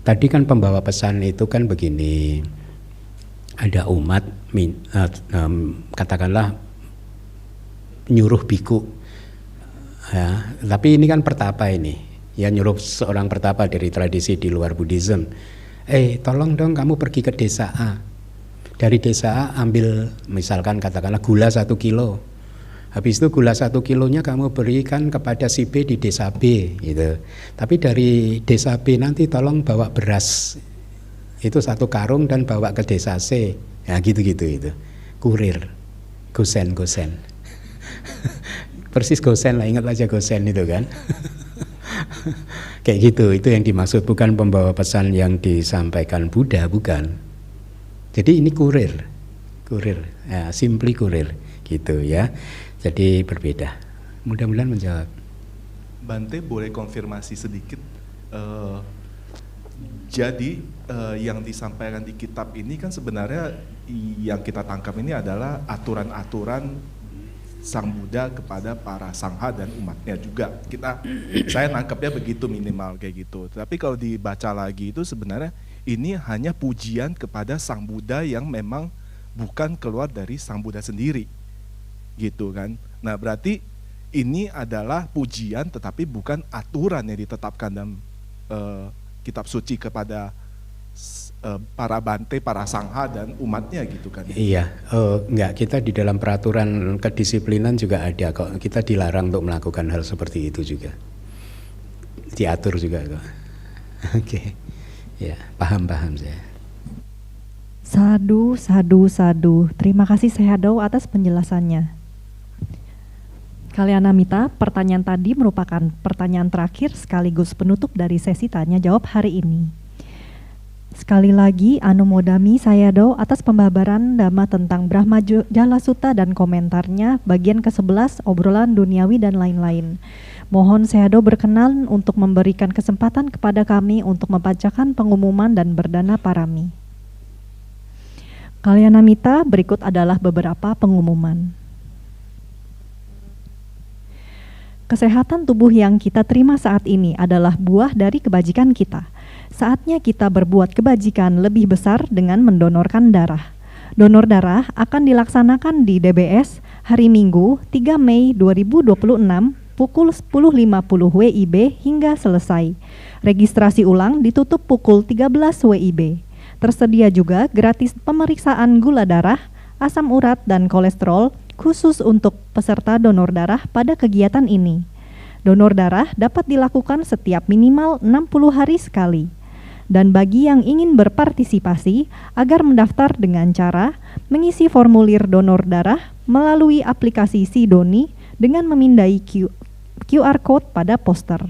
Tadi kan pembawa pesan itu kan begini. Ada umat katakanlah nyuruh bhikkhu ya, tapi ini kan pertapa ini ya, nyuruh seorang pertapa dari tradisi di luar Buddhism, tolong dong kamu pergi ke desa A, dari desa A ambil misalkan katakanlah gula 1 kilo, habis itu gula 1 kilonya kamu berikan kepada si B di desa B gitu, tapi dari desa B nanti tolong bawa beras itu 1 karung dan bawa ke desa C. Ya gitu-gitu itu. Kurir. Gosen. Persis gosen lah, ingat aja gosen itu kan. Kayak gitu, itu yang dimaksud, bukan pembawa pesan yang disampaikan Buddha, bukan. Jadi ini kurir. Ya, simply kurir gitu ya. Jadi berbeda. Mudah-mudahan menjawab. Bante boleh konfirmasi sedikit. Jadi yang disampaikan di kitab ini kan sebenarnya yang kita tangkap ini adalah aturan-aturan Sang Buddha kepada para sangha dan umatnya juga. Saya nangkapnya begitu, minimal kayak gitu. Tapi kalau dibaca lagi itu sebenarnya ini hanya pujian kepada Sang Buddha yang memang bukan keluar dari Sang Buddha sendiri. gitu kan. Nah berarti ini adalah pujian tetapi bukan aturan yang ditetapkan dalam kitab suci kepada para bante, para sangha dan umatnya gitu kan. Iya, enggak, kita di dalam peraturan kedisiplinan juga ada kok. Kita dilarang untuk melakukan hal seperti itu juga. Diatur juga kok. Oke. Ya, paham saya. Sadu. Terima kasih Sayadaw atas penjelasannya. Kalyanamita, pertanyaan tadi merupakan pertanyaan terakhir sekaligus penutup dari sesi tanya jawab hari ini. Sekali lagi, Anumodami Sayadaw atas pembabaran Dhamma tentang Brahma Jala Sutta dan komentarnya bagian ke-11 obrolan duniawi dan lain-lain. Mohon Sayadaw berkenan untuk memberikan kesempatan kepada kami untuk membacakan pengumuman dan berdana parami. Kalyanamita, berikut adalah beberapa pengumuman. Kesehatan tubuh yang kita terima saat ini adalah buah dari kebajikan kita. Saatnya kita berbuat kebajikan lebih besar dengan mendonorkan darah. Donor darah akan dilaksanakan di DBS hari Minggu 3 Mei 2026 pukul 10.50 WIB hingga selesai. Registrasi ulang ditutup pukul 13 WIB. Tersedia juga gratis pemeriksaan gula darah, asam urat, dan kolesterol khusus untuk peserta donor darah pada kegiatan ini. Donor darah dapat dilakukan setiap minimal 60 hari sekali. Dan bagi yang ingin berpartisipasi agar mendaftar dengan cara mengisi formulir donor darah melalui aplikasi Sidoni dengan memindai QR Code pada poster.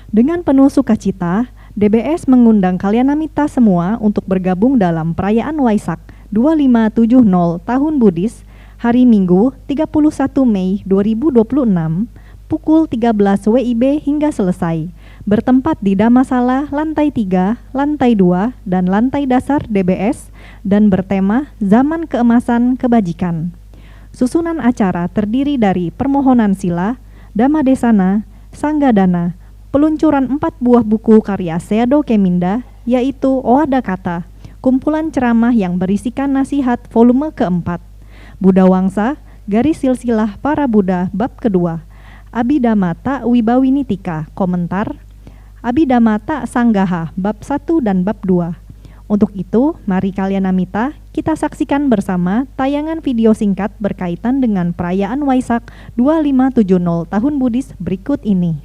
Dengan penuh sukacita, DBS mengundang Kalyanamita semua untuk bergabung dalam perayaan Waisak 2570 Tahun Buddhis hari Minggu 31 Mei 2026 pukul 13 WIB hingga selesai, bertempat di Dhammasala lantai 3, lantai 2, dan lantai dasar DBS dan bertema Zaman Keemasan Kebajikan. Susunan acara terdiri dari permohonan sila, Dhammadesana, Sanggadana, peluncuran 4 buah buku karya Sayadaw Keminda, yaitu Oada Kata, kumpulan ceramah yang berisikan nasihat volume keempat, Buddha Wangsa, garis silsilah para Buddha bab kedua, Abhidhamma Wibawinitika, komentar, Abhidhamma Sanggaha bab 1 dan bab 2. Untuk itu, mari Kalyanamita kita saksikan bersama tayangan video singkat berkaitan dengan perayaan Waisak 2570 Tahun Buddhis berikut ini.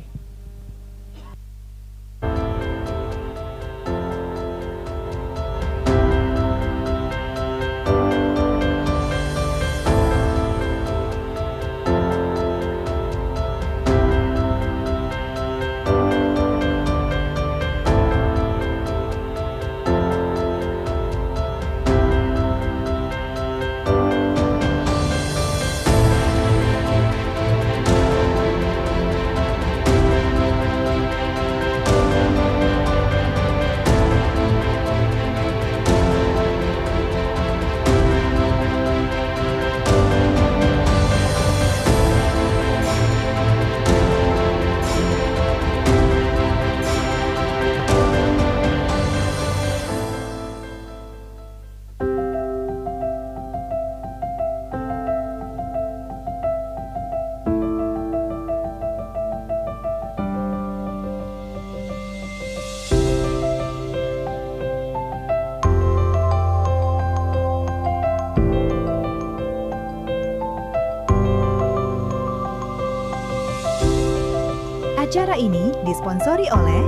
Acara ini disponsori oleh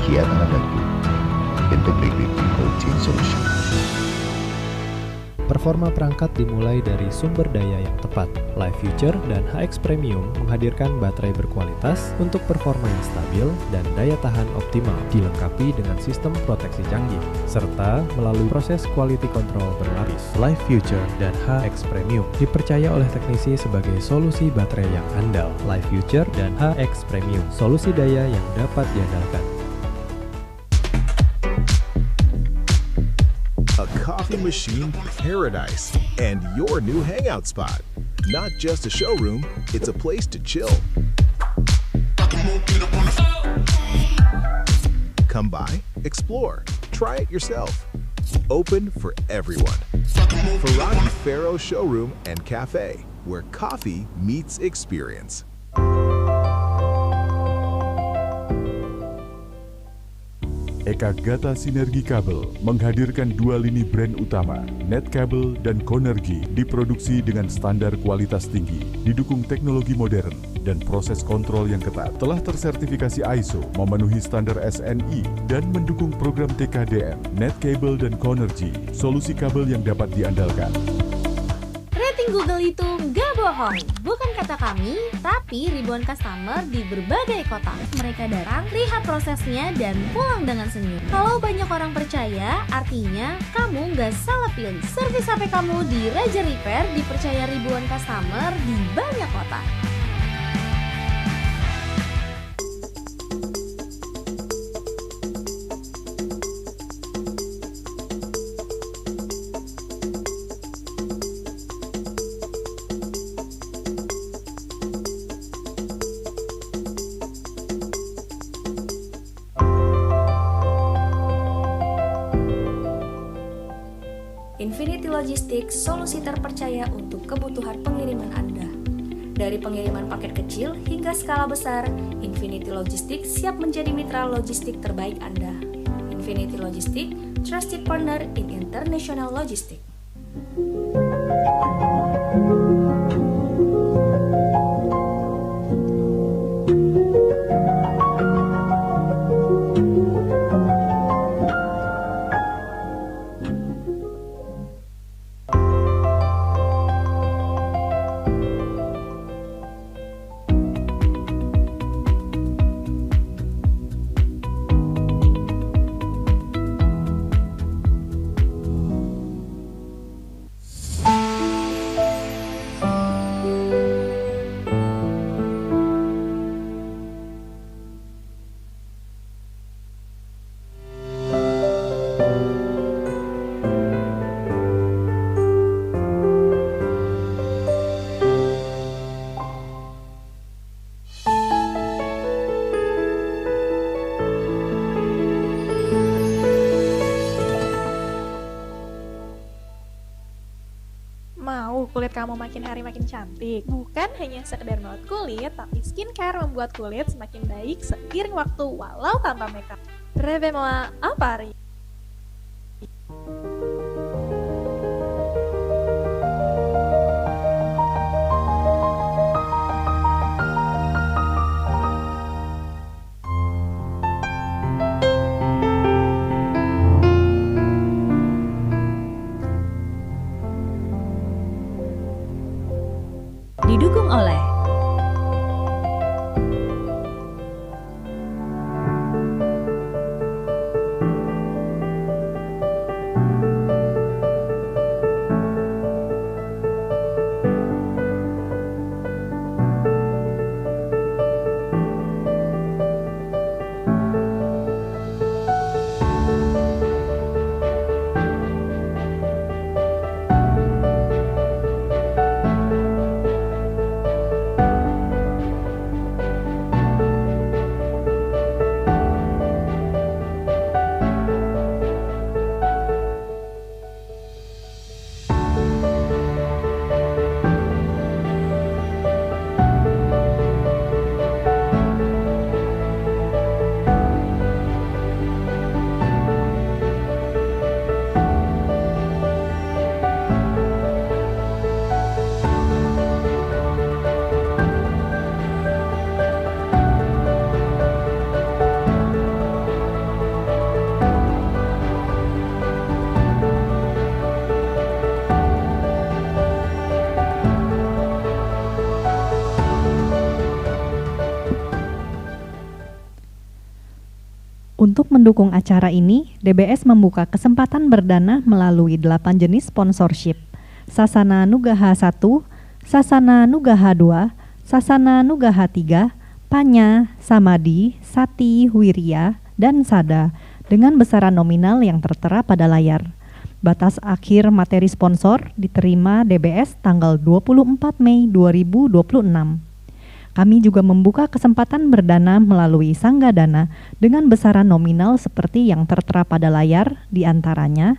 Kiatana Group, Integrated Coaching Solution. Performa perangkat dimulai dari sumber daya yang tepat. Live Future dan HX Premium menghadirkan baterai berkualitas untuk performa yang stabil dan daya tahan optimal, dilengkapi dengan sistem proteksi canggih, serta melalui proses quality control berlapis. Live Future dan HX Premium dipercaya oleh teknisi sebagai solusi baterai yang andal. Live Future dan HX Premium, solusi daya yang dapat diandalkan. coffee machine paradise and your new hangout spot. Not just a showroom, it's a place to chill. Come by, explore, try it yourself. Open for everyone. Faragi Faro Showroom and Cafe, where coffee meets experience. Ekagata Sinergi Kabel menghadirkan dua lini brand utama, Netkabel dan Konergi, diproduksi dengan standar kualitas tinggi, didukung teknologi modern, dan proses kontrol yang ketat. Telah tersertifikasi ISO, memenuhi standar SNI, dan mendukung program TKDN. Netkabel dan Konergi, solusi kabel yang dapat diandalkan. Rating Google itu nggak bohong. Bukan kata kami, tapi ribuan customer di berbagai kota. Mereka datang, lihat prosesnya, dan pulang dengan senyum. Kalau banyak orang percaya, artinya kamu nggak salah pilih. Servis HP kamu di Raja Repair dipercaya ribuan customer di banyak kota. Infinity Logistics, solusi terpercaya untuk kebutuhan pengiriman Anda. Dari pengiriman paket kecil hingga skala besar, Infinity Logistics siap menjadi mitra logistik terbaik Anda. Infinity Logistics, trusted partner in international logistics. Mau kulit kamu makin hari makin cantik? Bukan hanya sekedar merawat kulit, tapi skincare membuat kulit semakin baik seiring waktu walau tanpa makeup. Revemoa Apari. Didukung oleh Untuk mendukung acara ini, DBS membuka kesempatan berdana melalui 8 jenis sponsorship. Sasana Nugaha 1, Sasana Nugaha 2, Sasana Nugaha 3, Panya, Samadi, Sati, Wirya, dan Sada dengan besaran nominal yang tertera pada layar. Batas akhir materi sponsor diterima DBS tanggal 24 Mei 2026. Kami juga membuka kesempatan berdana melalui Sangga Dana dengan besaran nominal seperti yang tertera pada layar, diantaranya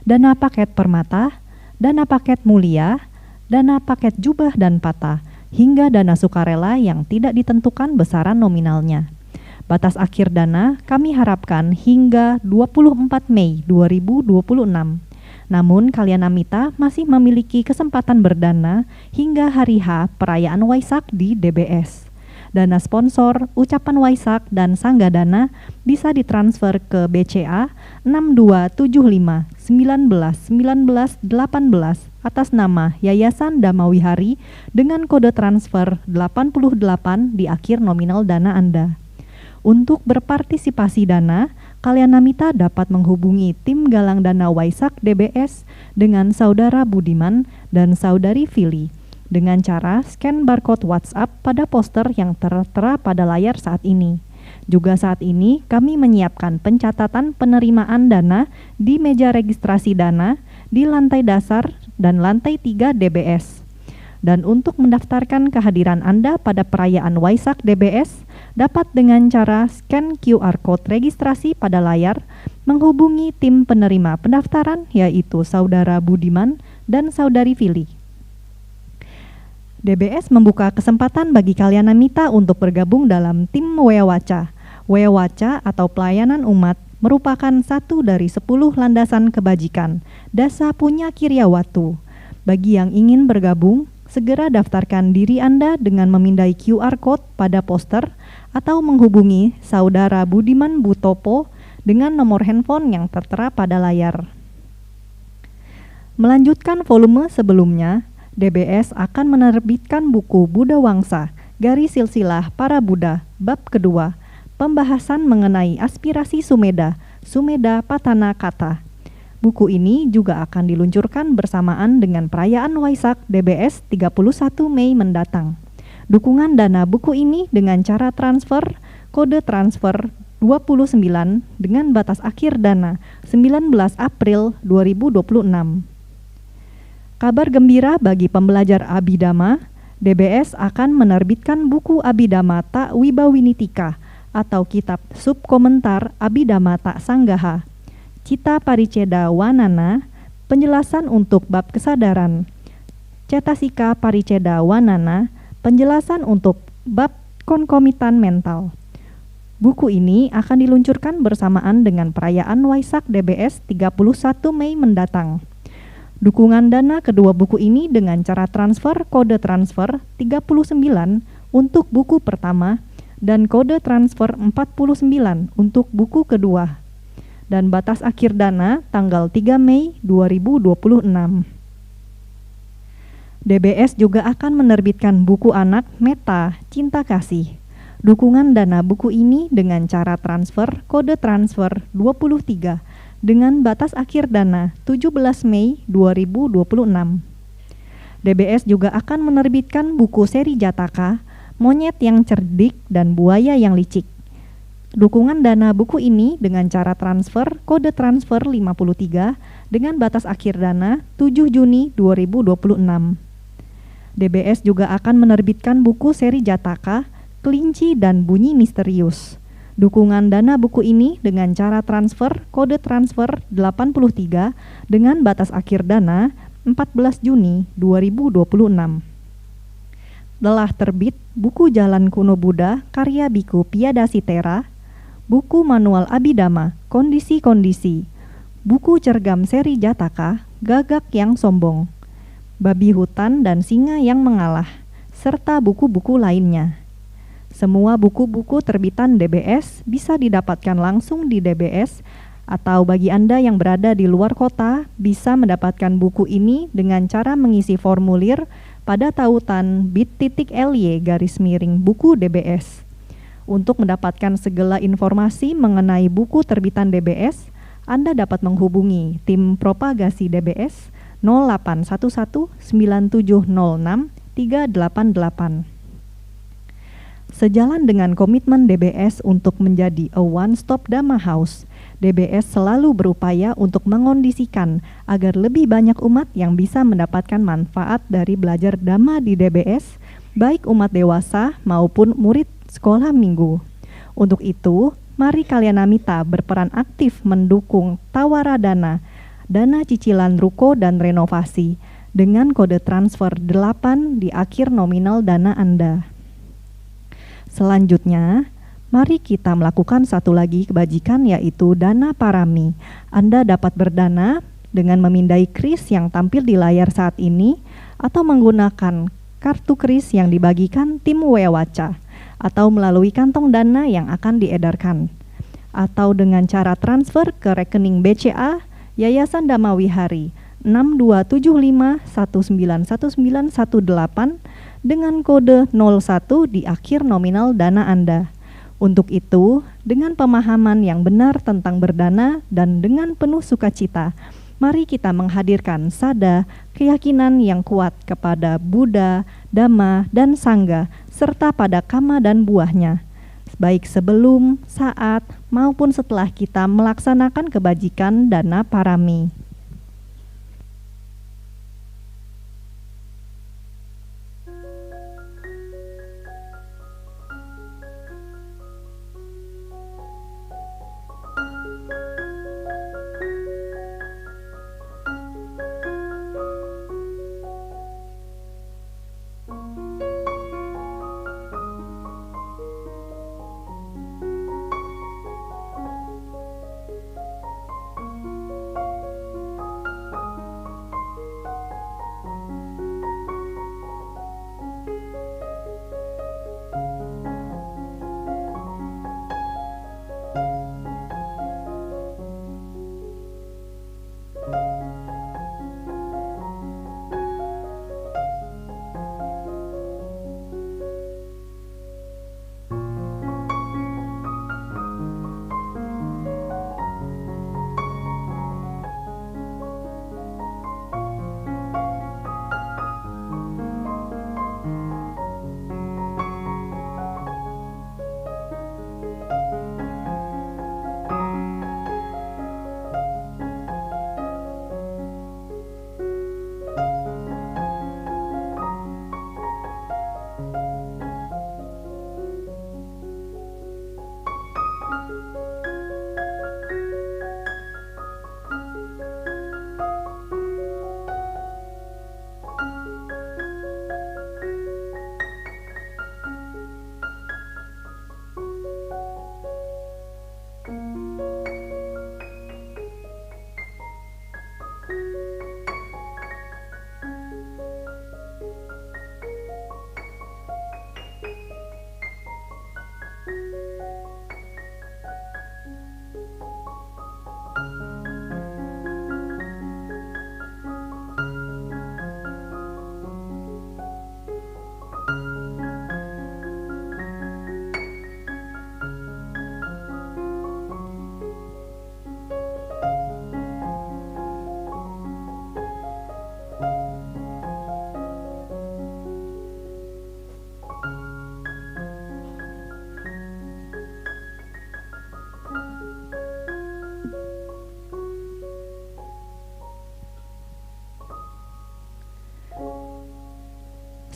dana paket permata, dana paket mulia, dana paket jubah dan patah, hingga dana sukarela yang tidak ditentukan besaran nominalnya. Batas akhir dana kami harapkan hingga 24 Mei 2026. Namun Kalyana Mitra masih memiliki kesempatan berdana hingga hari H perayaan Waisak di DBS. Dana sponsor, ucapan Waisak, dan Sangga Dana bisa ditransfer ke BCA 6275 19 19 18 atas nama Yayasan Damawihari dengan kode transfer 88 di akhir nominal dana Anda. Untuk berpartisipasi dana, Kalyana Mitra dapat menghubungi tim galang dana Waisak DBS dengan Saudara Budiman dan Saudari Fili dengan cara scan barcode WhatsApp pada poster yang tertera pada layar saat ini. Juga saat ini kami menyiapkan pencatatan penerimaan dana di meja registrasi dana di lantai dasar dan lantai 3 DBS. Dan untuk mendaftarkan kehadiran Anda pada perayaan Waisak DBS, dapat dengan cara scan QR Code registrasi pada layar, menghubungi tim penerima pendaftaran yaitu Saudara Budiman dan Saudari Fili. DBS membuka kesempatan bagi Kalyana Mitra untuk bergabung dalam tim Wewaca. Wewaca atau pelayanan umat merupakan satu dari 10 landasan kebajikan, dasa punya kiryawatu. Bagi yang ingin bergabung, segera daftarkan diri Anda dengan memindai QR Code pada poster atau menghubungi Saudara Budiman Butopo dengan nomor handphone yang tertera pada layar. Melanjutkan volume sebelumnya, DBS akan menerbitkan buku Buddha Wangsa, Garis Silsilah Para Buddha, bab kedua, pembahasan mengenai aspirasi Sumedha, Sumedha Patana Kata. Buku ini juga akan diluncurkan bersamaan dengan perayaan Waisak DBS 31 Mei mendatang. Dukungan dana buku ini dengan cara transfer, kode transfer 29 dengan batas akhir dana 19 April 2026. Kabar gembira bagi pembelajar Abhidhamma, DBS akan menerbitkan buku Abhidhamma Tak Wibawinitika atau kitab subkomentar Abhidhamma Tak Sanggaha. Cita Pariceda Wanana, penjelasan untuk bab kesadaran. Cetasika Pariceda Wanana, penjelasan untuk bab konkomitan mental. Buku ini akan diluncurkan bersamaan dengan perayaan Waisak DBS 31 Mei mendatang. Dukungan dana kedua buku ini dengan cara transfer kode transfer 39 untuk buku pertama dan kode transfer 49 untuk buku kedua. Dan batas akhir dana tanggal 3 Mei 2026. DBS juga akan menerbitkan buku anak Meta Cinta Kasih. Dukungan dana buku ini dengan cara transfer kode transfer 23 dengan batas akhir dana 17 Mei 2026. DBS juga akan menerbitkan buku seri Jataka, Monyet yang Cerdik dan Buaya yang Licik. Dukungan dana buku ini dengan cara transfer kode transfer 53 dengan batas akhir dana 7 Juni 2026. DBS juga akan menerbitkan buku seri Jataka, Kelinci dan Bunyi Misterius. Dukungan dana buku ini dengan cara transfer kode transfer 83 dengan batas akhir dana 14 Juni 2026. Telah terbit buku Jalan Kuno Buddha karya Biku Piyadasitera, buku Manual Abhidhamma, Kondisi-Kondisi, buku Cergam seri Jataka, Gagak yang Sombong, Babi Hutan dan Singa yang Mengalah, serta buku-buku lainnya. Semua buku-buku terbitan DBS bisa didapatkan langsung di DBS atau bagi Anda yang berada di luar kota bisa mendapatkan buku ini dengan cara mengisi formulir pada tautan bit.ly/buku DBS. Untuk mendapatkan segala informasi mengenai buku terbitan DBS, Anda dapat menghubungi tim propagasi DBS 0811 9706 388. Sejalan dengan komitmen DBS untuk menjadi a one-stop Dhamma House, DBS selalu berupaya untuk mengondisikan agar lebih banyak umat yang bisa mendapatkan manfaat dari belajar Dhamma di DBS, baik umat dewasa maupun murid sekolah minggu. Untuk itu, mari Kalyanamita berperan aktif mendukung Tawaradana, dana cicilan ruko dan renovasi, dengan kode transfer 8 di akhir nominal dana Anda. Selanjutnya, mari kita melakukan satu lagi kebajikan, yaitu dana parami. Anda dapat berdana dengan memindai kris yang tampil di layar saat ini, atau menggunakan kartu kris yang dibagikan tim Wewaca, atau melalui kantong dana yang akan diedarkan, atau dengan cara transfer ke rekening BCA Yayasan Dhamma Wihari 6275191918 dengan kode 01 di akhir nominal dana Anda. Untuk itu, dengan pemahaman yang benar tentang berdana dan dengan penuh sukacita, mari kita menghadirkan sada, keyakinan yang kuat kepada Buddha, Dhamma, dan Sangha, serta pada kama dan buahnya, baik sebelum, saat, maupun setelah kita melaksanakan kebajikan dana parami.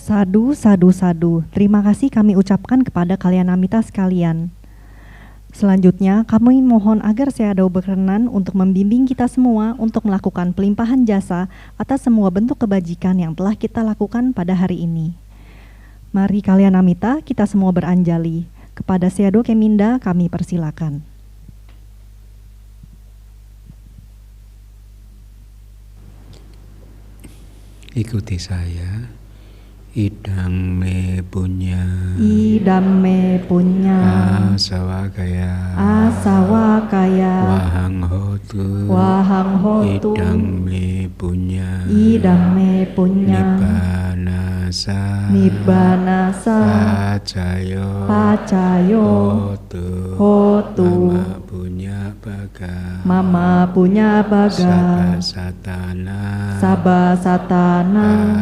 Sadu, sadu, sadu. Terima kasih kami ucapkan kepada Kalyanamita sekalian. Selanjutnya, kami mohon agar Sayadaw berkenan untuk membimbing kita semua untuk melakukan pelimpahan jasa atas semua bentuk kebajikan yang telah kita lakukan pada hari ini. Mari Kalyanamita, kita semua beranjali. Kepada Sayadaw Keminda kami persilakan. Ikuti saya. Idang me punya asawakaya wahang hotu idang me punya nibbanasa pacayo hotu mama punya baga sabasatana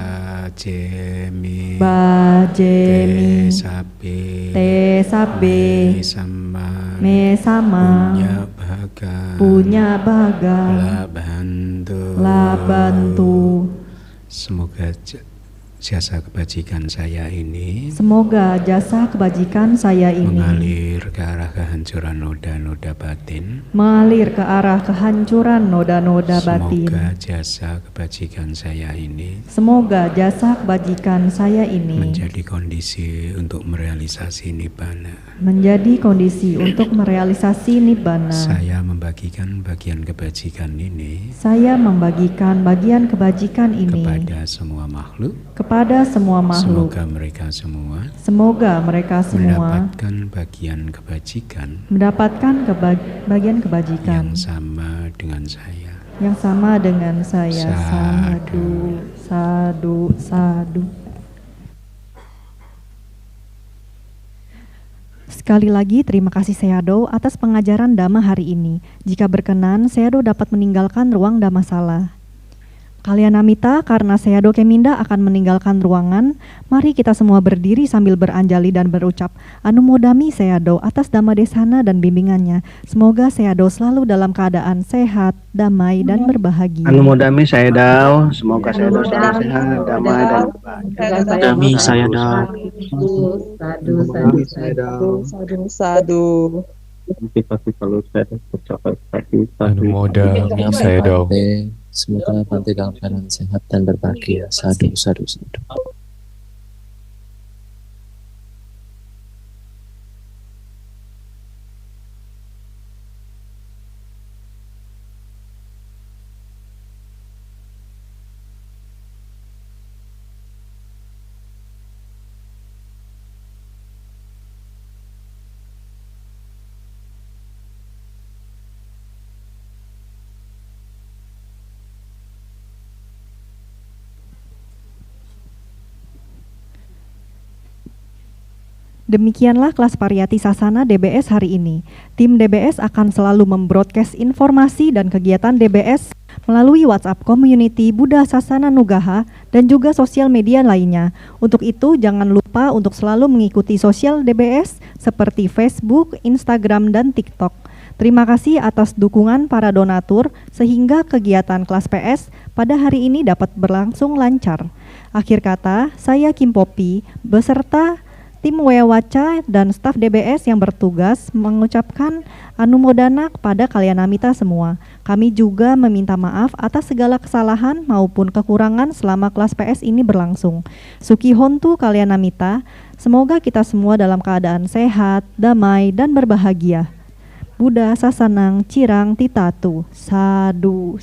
Bajemi Te sabe Me sama Labantu. Semoga jasa kebajikan saya ini mengalir ke arah kehancuran noda-noda batin. Semoga jasa kebajikan saya ini menjadi kondisi untuk merealisasi nibbana. Saya membagikan bagian kebajikan ini kepada semua makhluk. Semoga mereka semua mendapatkan bagian kebajikan yang sama dengan saya. Sadu. Sekali lagi terima kasih Sayadaw atas pengajaran Dhamma hari ini. Jika berkenan, Sayadaw dapat meninggalkan ruang Dhammasala. Kalyanamita, karena Sayadaw Keminda akan meninggalkan ruangan, mari kita semua berdiri sambil beranjali dan berucap Anumodami Sayadaw atas Dhamma Desana dan bimbingannya. Semoga Sayadaw selalu dalam keadaan sehat, damai, dan berbahagia. Anumodami Sayadaw, semoga Sayadaw selalu sehat, damai, dan berbahagia. Anumodami Sayadaw. Sadu. Motivasi kalau saya tercapai tapi Anumodami Sayadaw. Semoga Bante dalam keadaan sehat dan berbahagia. Sadu. Demikianlah kelas Pariyati Sasana DBS hari ini. Tim DBS akan selalu membroadcast informasi dan kegiatan DBS melalui WhatsApp Community Buddha Sasana Nugaha dan juga sosial media lainnya. Untuk itu, jangan lupa untuk selalu mengikuti sosial DBS seperti Facebook, Instagram, dan TikTok. Terima kasih atas dukungan para donatur sehingga kegiatan kelas PS pada hari ini dapat berlangsung lancar. Akhir kata, saya Kim Popi beserta tim Wewaca dan staf DBS yang bertugas mengucapkan anumodana kepada Kalyanamita semua. Kami juga meminta maaf atas segala kesalahan maupun kekurangan selama kelas PS ini berlangsung. Suki Hontu Kalyanamita, semoga kita semua dalam keadaan sehat, damai, dan berbahagia. Buddha Sasanang Cirang Titatu. Sadu.